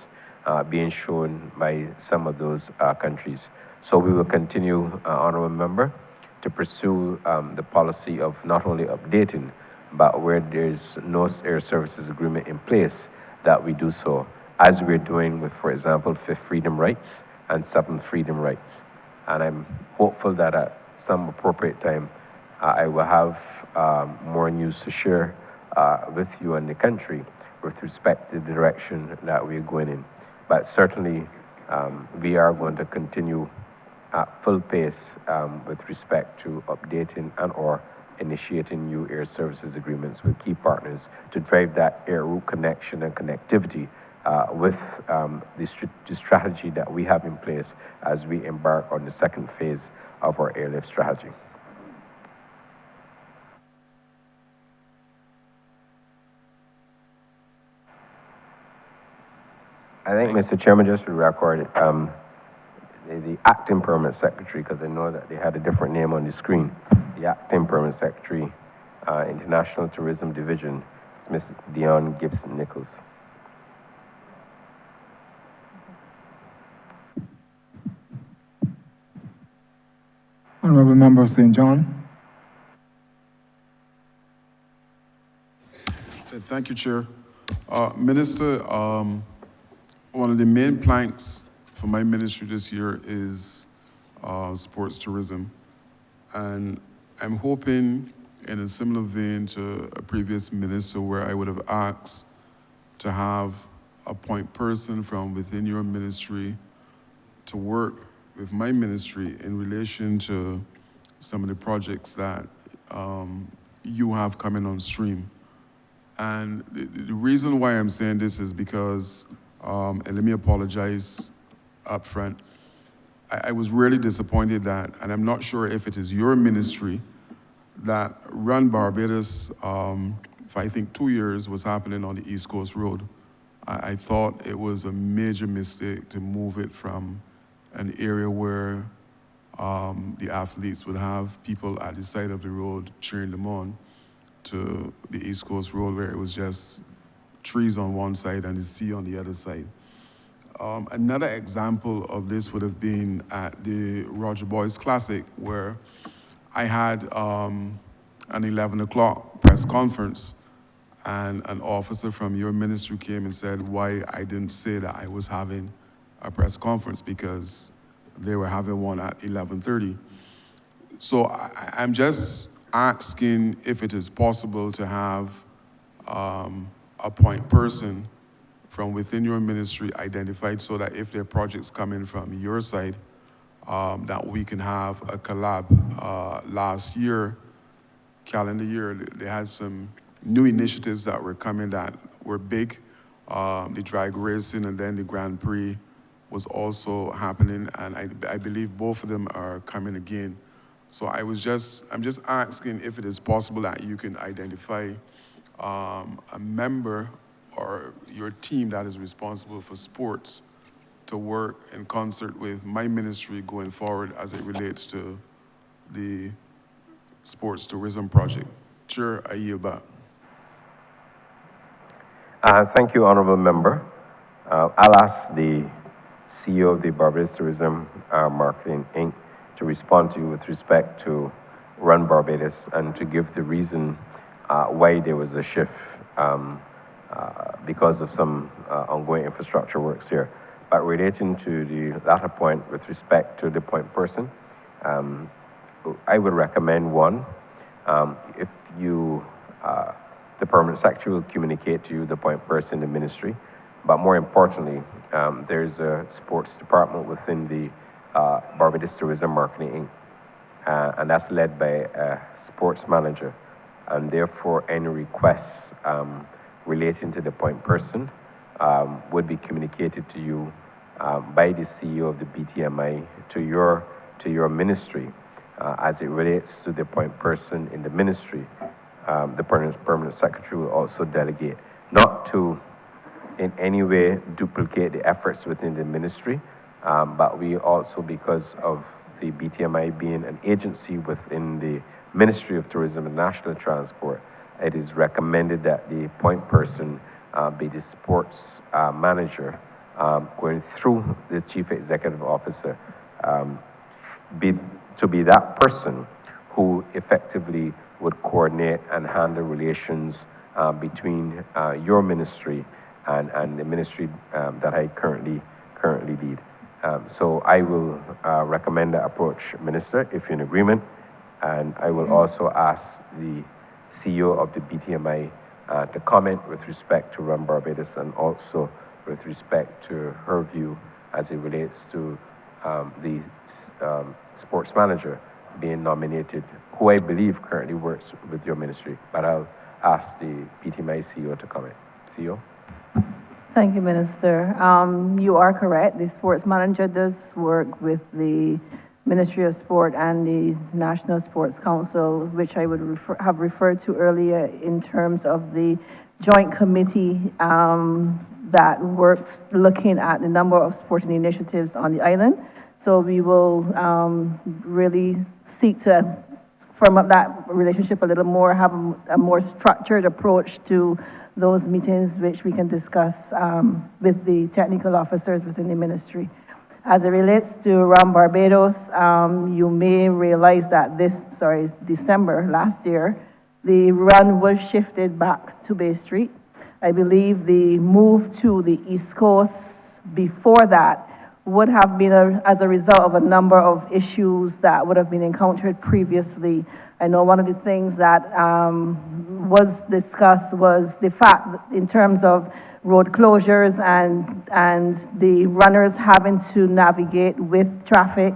being shown by some of those countries. So we will continue, Honourable Member, to pursue the policy of not only updating, but where there's no air services agreement in place, that we do so, as we're doing with, for example, Fifth Freedom Rights and Seventh Freedom Rights. And I'm hopeful that at some appropriate time, I will have more news to share with you and the country with respect to the direction that we're going in. But certainly, we are going to continue at full pace with respect to updating and or initiating new air services agreements with key partners to drive that air route connection and connectivity with the strategy that we have in place as we embark on the second phase of our airlift strategy. I think, Mr. Chairman, just for the record, the acting permanent secretary, because I know that they had a different name on the screen, the acting permanent secretary, International Tourism Division, is Ms. Dion Gibson-Nichols. Honourable Member of St. John. Thank you, Chair. Minister, one of the main planks for my ministry this year is sports tourism. And I'm hoping, in a similar vein to a previous minister, where I would have asked to have a point person from within your ministry to work with my ministry in relation to some of the projects that you have coming on stream. And the reason why I'm saying this is because, and let me apologize up front, I was really disappointed that, and I'm not sure if it is your ministry, that Run Barbados, for I think 2 years, was happening on the East Coast Road. I thought it was a major mistake to move it from an area where the athletes would have people at the side of the road cheering them on to the East Coast Road, where it was just trees on one side and the sea on the other side. Another example of this would have been at the Roger Boys Classic, where I had an 11 o'clock press conference, and an officer from your ministry came and said why I didn't say that I was having a press conference, because they were having one at 11:30. So I'm just asking if it is possible to have a point person from within your ministry identified, so that if there are projects coming from your side, that we can have a collab. Last year, calendar year, they had some new initiatives that were coming that were big. The drag racing and then the Grand Prix was also happening, and I believe both of them are coming again. So I'm just asking if it is possible that you can identify a member or your team that is responsible for sports to work in concert with my ministry going forward as it relates to the sports tourism project. Chair, I yield back. Thank you, Honourable Member. I'll ask the CEO of the Barbados Tourism Marketing Inc. to respond to you with respect to Run Barbados and to give the reason why there was a shift because of some ongoing infrastructure works here. But relating to the latter point with respect to the point person, I would recommend one, if you, the permanent secretary will communicate to you the point person in the ministry, but more importantly, there's a sports department within the Barbados Tourism Marketing Inc., and that's led by a sports manager, and therefore any requests relating to the point person would be communicated to you by the CEO of the BTMI to your ministry as it relates to the point person in the ministry. The permanent secretary will also delegate, not to in any way duplicate the efforts within the ministry, but we also, because of the BTMI being an agency within the Ministry of Tourism and National Transport, it is recommended that the point person be the sports manager going through the chief executive officer, to be that person who effectively would coordinate and handle relations between your ministry and the ministry that I currently lead. So I will recommend that approach, Minister, if you're in agreement. And I will also ask the CEO of the BTMI to comment with respect to Run Barbados and also with respect to her view as it relates to the sports manager being nominated, who I believe currently works with your ministry. But I'll ask the BTMI CEO to comment. CEO? Thank you, Minister. You are correct. The sports manager does work with the Ministry of Sport and the National Sports Council, which I would have referred to earlier in terms of the joint committee that works looking at the number of sporting initiatives on the island. So we will really seek to firm up that relationship a little more, have a more structured approach to those meetings, which we can discuss with the technical officers within the ministry. As it relates to Run Barbados, you may realize that December last year, the run was shifted back to Bay Street. I believe the move to the East Coast before that would have been as a result of a number of issues that would have been encountered previously. I know one of the things that was discussed was the fact that in terms of road closures and the runners having to navigate with traffic,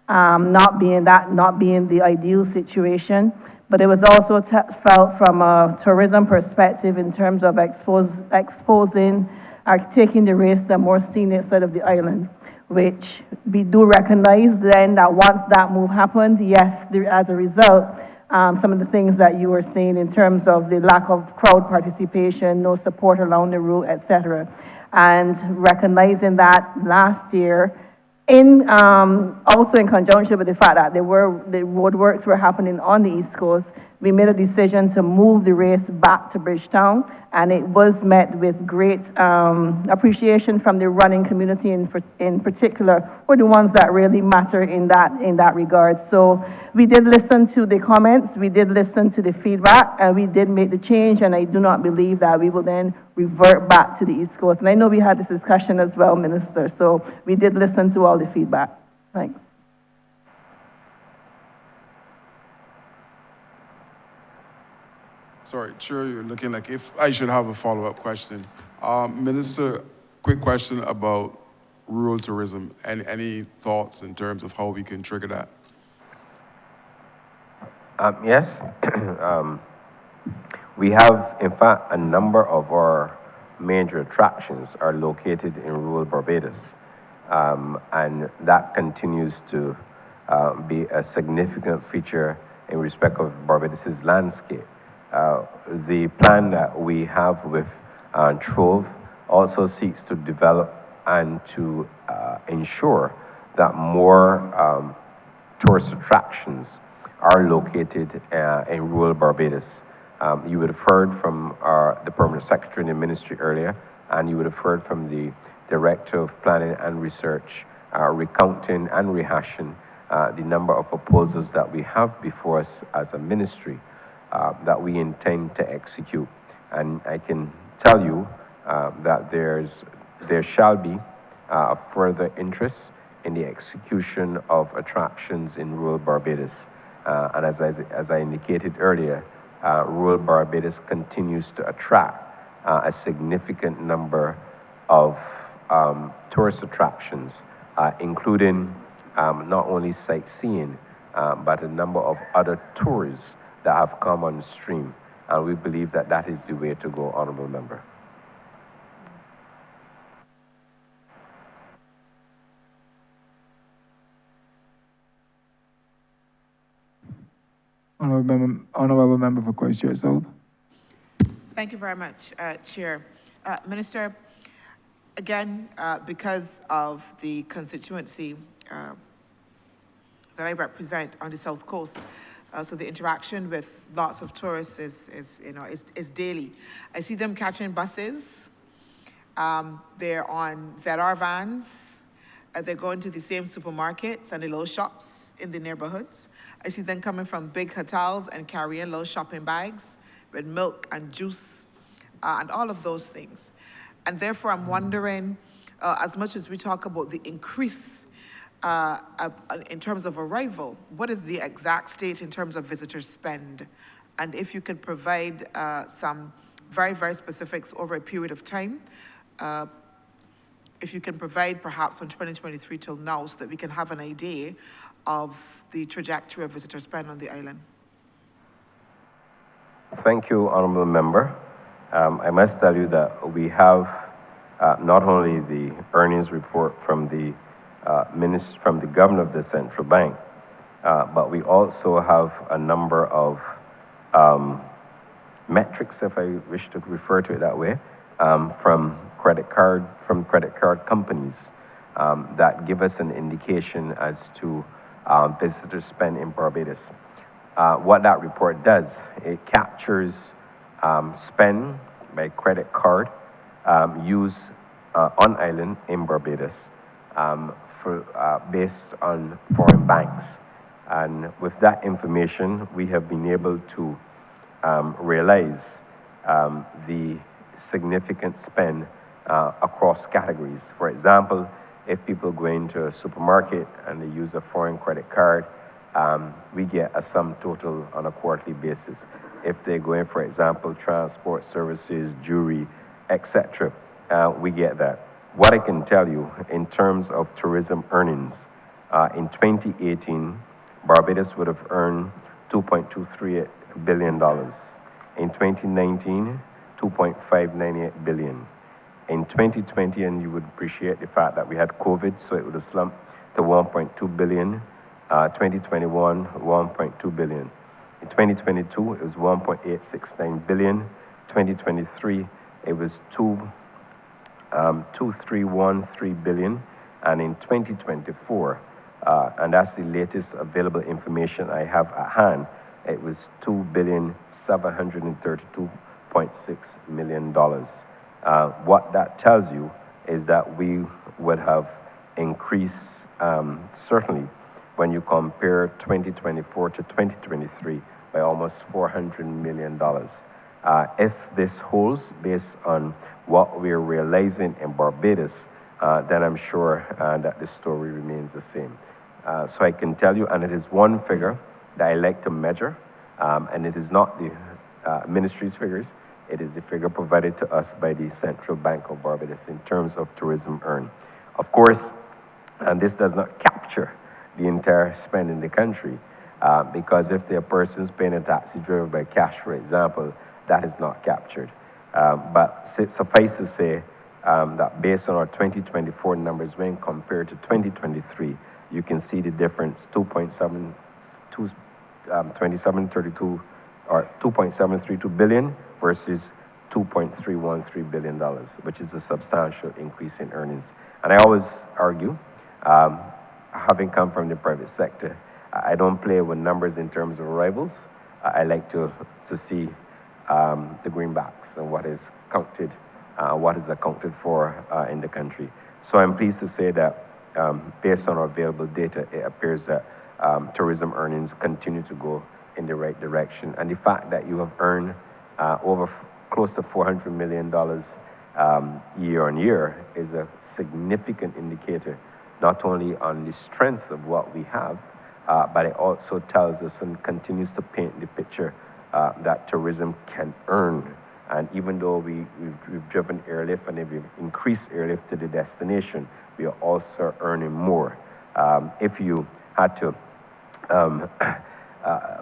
not being the ideal situation. But it was also felt from a tourism perspective in terms of exposing or taking the race to a more scenic side of the island, which we do recognize then that once that move happened, yes, as a result, some of the things that you were saying in terms of the lack of crowd participation, no support along the route, etc. And recognizing that last year, also in conjunction with the fact that the roadworks were happening on the East Coast, we made a decision to move the race back to Bridgetown, and it was met with great appreciation from the running community in particular, were the ones that really matter in that regard. So we did listen to the comments, we did listen to the feedback, and we did make the change, and I do not believe that we will then revert back to the East Coast. And I know we had this discussion as well, Minister, so we did listen to all the feedback. Thanks. Sorry, Chair, you're looking like if I should have a follow-up question. Minister, quick question about rural tourism. Any thoughts in terms of how we can trigger that? Yes. We have, in fact, a number of our major attractions are located in rural Barbados. And that continues to be a significant feature in respect of Barbados's landscape. The plan that we have with Trove also seeks to develop and to ensure that more tourist attractions are located in rural Barbados. You would have heard from the Permanent Secretary in the Ministry earlier, and you would have heard from the Director of Planning and Research recounting and rehashing the number of proposals that we have before us as a ministry that we intend to execute. And I can tell you that there shall be further interest in the execution of attractions in rural Barbados. And as I indicated earlier, rural Barbados continues to attract a significant number of tourist attractions, including not only sightseeing, but a number of other tours that have come on stream. And we believe that that is the way to go, Honourable Member. Honourable Member for Christ Church South. Thank you very much, Chair. Minister, again, because of the constituency that I represent on the South Coast, So the interaction with lots of tourists is daily. I see them catching buses. They're on ZR vans. They're going to the same supermarkets and the little shops in the neighborhoods. I see them coming from big hotels and carrying little shopping bags with milk and juice and all of those things. And therefore, I'm wondering, as much as we talk about the increase in terms of arrival, what is the exact state in terms of visitor spend? And if you could provide some very, very specifics over a period of time, if you can provide perhaps from 2023 till now so that we can have an idea of the trajectory of visitor spend on the island. Thank you, Honourable Member. I must tell you that we have not only the earnings report from the governor of the central bank, but we also have a number of metrics, if I wish to refer to it that way, from credit card companies that give us an indication as to visitor spend in Barbados. What that report does, it captures spend by credit card used on island in Barbados based on foreign banks. And with that information, we have been able to realize the significant spend across categories. For example, if people go into a supermarket and they use a foreign credit card, we get a sum total on a quarterly basis. If they go in, for example, transport services, jewelry, etc., we get that. What I can tell you in terms of tourism earnings, in 2018, Barbados would have earned $2.238 billion. In 2019, $2.598 billion. In 2020, and you would appreciate the fact that we had COVID, so it would have slumped to $1.2 billion. 2021, $1.2 billion. In 2022, it was $1.869 billion. 2023, it was $2.313 billion. And in 2024, and that's the latest available information I have at hand, it was $2,732.6 million. What that tells you is that we would have increased, certainly when you compare 2024 to 2023, by almost $400 million. If this holds based on what we're realizing in Barbados, then I'm sure that the story remains the same. So I can tell you, and it is one figure that I like to measure, and it is not the ministry's figures, it is the figure provided to us by the Central Bank of Barbados in terms of tourism earned. Of course, and this does not capture the entire spend in the country, because if there are persons paying a taxi driver by cash, for example, that is not captured. But suffice to say that based on our 2024 numbers, when compared to 2023, you can see the difference, 2.732 billion versus $2.313 billion, which is a substantial increase in earnings. And I always argue, having come from the private sector, I don't play with numbers in terms of arrivals. I like to see the greenbacks and what is counted, what is accounted for in the country. So I'm pleased to say that based on our available data, it appears that tourism earnings continue to go in the right direction. And the fact that you have earned over close to $400 million year on year is a significant indicator, not only on the strength of what we have, but it also tells us and continues to paint the picture that tourism can earn. And even though we've driven airlift and we've increased airlift to the destination, we are also earning more. If you had to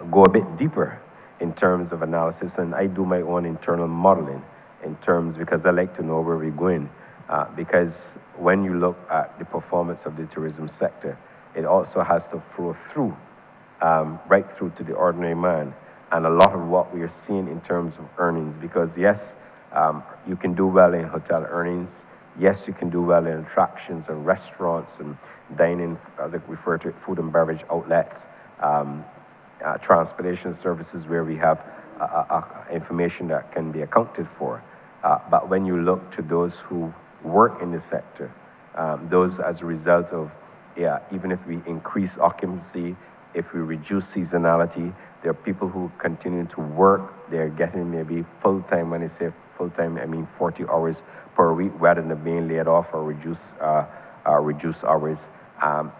go a bit deeper in terms of analysis, and I do my own internal modeling in terms, because I like to know where we're going, because when you look at the performance of the tourism sector, it also has to flow through, right through to the ordinary man. And a lot of what we are seeing in terms of earnings, because yes, you can do well in hotel earnings, yes, you can do well in attractions and restaurants and dining, as I refer to it, food and beverage outlets, transportation services where we have information that can be accounted for. But when you look to those who work in the sector, those as a result of, even if we increase occupancy, if we reduce seasonality, there are people who continue to work. They're getting maybe full-time. When I say full-time, I mean 40 hours per week rather than being laid off or reduce hours.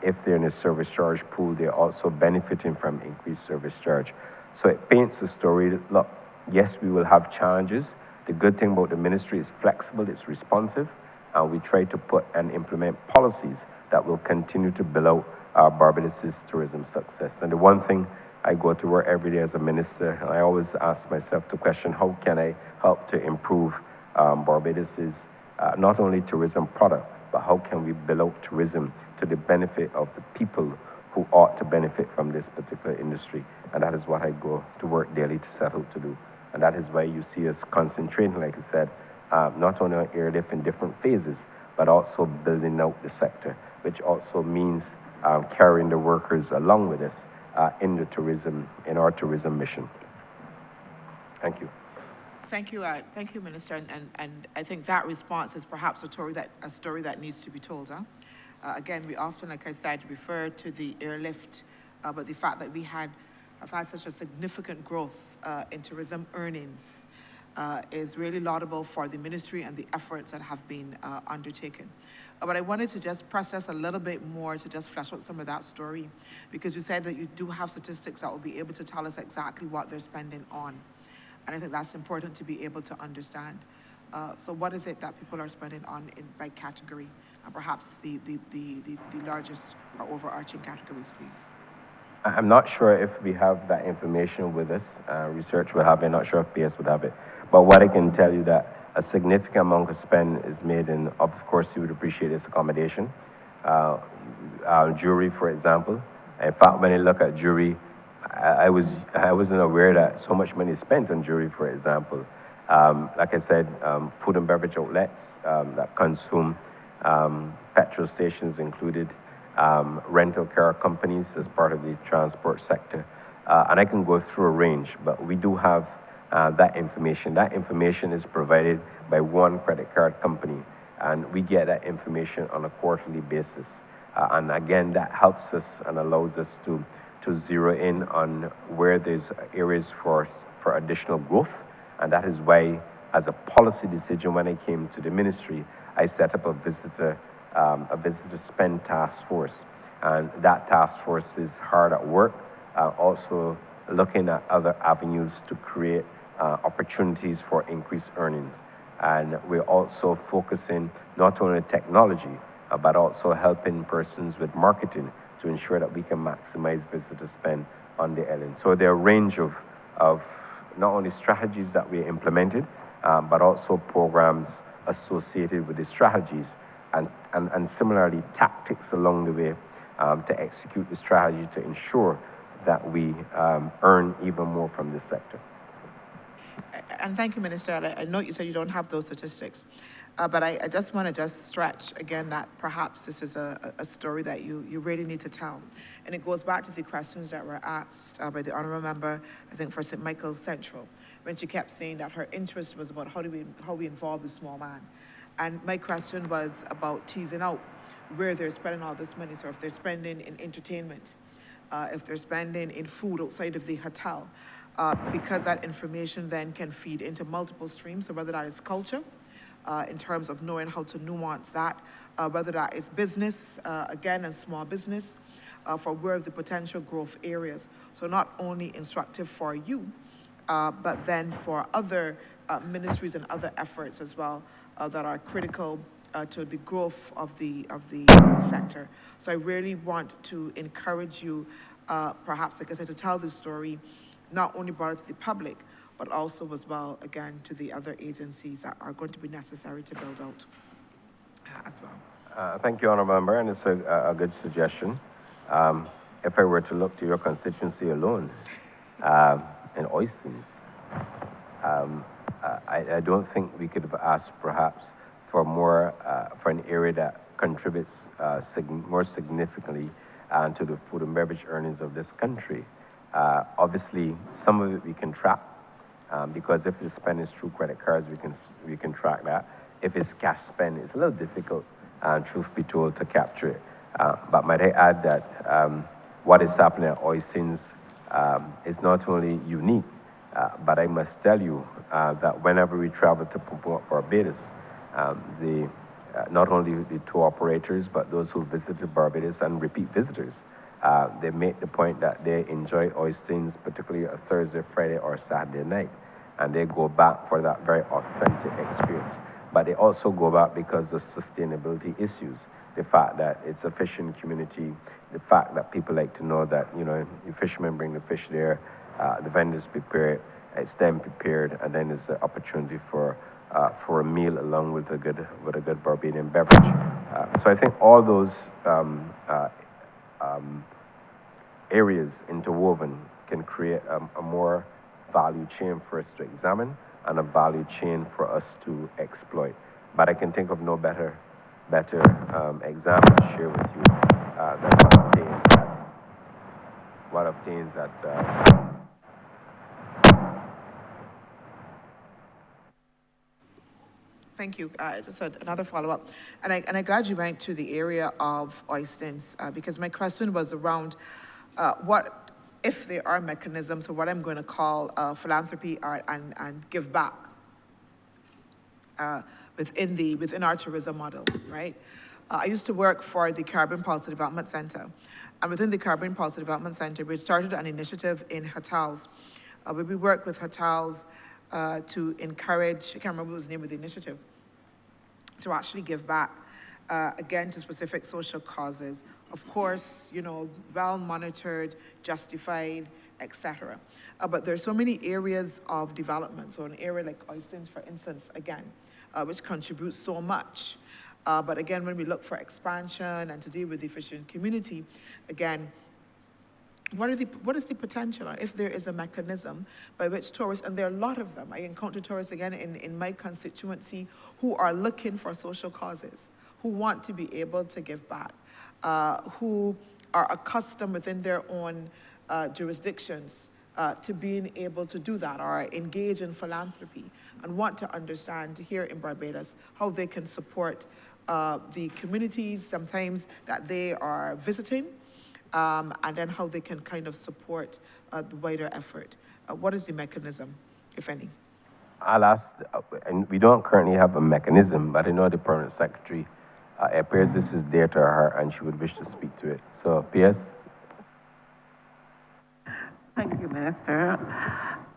If they're in a service charge pool, they're also benefiting from increased service charge. So it paints a story. Look, yes, we will have challenges. The good thing about the ministry is flexible, it's responsive, and we try to put and implement policies that will continue to build out Barbados' tourism success. And the one thing I go to work every day as a minister, and I always ask myself the question, how can I help to improve Barbados' not only tourism product, but how can we build out tourism to the benefit of the people who ought to benefit from this particular industry. And that is what I go to work daily to set out to do. And that is why you see us concentrating, like I said, not only on airlift in different phases, but also building out the sector, which also means carrying the workers along with us in our tourism mission. Thank you. Thank you, Minister. And I think that response is perhaps a story that needs to be told. Huh? Again, we often, like I said, refer to the airlift, but the fact that we have had such a significant growth in tourism earnings is really laudable for the ministry and the efforts that have been undertaken. But I wanted to just press us a little bit more to just flesh out some of that story, because you said that you do have statistics that will be able to tell us exactly what they're spending on. And I think that's important to be able to understand. So what is it that people are spending on by category, and perhaps the largest or overarching categories, please? I'm not sure if we have that information with us. Research will have it. I'm not sure if PS would have it. But what I can tell you that a significant amount of spend is made in, of course, you would appreciate this accommodation. Jewelry, for example. In fact, when I look at jewelry, I wasn't aware that so much money is spent on jewelry, for example. Like I said, food and beverage outlets that consume petrol stations included, rental car companies as part of the transport sector. And I can go through a range, but we do have that information. That information is provided by one credit card company, and we get that information on a quarterly basis. And again, that helps us and allows us to zero in on where there's areas for additional growth. And that is why, as a policy decision when I came to the ministry, I set up a visitor spend task force. And that task force is hard at work, also looking at other avenues to create opportunities for increased earnings. And we're also focusing not only on technology, but also helping persons with marketing to ensure that we can maximize visitor spend on the island. So there are a range of not only strategies that we implemented, but also programs associated with the strategies, and similarly tactics along the way to execute the strategy to ensure that we earn even more from this sector. And thank you, Minister. I know you said you don't have those statistics, but I just want to stretch again that perhaps this is a story that you really need to tell. And it goes back to the questions that were asked by the Honourable Member, I think for St. Michael's Central, when she kept saying that her interest was about how we involve the small man. And my question was about teasing out where they're spending all this money. So if they're spending in entertainment, if they're spending in food outside of the hotel, because that information then can feed into multiple streams. So whether that is culture, in terms of knowing how to nuance that, whether that is business, again, and small business, for where the potential growth areas. So not only instructive for you, but then for other ministries and other efforts as well that are critical to the growth of the sector. So I really want to encourage you, perhaps, like I said, to tell this story, not only brought it to the public, but also as well, again, to the other agencies that are going to be necessary to build out as well. Thank you, Honourable Member, and it's a good suggestion. If I were to look to your constituency alone, in Oistins, I don't think we could have asked perhaps for more, for an area that contributes more significantly to the food and beverage earnings of this country. Obviously, some of it we can track because if the spend is through credit cards, we can track that. If it's cash spend, it's a little difficult, truth be told, to capture it. But might I add that what is happening at Oistins is not only unique, but I must tell you that whenever we travel to Barbados, not only the tour operators, but those who visited Barbados and repeat visitors, they make the point that they enjoy Oistins, particularly a Thursday, Friday, or Saturday night, and they go back for that very authentic experience. But they also go back because of sustainability issues. The fact that it's a fishing community, the fact that people like to know that, you know, the fishermen bring the fish there, the vendors prepare it, it's then prepared, and then there's the opportunity for a meal along with a good Barbadian beverage. So I think all those areas interwoven can create a more value chain for us to examine and a value chain for us to exploit. But I can think of no better example to share with you than what obtains at Thank you. Just another follow-up. And I'm glad you went to the area of Oistins, because my question was around what, if there are mechanisms, or what I'm going to call philanthropy and give back within our tourism model, right? I used to work for the Caribbean Policy Development Center. And within the Caribbean Policy Development Center, we started an initiative in hotels, where we worked with hotels to encourage, I can't remember what was the name of the initiative, to actually give back, again, to specific social causes. Of course, you know, well monitored, justified, etc. But there's so many areas of development. So an area like Oistins, for instance, again, which contributes so much. But again, when we look for expansion and to deal with the fishing community, again, what is the potential, if there is a mechanism by which tourists, and there are a lot of them, I encounter tourists again in my constituency who are looking for social causes, who want to be able to give back, who are accustomed within their own jurisdictions to being able to do that, or engage in philanthropy, and want to understand here in Barbados how they can support the communities sometimes that they are visiting, and then how they can kind of support the wider effort. What is the mechanism, if any? I'll ask, and we don't currently have a mechanism, but I know the Permanent Secretary, it appears this is dear to her and she would wish to speak to it. So, PS? Thank you, Minister.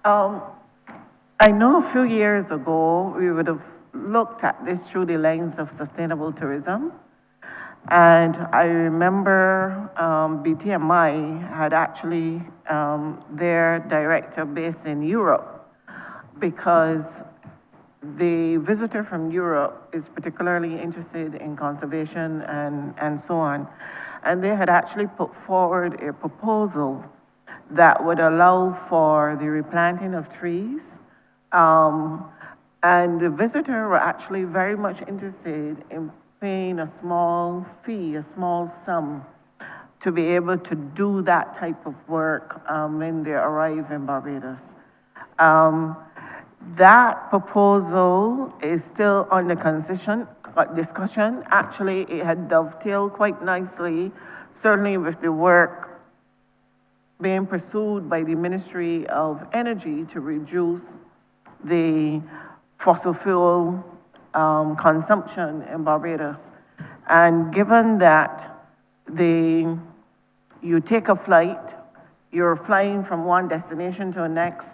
I know a few years ago, we would have looked at this through the lens of sustainable tourism. And I remember BTMI had actually their director based in Europe, because the visitor from Europe is particularly interested in conservation and so on. And they had actually put forward a proposal that would allow for the replanting of trees. And the visitor were actually very much interested in paying a small fee, a small sum, to be able to do that type of work when they arrive in Barbados. That proposal is still under discussion. Actually, it had dovetailed quite nicely, certainly with the work being pursued by the Ministry of Energy to reduce the fossil fuel consumption in Barbados. And given that you take a flight, you're flying from one destination to the next,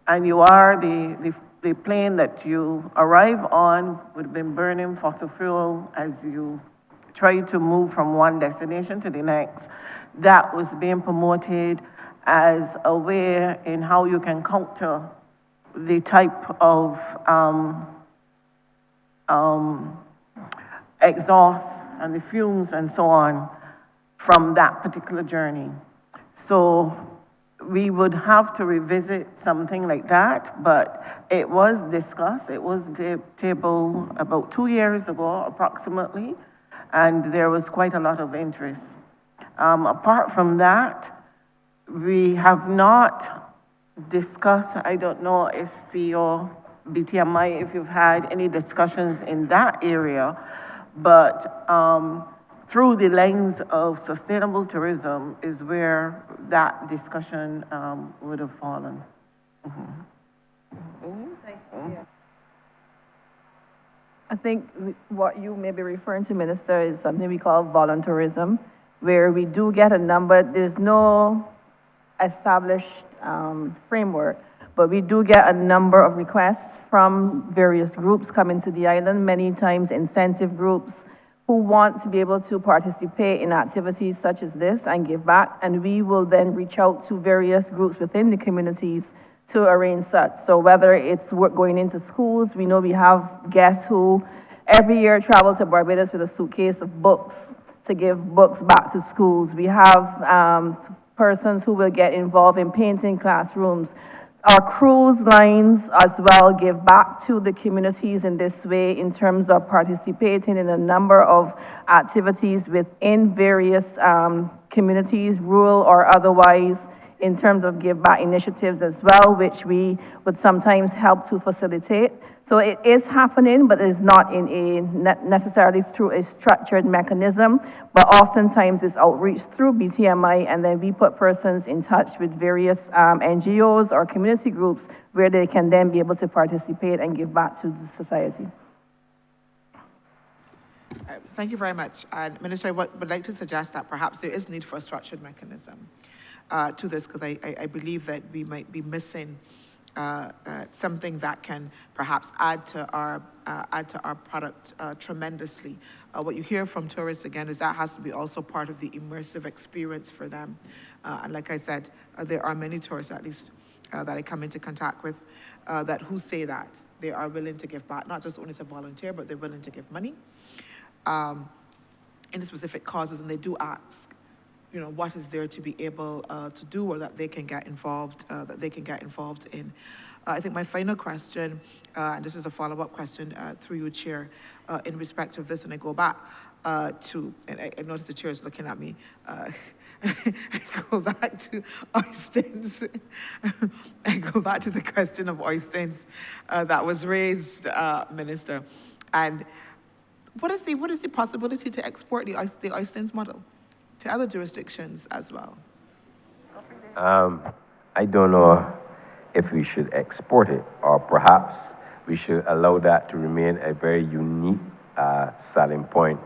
and you are the plane that you arrive on would have been burning fossil fuel as you try to move from one destination to the next. That was being promoted as a way in how you can counter the type of exhaust and the fumes and so on from that particular journey. So we would have to revisit something like that, but it was discussed. It was tabled about 2 years ago, approximately, and there was quite a lot of interest. Apart from that, we have not discussed, I don't know if CEO BTMI, if you've had any discussions in that area, but through the lens of sustainable tourism is where that discussion would have fallen. I think what you may be referring to, Minister, is something we call volunteerism, where we do get a number. There's no established framework, but we do get a number of requests from various groups coming to the island, many times incentive groups who want to be able to participate in activities such as this and give back, and we will then reach out to various groups within the communities to arrange such. So whether it's going into schools, we know we have guests who every year travel to Barbados with a suitcase of books to give books back to schools. We have persons who will get involved in painting classrooms. Our cruise lines as well give back to the communities in this way in terms of participating in a number of activities within various communities, rural or otherwise, in terms of give back initiatives as well, which we would sometimes help to facilitate. So it is happening, but it's not in a necessarily through a structured mechanism, but oftentimes it's outreach through BTMI, and then we put persons in touch with various NGOs or community groups where they can then be able to participate and give back to the society. Thank you very much. Minister, I would like to suggest that perhaps there is need for a structured mechanism to this, because I believe that we might be missing something that can perhaps add to our product tremendously. What you hear from tourists again is that has to be also part of the immersive experience for them. And like I said, there are many tourists, at least that I come into contact with, that who say that they are willing to give back, not just only to volunteer, but they're willing to give money in the specific causes, and they do ask, you know, what is there to be able to do, or that they can get involved, in. I think my final question, and this is a follow-up question through you, Chair, in respect of this, and I go back to, and I notice the Chair is looking at me, I go back to Oystins. I go back to the question of Oystins that was raised, Minister, and what is the possibility to export the Oystins model to other jurisdictions as well? I don't know if we should export it, or perhaps we should allow that to remain a very unique selling point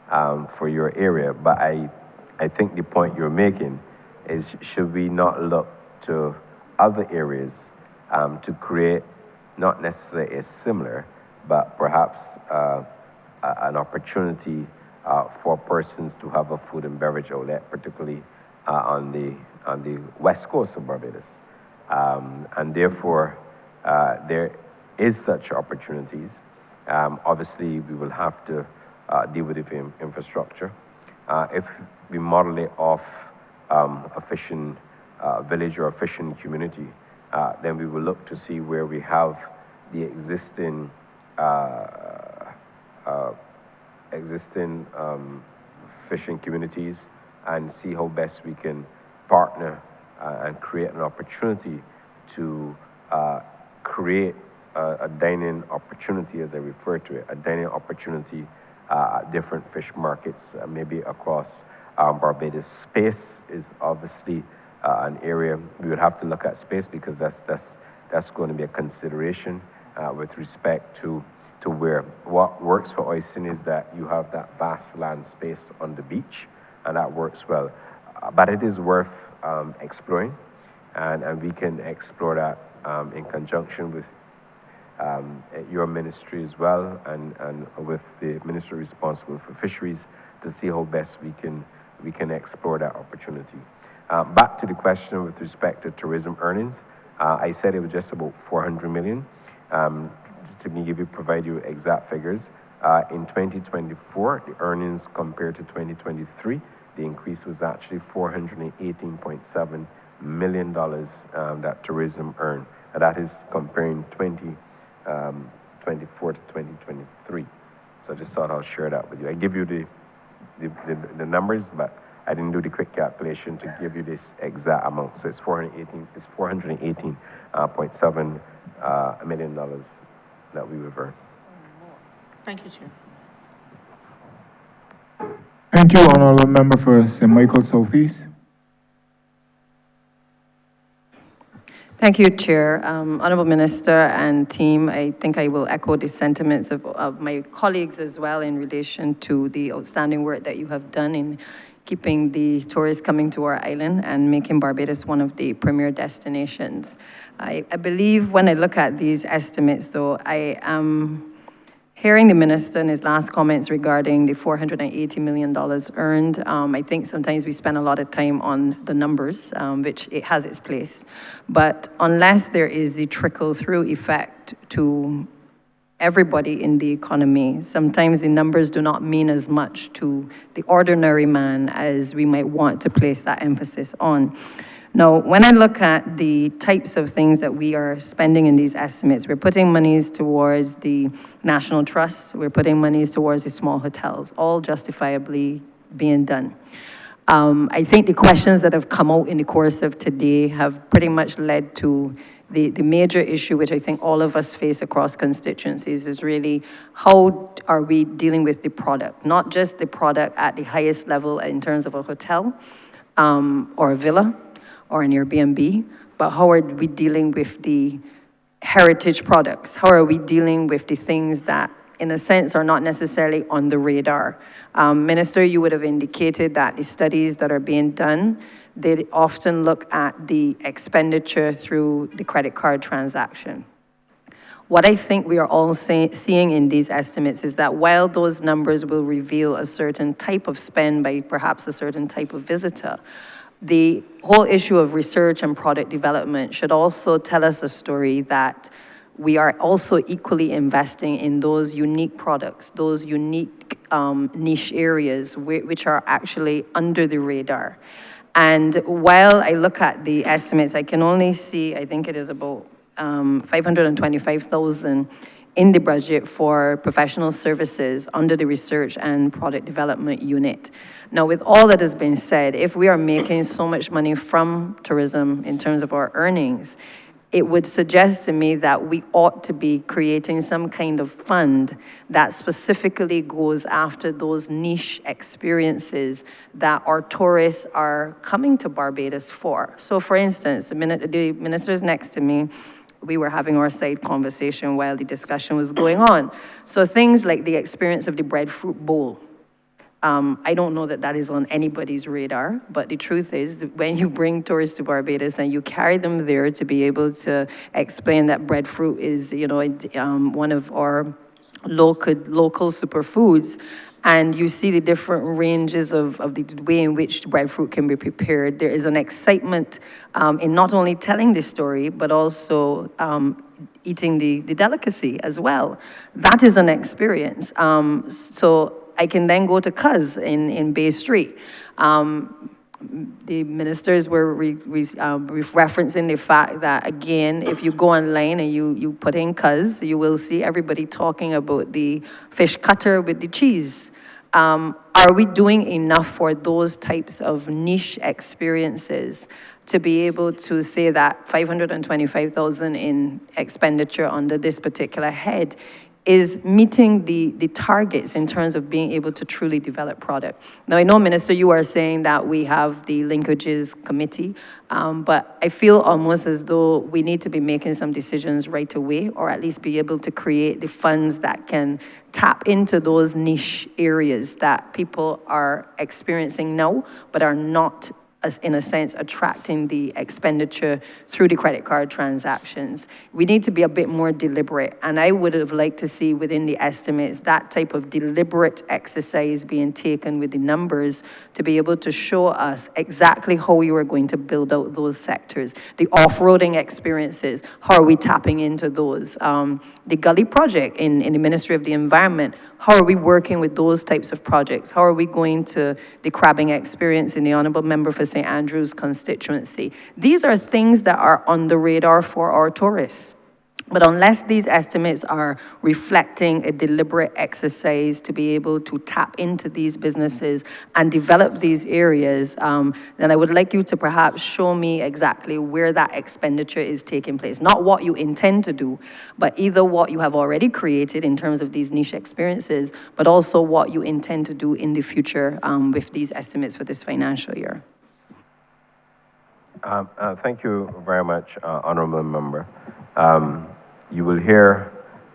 for your area. But I think the point you're making is, should we not look to other areas to create not necessarily a similar, but perhaps an opportunity for persons to have a food and beverage outlet, particularly on the west coast of Barbados. And therefore, there is such opportunities. Obviously, we will have to deal with the infrastructure. If we model it off a fishing village or a fishing community, then we will look to see where we have the existing fishing communities, and see how best we can partner and create an opportunity to create a dining opportunity, as I refer to it, a dining opportunity at different fish markets, maybe across Barbados. Space is obviously an area we would have to look at space, because that's going to be a consideration with respect to where. What works for Oyston is that you have that vast land space on the beach, and that works well. But it is worth exploring, and we can explore that in conjunction with your ministry as well, and with the ministry responsible for fisheries, to see how best we can explore that opportunity. Back to the question with respect to tourism earnings, I said it was just about 400 million. To provide you exact figures, in 2024, the earnings compared to 2023, the increase was actually $418.7 million that tourism earned. And that is comparing 2024 to 2023. So I just thought I'll share that with you. I give you the numbers, but I didn't do the quick calculation to give you this exact amount. So it's 418.7 million dollars that we will earn. Thank you, Chair. Thank you, Honourable Member for St. Michael Southeast. Thank you, Chair. Honourable Minister and team, I think I will echo the sentiments of my colleagues as well in relation to the outstanding work that you have done in keeping the tourists coming to our island and making Barbados one of the premier destinations. I believe when I look at these estimates, though, I am hearing the minister in his last comments regarding the $480 million earned. I think sometimes we spend a lot of time on the numbers, which it has its place. But unless there is the trickle-through effect to everybody in the economy, sometimes the numbers do not mean as much to the ordinary man as we might want to place that emphasis on. Now, when I look at the types of things that we are spending in these estimates, we're putting monies towards the National Trust, we're putting monies towards the small hotels, all justifiably being done. I think the questions that have come out in the course of today have pretty much led to the major issue, which I think all of us face across constituencies, is really how are we dealing with the product, not just the product at the highest level in terms of a hotel or a villa, or an Airbnb, but how are we dealing with the heritage products? How are we dealing with the things that, in a sense, are not necessarily on the radar? Minister, you would have indicated that the studies that are being done, they often look at the expenditure through the credit card transaction. What I think we are all seeing in these estimates is that while those numbers will reveal a certain type of spend by perhaps a certain type of visitor, the whole issue of research and product development should also tell us a story that we are also equally investing in those unique products, those unique niche areas which are actually under the radar. And while I look at the estimates, I can only see, I think it is about 525,000 in the budget for professional services under the research and product development unit. Now, with all that has been said, if we are making so much money from tourism in terms of our earnings, it would suggest to me that we ought to be creating some kind of fund that specifically goes after those niche experiences that our tourists are coming to Barbados for. So for instance, the minister is next to me. We were having our side conversation while the discussion was going on. So things like the experience of the breadfruit bowl. I don't know that that is on anybody's radar, but the truth is that when you bring tourists to Barbados and you carry them there to be able to explain that breadfruit is, you know, one of our local superfoods, and you see the different ranges of the way in which breadfruit can be prepared, there is an excitement in not only telling the story, but also eating the delicacy as well. That is an experience. So I can then go to Cuz in Bay Street. The ministers were referencing the fact that, again, if you go online and you put in Cuz, you will see everybody talking about the fish cutter with the cheese. Are we doing enough for those types of niche experiences to be able to say that 525,000 in expenditure under this particular head is meeting the targets in terms of being able to truly develop product? Now, I know, Minister, you are saying that we have the linkages committee, but I feel almost as though we need to be making some decisions right away, or at least be able to create the funds that can tap into those niche areas that people are experiencing now, but are not, in a sense, attracting the expenditure through the credit card transactions. We need to be a bit more deliberate, and I would have liked to see within the estimates that type of deliberate exercise being taken with the numbers to be able to show us exactly how you are going to build out those sectors. The off-roading experiences, how are we tapping into those? The Gully project in the Ministry of the Environment, how are we working with those types of projects? How are we going to the crabbing experience in the Honourable Member for St. Andrews constituency? These are things that are on the radar for our tourists. But unless these estimates are reflecting a deliberate exercise to be able to tap into these businesses and develop these areas, then I would like you to perhaps show me exactly where that expenditure is taking place. Not what you intend to do, but either what you have already created in terms of these niche experiences, but also what you intend to do in the future with these estimates for this financial year. Thank you very much, Honourable Member. You will hear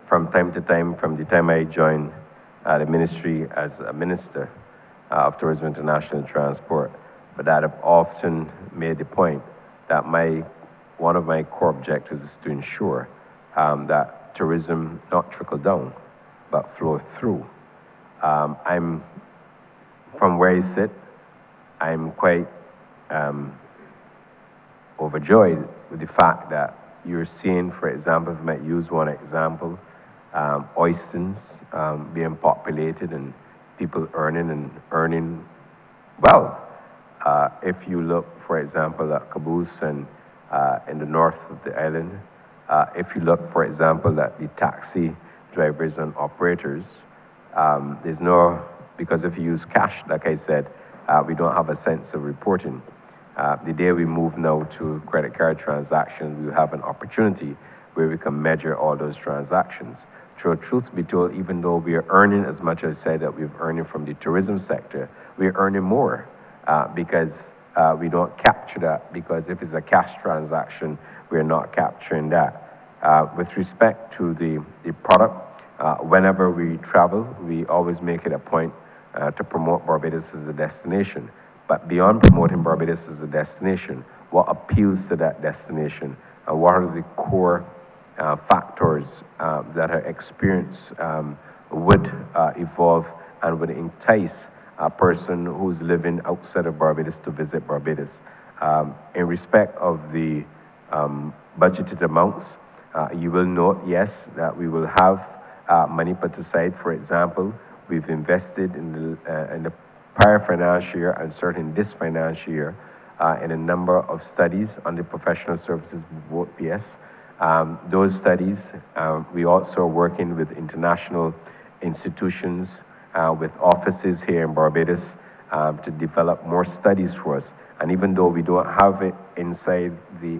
from time to time, from the time I joined the ministry as a Minister of Tourism and International Transport, but that I've often made the point that one of my core objectives is to ensure that tourism not trickle down, but flow through. From where I sit, I'm quite overjoyed with the fact that you're seeing, for example, if I might use one example, oysters being populated and people earning well. If you look, for example, at Caboose and in the north of the island, if you look, for example, at the taxi drivers and operators, there's no, because if you use cash, like I said, we don't have a sense of reporting. The day we move now to credit card transactions, we have an opportunity where we can measure all those transactions. So truth be told, even though we are earning as much as I said that we're earning from the tourism sector, we're earning more because we don't capture that, because if it's a cash transaction, we're not capturing that. With respect to the product, whenever we travel, we always make it a point to promote Barbados as a destination. But beyond promoting Barbados as a destination, what appeals to that destination and what are the core factors that our experience would evolve and would entice a person who's living outside of Barbados to visit Barbados. In respect of the budgeted amounts, you will note, yes, that we will have money put aside. For example, we've invested in the prior financial year and certainly this financial year in a number of studies on the professional services board PS. Those studies, we also are working with international institutions, with offices here in Barbados to develop more studies for us. And even though we don't have it inside the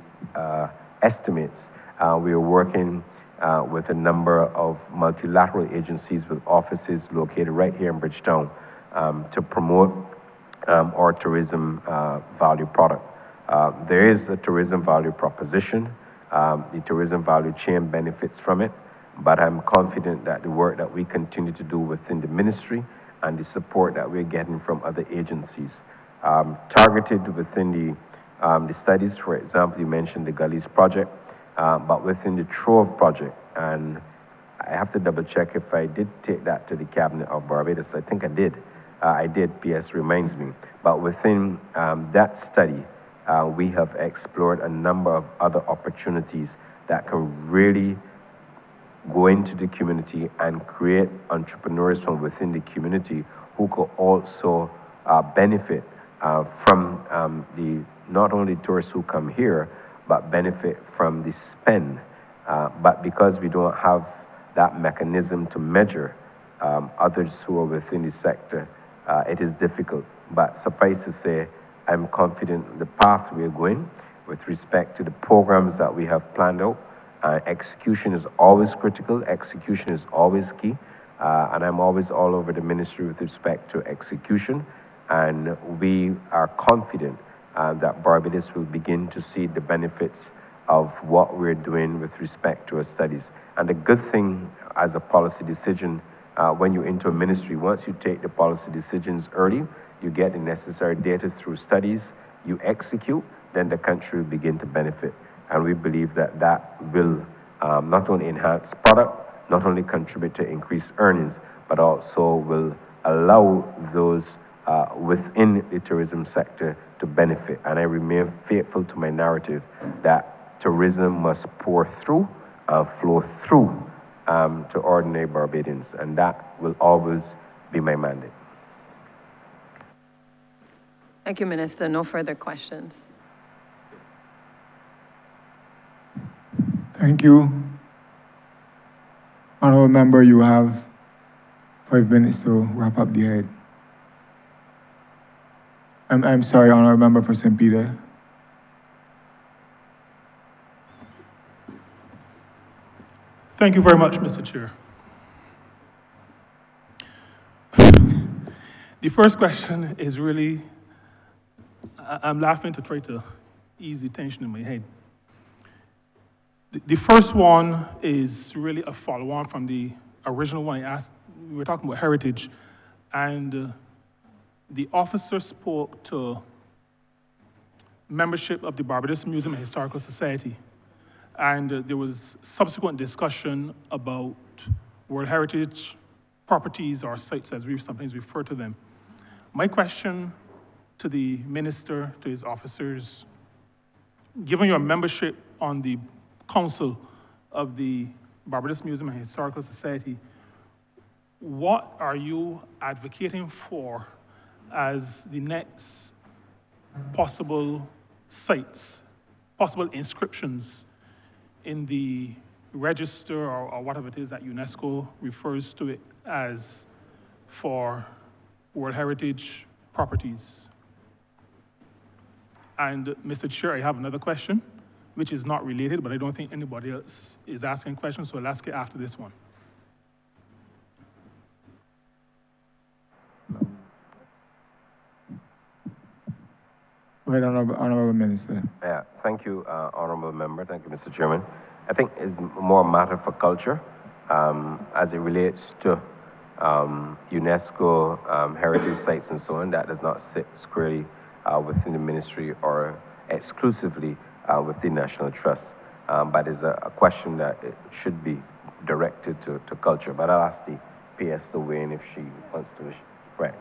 estimates, we are working with a number of multilateral agencies with offices located right here in Bridgetown to promote our tourism value product. There is a tourism value proposition. The tourism value chain benefits from it, but I'm confident that the work that we continue to do within the ministry and the support that we're getting from other agencies, targeted within the studies, for example, you mentioned the Gullies project, but within the Trove project, and I have to double check if I did take that to the Cabinet of Barbados. I think I did. I did, PS reminds me. But within that study, we have explored a number of other opportunities that can really go into the community and create entrepreneurs from within the community who could also benefit from the not only tourists who come here, but benefit from the spend. But because we don't have that mechanism to measure others who are within the sector, it is difficult. But suffice to say, I'm confident the path we are going with respect to the programs that we have planned out. Execution is always critical. Execution is always key. And I'm always all over the ministry with respect to execution. And we are confident that Barbados will begin to see the benefits of what we're doing with respect to our studies. And the good thing as a policy decision, when you enter a ministry, once you take the policy decisions early, you get the necessary data through studies, you execute, then the country will begin to benefit. And we believe that that will not only enhance product, not only contribute to increased earnings, but also will allow those within the tourism sector to benefit. And I remain faithful to my narrative that tourism must pour through, flow through to ordinary Barbadians. And that will always be my mandate. Thank you, Minister. No further questions. Thank you. Honourable member, you have 5 minutes to wrap up the head. I'm sorry, Honourable member for St. Peter. Thank you very much, Mr. Chair. The first question is really, I'm laughing to try to ease the tension in my head. The first one is really a follow-on from the original one I asked. We were talking about heritage, and the officer spoke to membership of the Barbados Museum and Historical Society, and there was subsequent discussion about World Heritage properties or sites, as we sometimes refer to them. My question to the minister, to his officers, given your membership on the council of the Barbados Museum and Historical Society, what are you advocating for as the next possible sites, possible inscriptions in the register or whatever it is that UNESCO refers to it as for World Heritage properties? And Mr. Chair, I have another question, which is not related, but I don't think anybody else is asking questions, so I'll ask it after this one. Go ahead, Honourable Minister. Yeah, thank you, Honourable Member. Thank you, Mr. Chairman. I think it's more a matter for culture as it relates to UNESCO heritage sites and so on. That does not sit squarely within the ministry or exclusively with the National Trust. But it's a question that it should be directed to culture. But I'll ask the PS to weigh in if she wants to. Right.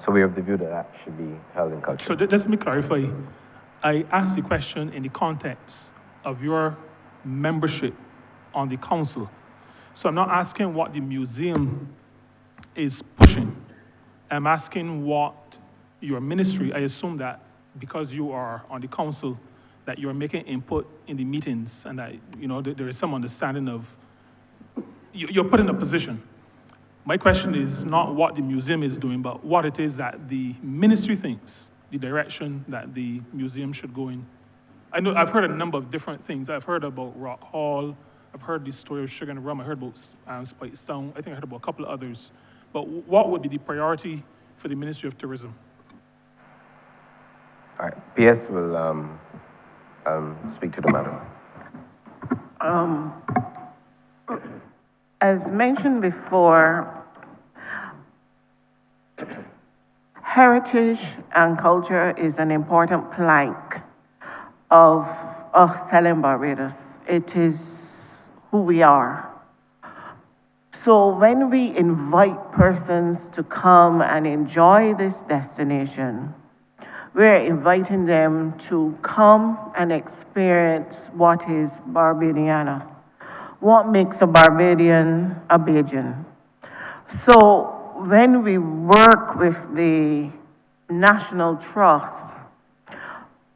So we have the view that that should be held in culture. So just let me clarify. I asked the question in the context of your membership on the council. So I'm not asking what the museum is pushing. I'm asking what your ministry, I assume that because you are on the council, that you're making input in the meetings and that, there is some understanding of, you're put in a position. My question is not what the museum is doing, but what it is that the ministry thinks, the direction that the museum should go in. I know I've heard a number of different things. I've heard about Rock Hall. I've heard the story of Sugar and Rum. I heard about Spikestone. I think I heard about a couple of others. But what would be the priority for the Ministry of Tourism? All right, PS will speak to the matter. As mentioned before, heritage and culture is an important plank of us telling Barbados. It is who we are. So when we invite persons to come and enjoy this destination, we're inviting them to come and experience what is Barbadiana, what makes a Barbadian a Bajan. So when we work with the National Trust,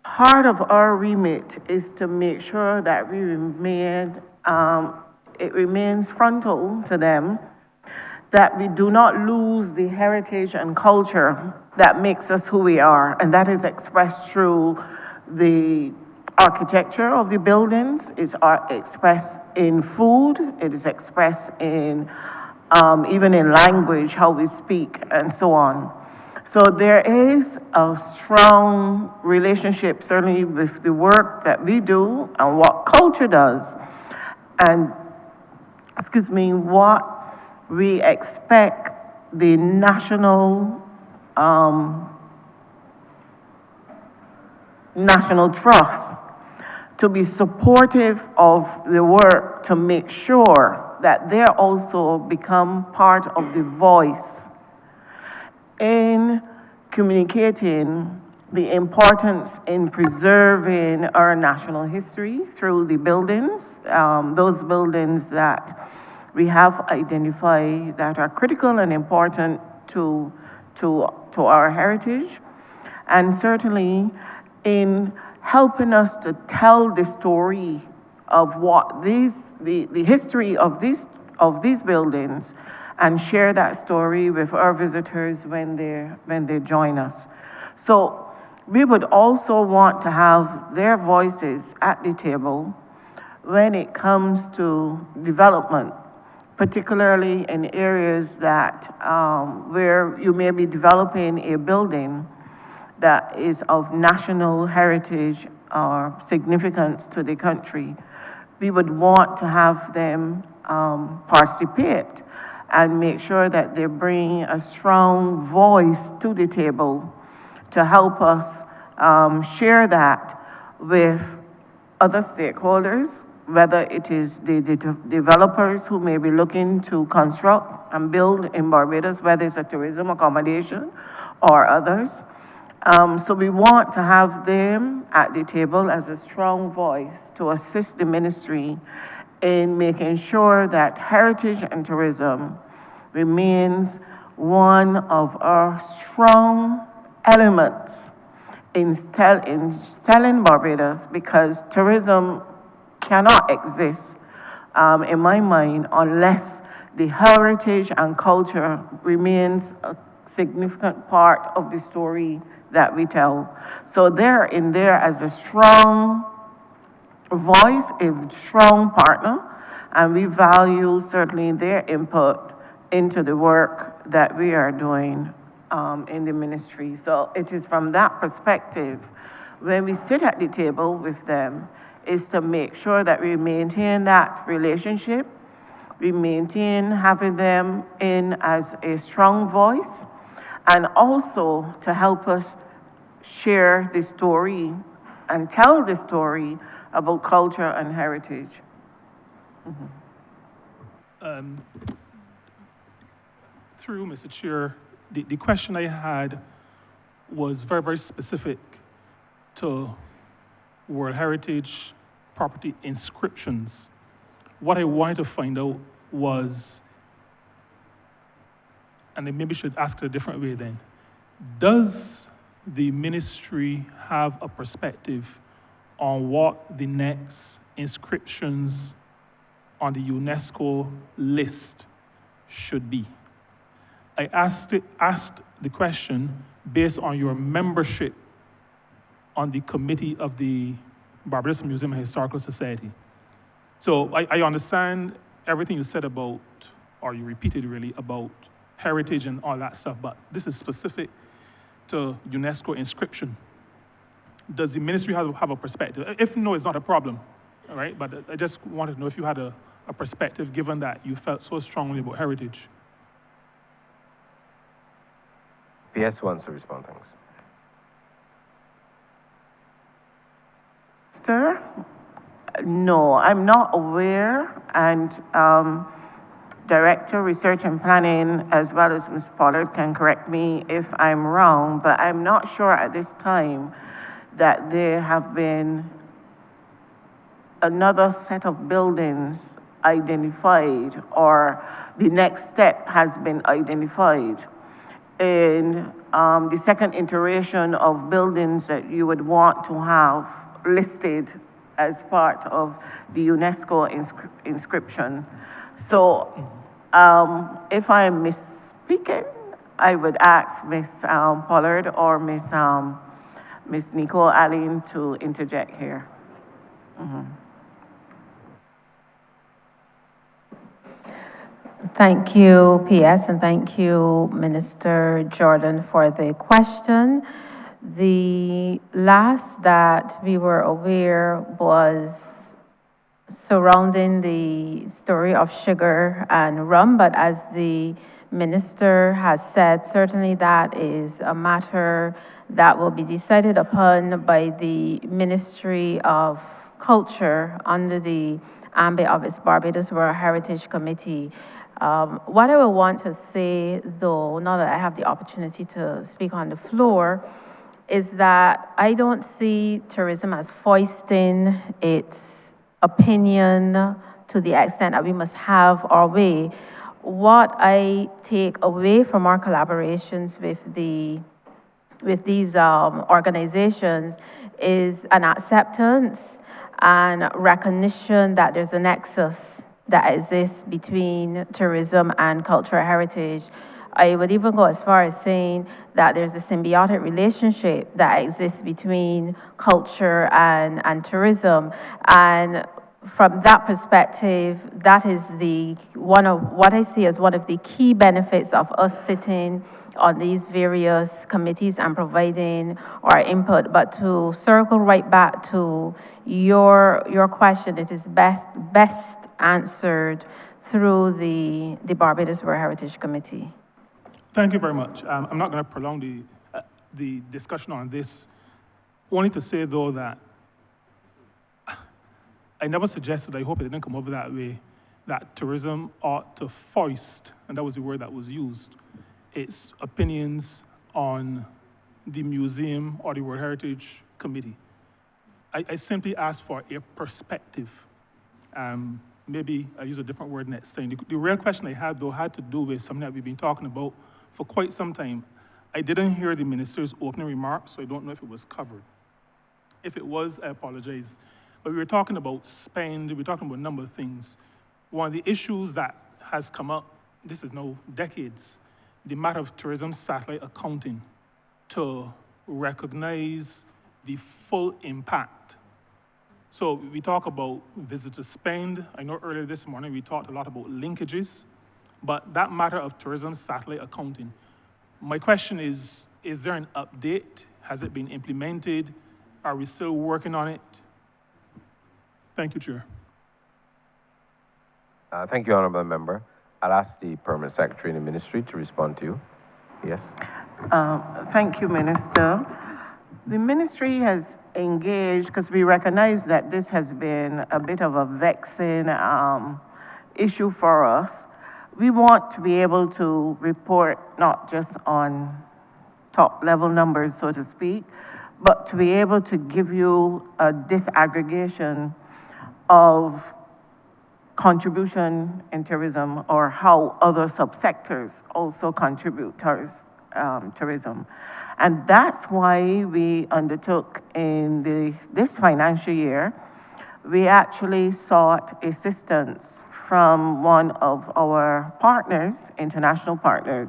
part of our remit is to make sure that we it remains frontal to them, that we do not lose the heritage and culture that makes us who we are, and that is expressed through the architecture of the buildings, it's expressed in food, it is expressed in even in language, how we speak, and so on. So there is a strong relationship, certainly with the work that we do and what culture does, and, what we expect the National Trust to be supportive of the work to make sure that they also become part of the voice in communicating the importance in preserving our national history through the buildings, those buildings that we have identified that are critical and important to our heritage, and certainly in helping us to tell the story of what the history of of these buildings and share that story with our visitors when they join us. So we would also want to have their voices at the table when it comes to development, particularly in areas that where you may be developing a building that is of national heritage or significance to the country. We would want to have them participate and make sure that they bring a strong voice to the table to help us share that with other stakeholders, whether it is the developers who may be looking to construct and build in Barbados, whether it's a tourism accommodation or others. So we want to have them at the table as a strong voice to assist the ministry in making sure that heritage and tourism remains one of our strong elements in selling Barbados, because tourism cannot exist, in my mind, unless the heritage and culture remains a significant part of the story that we tell. So they're in there as a strong voice, a strong partner, and we value certainly their input into the work that we are doing in the ministry. So it is from that perspective, when we sit at the table with them, is to make sure that we maintain that relationship, we maintain having them in as a strong voice, and also to help us share the story and tell the story about culture and heritage. Through Mr. Chair, the question I had was very, very specific to World Heritage property inscriptions. What I wanted to find out was, and I maybe should ask it a different way then, does the ministry have a perspective on what the next inscriptions on the UNESCO list should be? I asked the question based on your membership on the committee of the Barbados Museum and Historical Society. So I understand everything you said about, or you repeated really, about heritage and all that stuff, but this is specific to UNESCO inscription. Does the ministry have a perspective? If no, it's not a problem, all right? But I just wanted to know if you had a perspective, given that you felt so strongly about heritage. PS wants to respond, thanks. Sir? No, I'm not aware, and Director, Research and Planning, as well as Ms. Pollard, can correct me if I'm wrong, but I'm not sure at this time that there have been another set of buildings identified, or the next step has been identified in the second iteration of buildings that you would want to have listed as part of the UNESCO inscription. So if I'm misspeaking, I would ask Ms. Pollard or Ms. Nicole Allen to interject here. Thank you, PS, and thank you, Minister Jordan, for the question. The last that we were aware was surrounding the story of sugar and rum, but as the minister has said, certainly that is a matter that will be decided upon by the Ministry of Culture under the ambit of its Barbados World Heritage Committee. What I will want to say, though, now that I have the opportunity to speak on the floor, is that I don't see tourism as foisting its opinion to the extent that we must have our way. What I take away from our collaborations with these organizations is an acceptance and recognition that there's a nexus that exists between tourism and cultural heritage. I would even go as far as saying that there's a symbiotic relationship that exists between culture and tourism. And from that perspective, that is the one of what I see as one of the key benefits of us sitting on these various committees and providing our input. But to circle right back to your question, it is best answered through the Barbados World Heritage Committee. Thank you very much. I'm not going to prolong the discussion on this. Only to say, though, that I never suggested, I hope it didn't come over that way, that tourism ought to foist, and that was the word that was used, its opinions on the museum or the World Heritage Committee. I simply asked for a perspective. Maybe I'll use a different word next time. The real question I had, though, had to do with something that we've been talking about for quite some time. I didn't hear the minister's opening remarks, so I don't know if it was covered. If it was, I apologize. But we were talking about spend, we were talking about a number of things. One of the issues that has come up, this is now decades, the matter of tourism satellite accounting to recognize the full impact. So we talk about visitor spend. I know earlier this morning we talked a lot about linkages, but that matter of tourism satellite accounting. My question is there an update? Has it been implemented? Are we still working on it? Thank you, Chair. Thank you, Honourable Member. I'll ask the Permanent Secretary in the Ministry to respond to you. Yes. Thank you, Minister. The Ministry has engaged, because we recognize that this has been a bit of a vexing issue for us. We want to be able to report not just on top-level numbers, so to speak, but to be able to give you a disaggregation of contribution in tourism, or how other subsectors also contribute towards tourism. And that's why we undertook in this financial year, we actually sought assistance from one of our partners, international partners,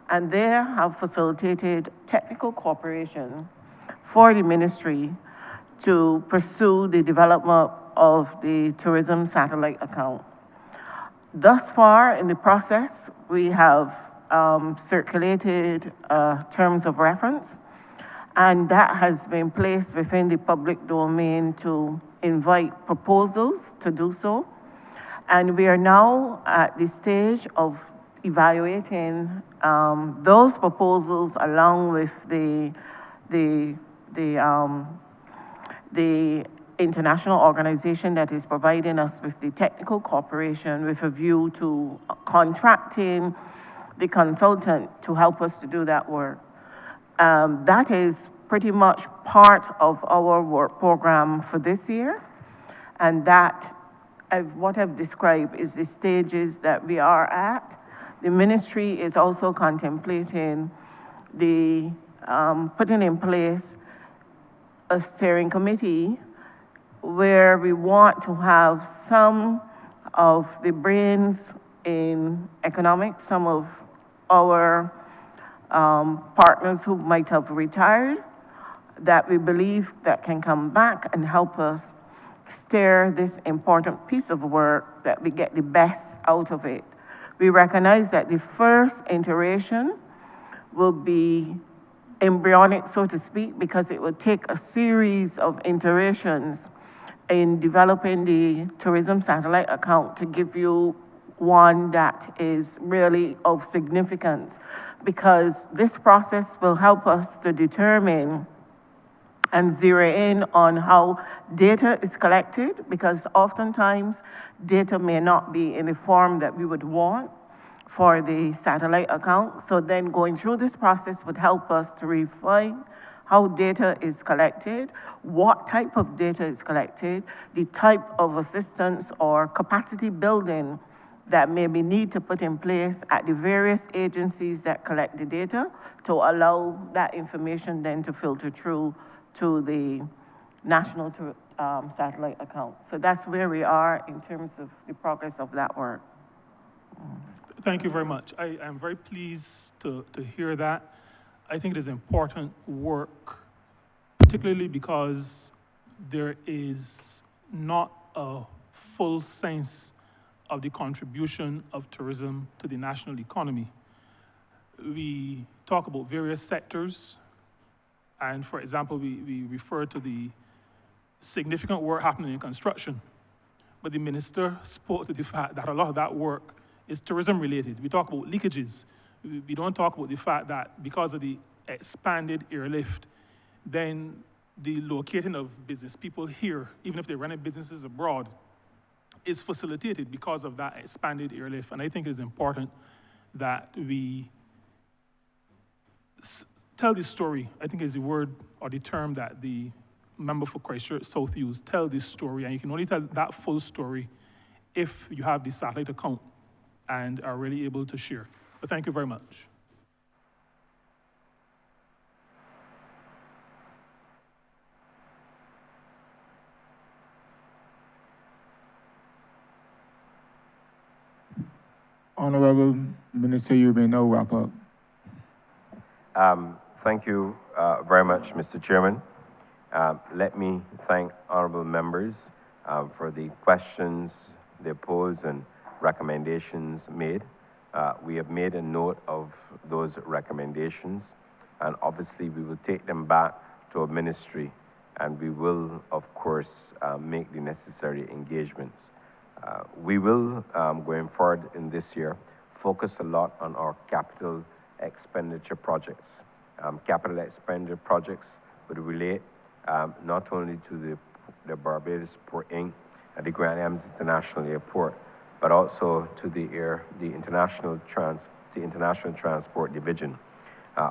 and they have facilitated technical cooperation for the ministry to pursue the development of the tourism satellite account. Thus far in the process, we have circulated terms of reference, and that has been placed within the public domain to invite proposals to do so. And we are now at the stage of evaluating those proposals along with the international organization that is providing us with the technical cooperation with a view to contracting the consultant to help us to do that work. That is pretty much part of our work program for this year, and that, what I've described is the stages that we are at. The ministry is also contemplating the putting in place a steering committee where we want to have some of the brains in economics, some of our partners who might have retired, that we believe that can come back and help us steer this important piece of work, that we get the best out of it. We recognize that the first iteration will be embryonic, so to speak, because it will take a series of iterations in developing the tourism satellite account to give you one that is really of significance, because this process will help us to determine and zero in on how data is collected, because oftentimes data may not be in the form that we would want for the satellite account. So then going through this process would help us to refine how data is collected, what type of data is collected, the type of assistance or capacity building that maybe need to put in place at the various agencies that collect the data to allow that information then to filter through to the national satellite account. So that's where we are in terms of the progress of that work. Thank you very much. I am very pleased to hear that. I think it is important work, particularly because there is not a full sense of the contribution of tourism to the national economy. We talk about various sectors, and for example, we refer to the significant work happening in construction, but the minister spoke to the fact that a lot of that work is tourism related. We talk about leakages. We don't talk about the fact that because of the expanded airlift, then the locating of business people here, even if they're running businesses abroad, is facilitated because of that expanded airlift. And I think it is important that we tell this story. I think is the word or the term that the member for Christchurch South used. Tell this story, and you can only tell that full story if you have the satellite account and are really able to share. But thank you very much. Honourable Minister, you may now wrap up. Thank you very much, Mr. Chairman. Let me thank honourable members for the questions they posed and recommendations made. We have made a note of those recommendations, and obviously we will take them back to our ministry, and we will, of course, make the necessary engagements. We will, going forward in this year, focus a lot on our capital expenditure projects. Capital expenditure projects would relate not only to the Barbados Port Inc. and the Grand Ems International Airport, but also to the International Transport Division.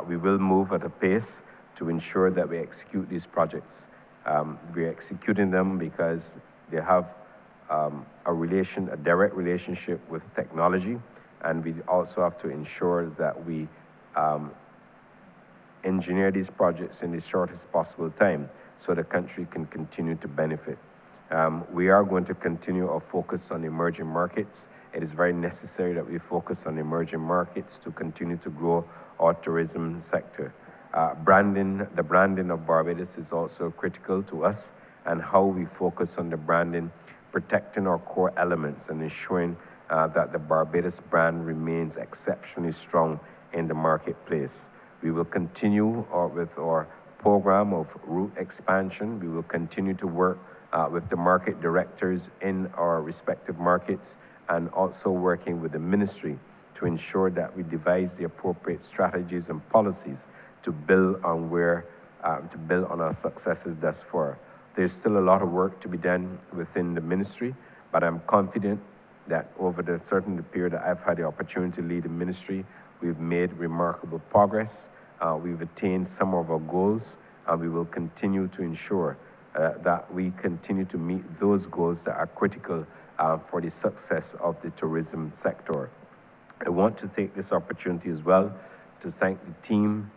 We will move at a pace to ensure that we execute these projects. We're executing them because they have a direct relationship with technology, and we also have to ensure that we engineer these projects in the shortest possible time so the country can continue to benefit. We are going to continue our focus on emerging markets. It is very necessary that we focus on emerging markets to continue to grow our tourism sector. The branding of Barbados is also critical to us, and how we focus on the branding, protecting our core elements and ensuring that the Barbados brand remains exceptionally strong in the marketplace. We will continue with our program of route expansion. We will continue to work with the market directors in our respective markets, and also working with the ministry to ensure that we devise the appropriate strategies and policies to build on our successes thus far. There's still a lot of work to be done within the ministry, but I'm confident that over the certain period that I've had the opportunity to lead the ministry, we've made remarkable progress. We've attained some of our goals, and we will continue to ensure that we continue to meet those goals that are critical for the success of the tourism sector. I want to take this opportunity as well to thank the team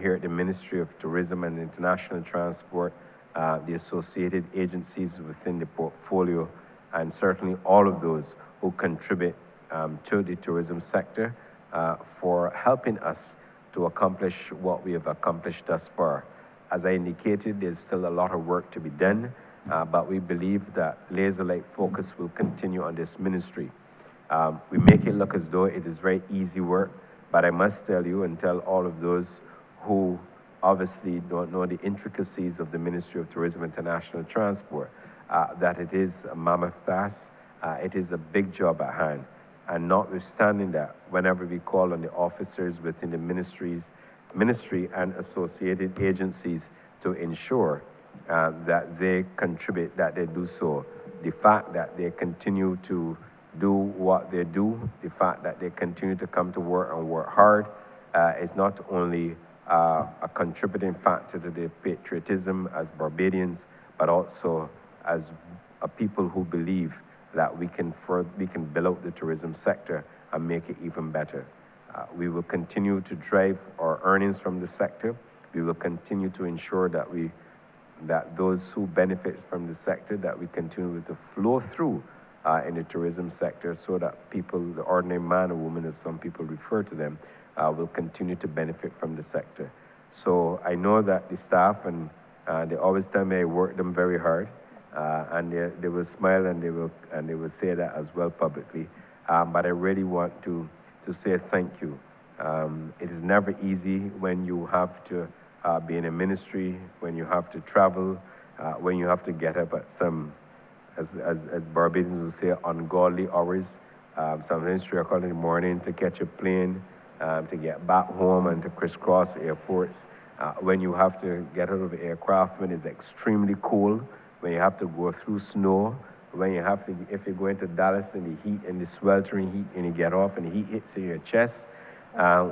here at the Ministry of Tourism and International Transport, the associated agencies within the portfolio, and certainly all of those who contribute to the tourism sector for helping us to accomplish what we have accomplished thus far. As I indicated, there's still a lot of work to be done, but we believe that laser-like focus will continue on this ministry. We make it look as though it is very easy work, but I must tell you and tell all of those who obviously don't know the intricacies of the Ministry of Tourism and International Transport, that it is a mammoth task. It is a big job at hand. And notwithstanding that, whenever we call on the officers within the ministry and associated agencies to ensure that they contribute, that they do so, the fact that they continue to do what they do, the fact that they continue to come to work and work hard, is not only a contributing factor to the patriotism as Barbadians, but also as a people who believe that we can build out the tourism sector and make it even better. We will continue to drive our earnings from the sector. We will continue to ensure that we that those who benefit from the sector, that we continue to flow through in the tourism sector so that people, the ordinary man or woman, as some people refer to them, will continue to benefit from the sector. So I know that the staff, and they always tell me I work them very hard, and they will smile and they will say that as well publicly. But I really want to say thank you. It is never easy when you have to be in a ministry, when you have to travel, when you have to get up at some, as Barbadians will say, ungodly hours. Sometimes 3 o'clock in the morning to catch a plane, to get back home and to crisscross airports. When you have to get out of the aircraft when it's extremely cold, when you have to go through snow, when you have to, if you go into Dallas in the heat, in the sweltering heat, and you get off and the heat hits in your chest,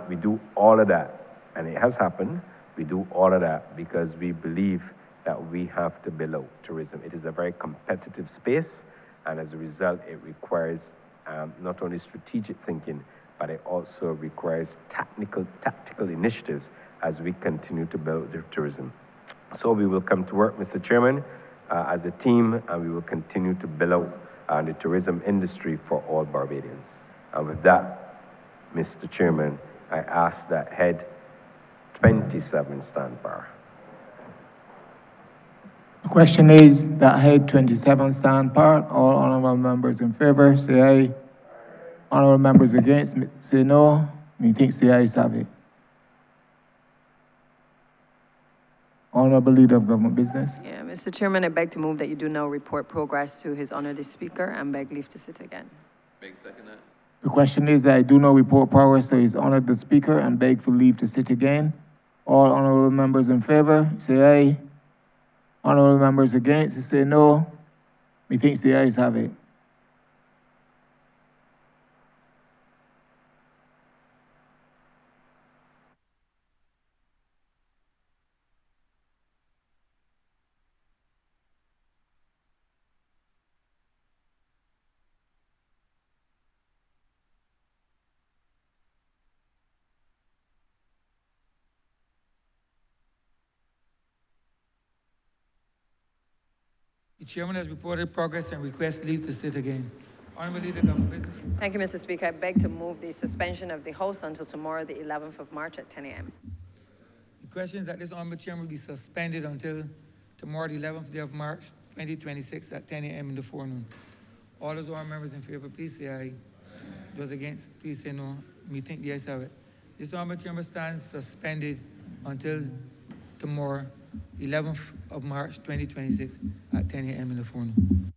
we do all of that. And it has happened. We do all of that because we believe that we have to build out tourism. It is a very competitive space, and as a result, it requires not only strategic thinking, but it also requires tactical initiatives as we continue to build the tourism. So we will come to work, Mr. Chairman, as a team, and we will continue to build out the tourism industry for all Barbadians. And with that, Mr. Chairman, I ask that Head 27 stand par. The question is that Head 27 stand par. All honourable members in favour, say aye. Honourable members against, say no. Methinks the ayes have it. Honourable Leader of Government Business. Yeah, Mr. Chairman, I beg to move that you do now report progress to His Honour the Speaker and beg leave to sit again. Beg second that. The question is that I do now report progress to His Honour the Speaker and beg for leave to sit again. All honourable members in favour, say aye. Honourable members against, say no. Methinks the ayes have it. The Chairman has reported progress and requests leave to sit again. Honourable Leader of Government Business. Thank you, Mr. Speaker. I beg to move the suspension of the House until tomorrow, the 11th of March at 10 a.m. The question is that this Honourable Chairman will be suspended until tomorrow, the 11th day of March, 2026 at 10 a.m. in the forenoon. All those honourable members in favour, please say aye. Those against, please say no. Me think the ayes have it. This Honourable Chairman stands suspended until tomorrow, 11th of March, 2026 at 10 a.m. in the forenoon.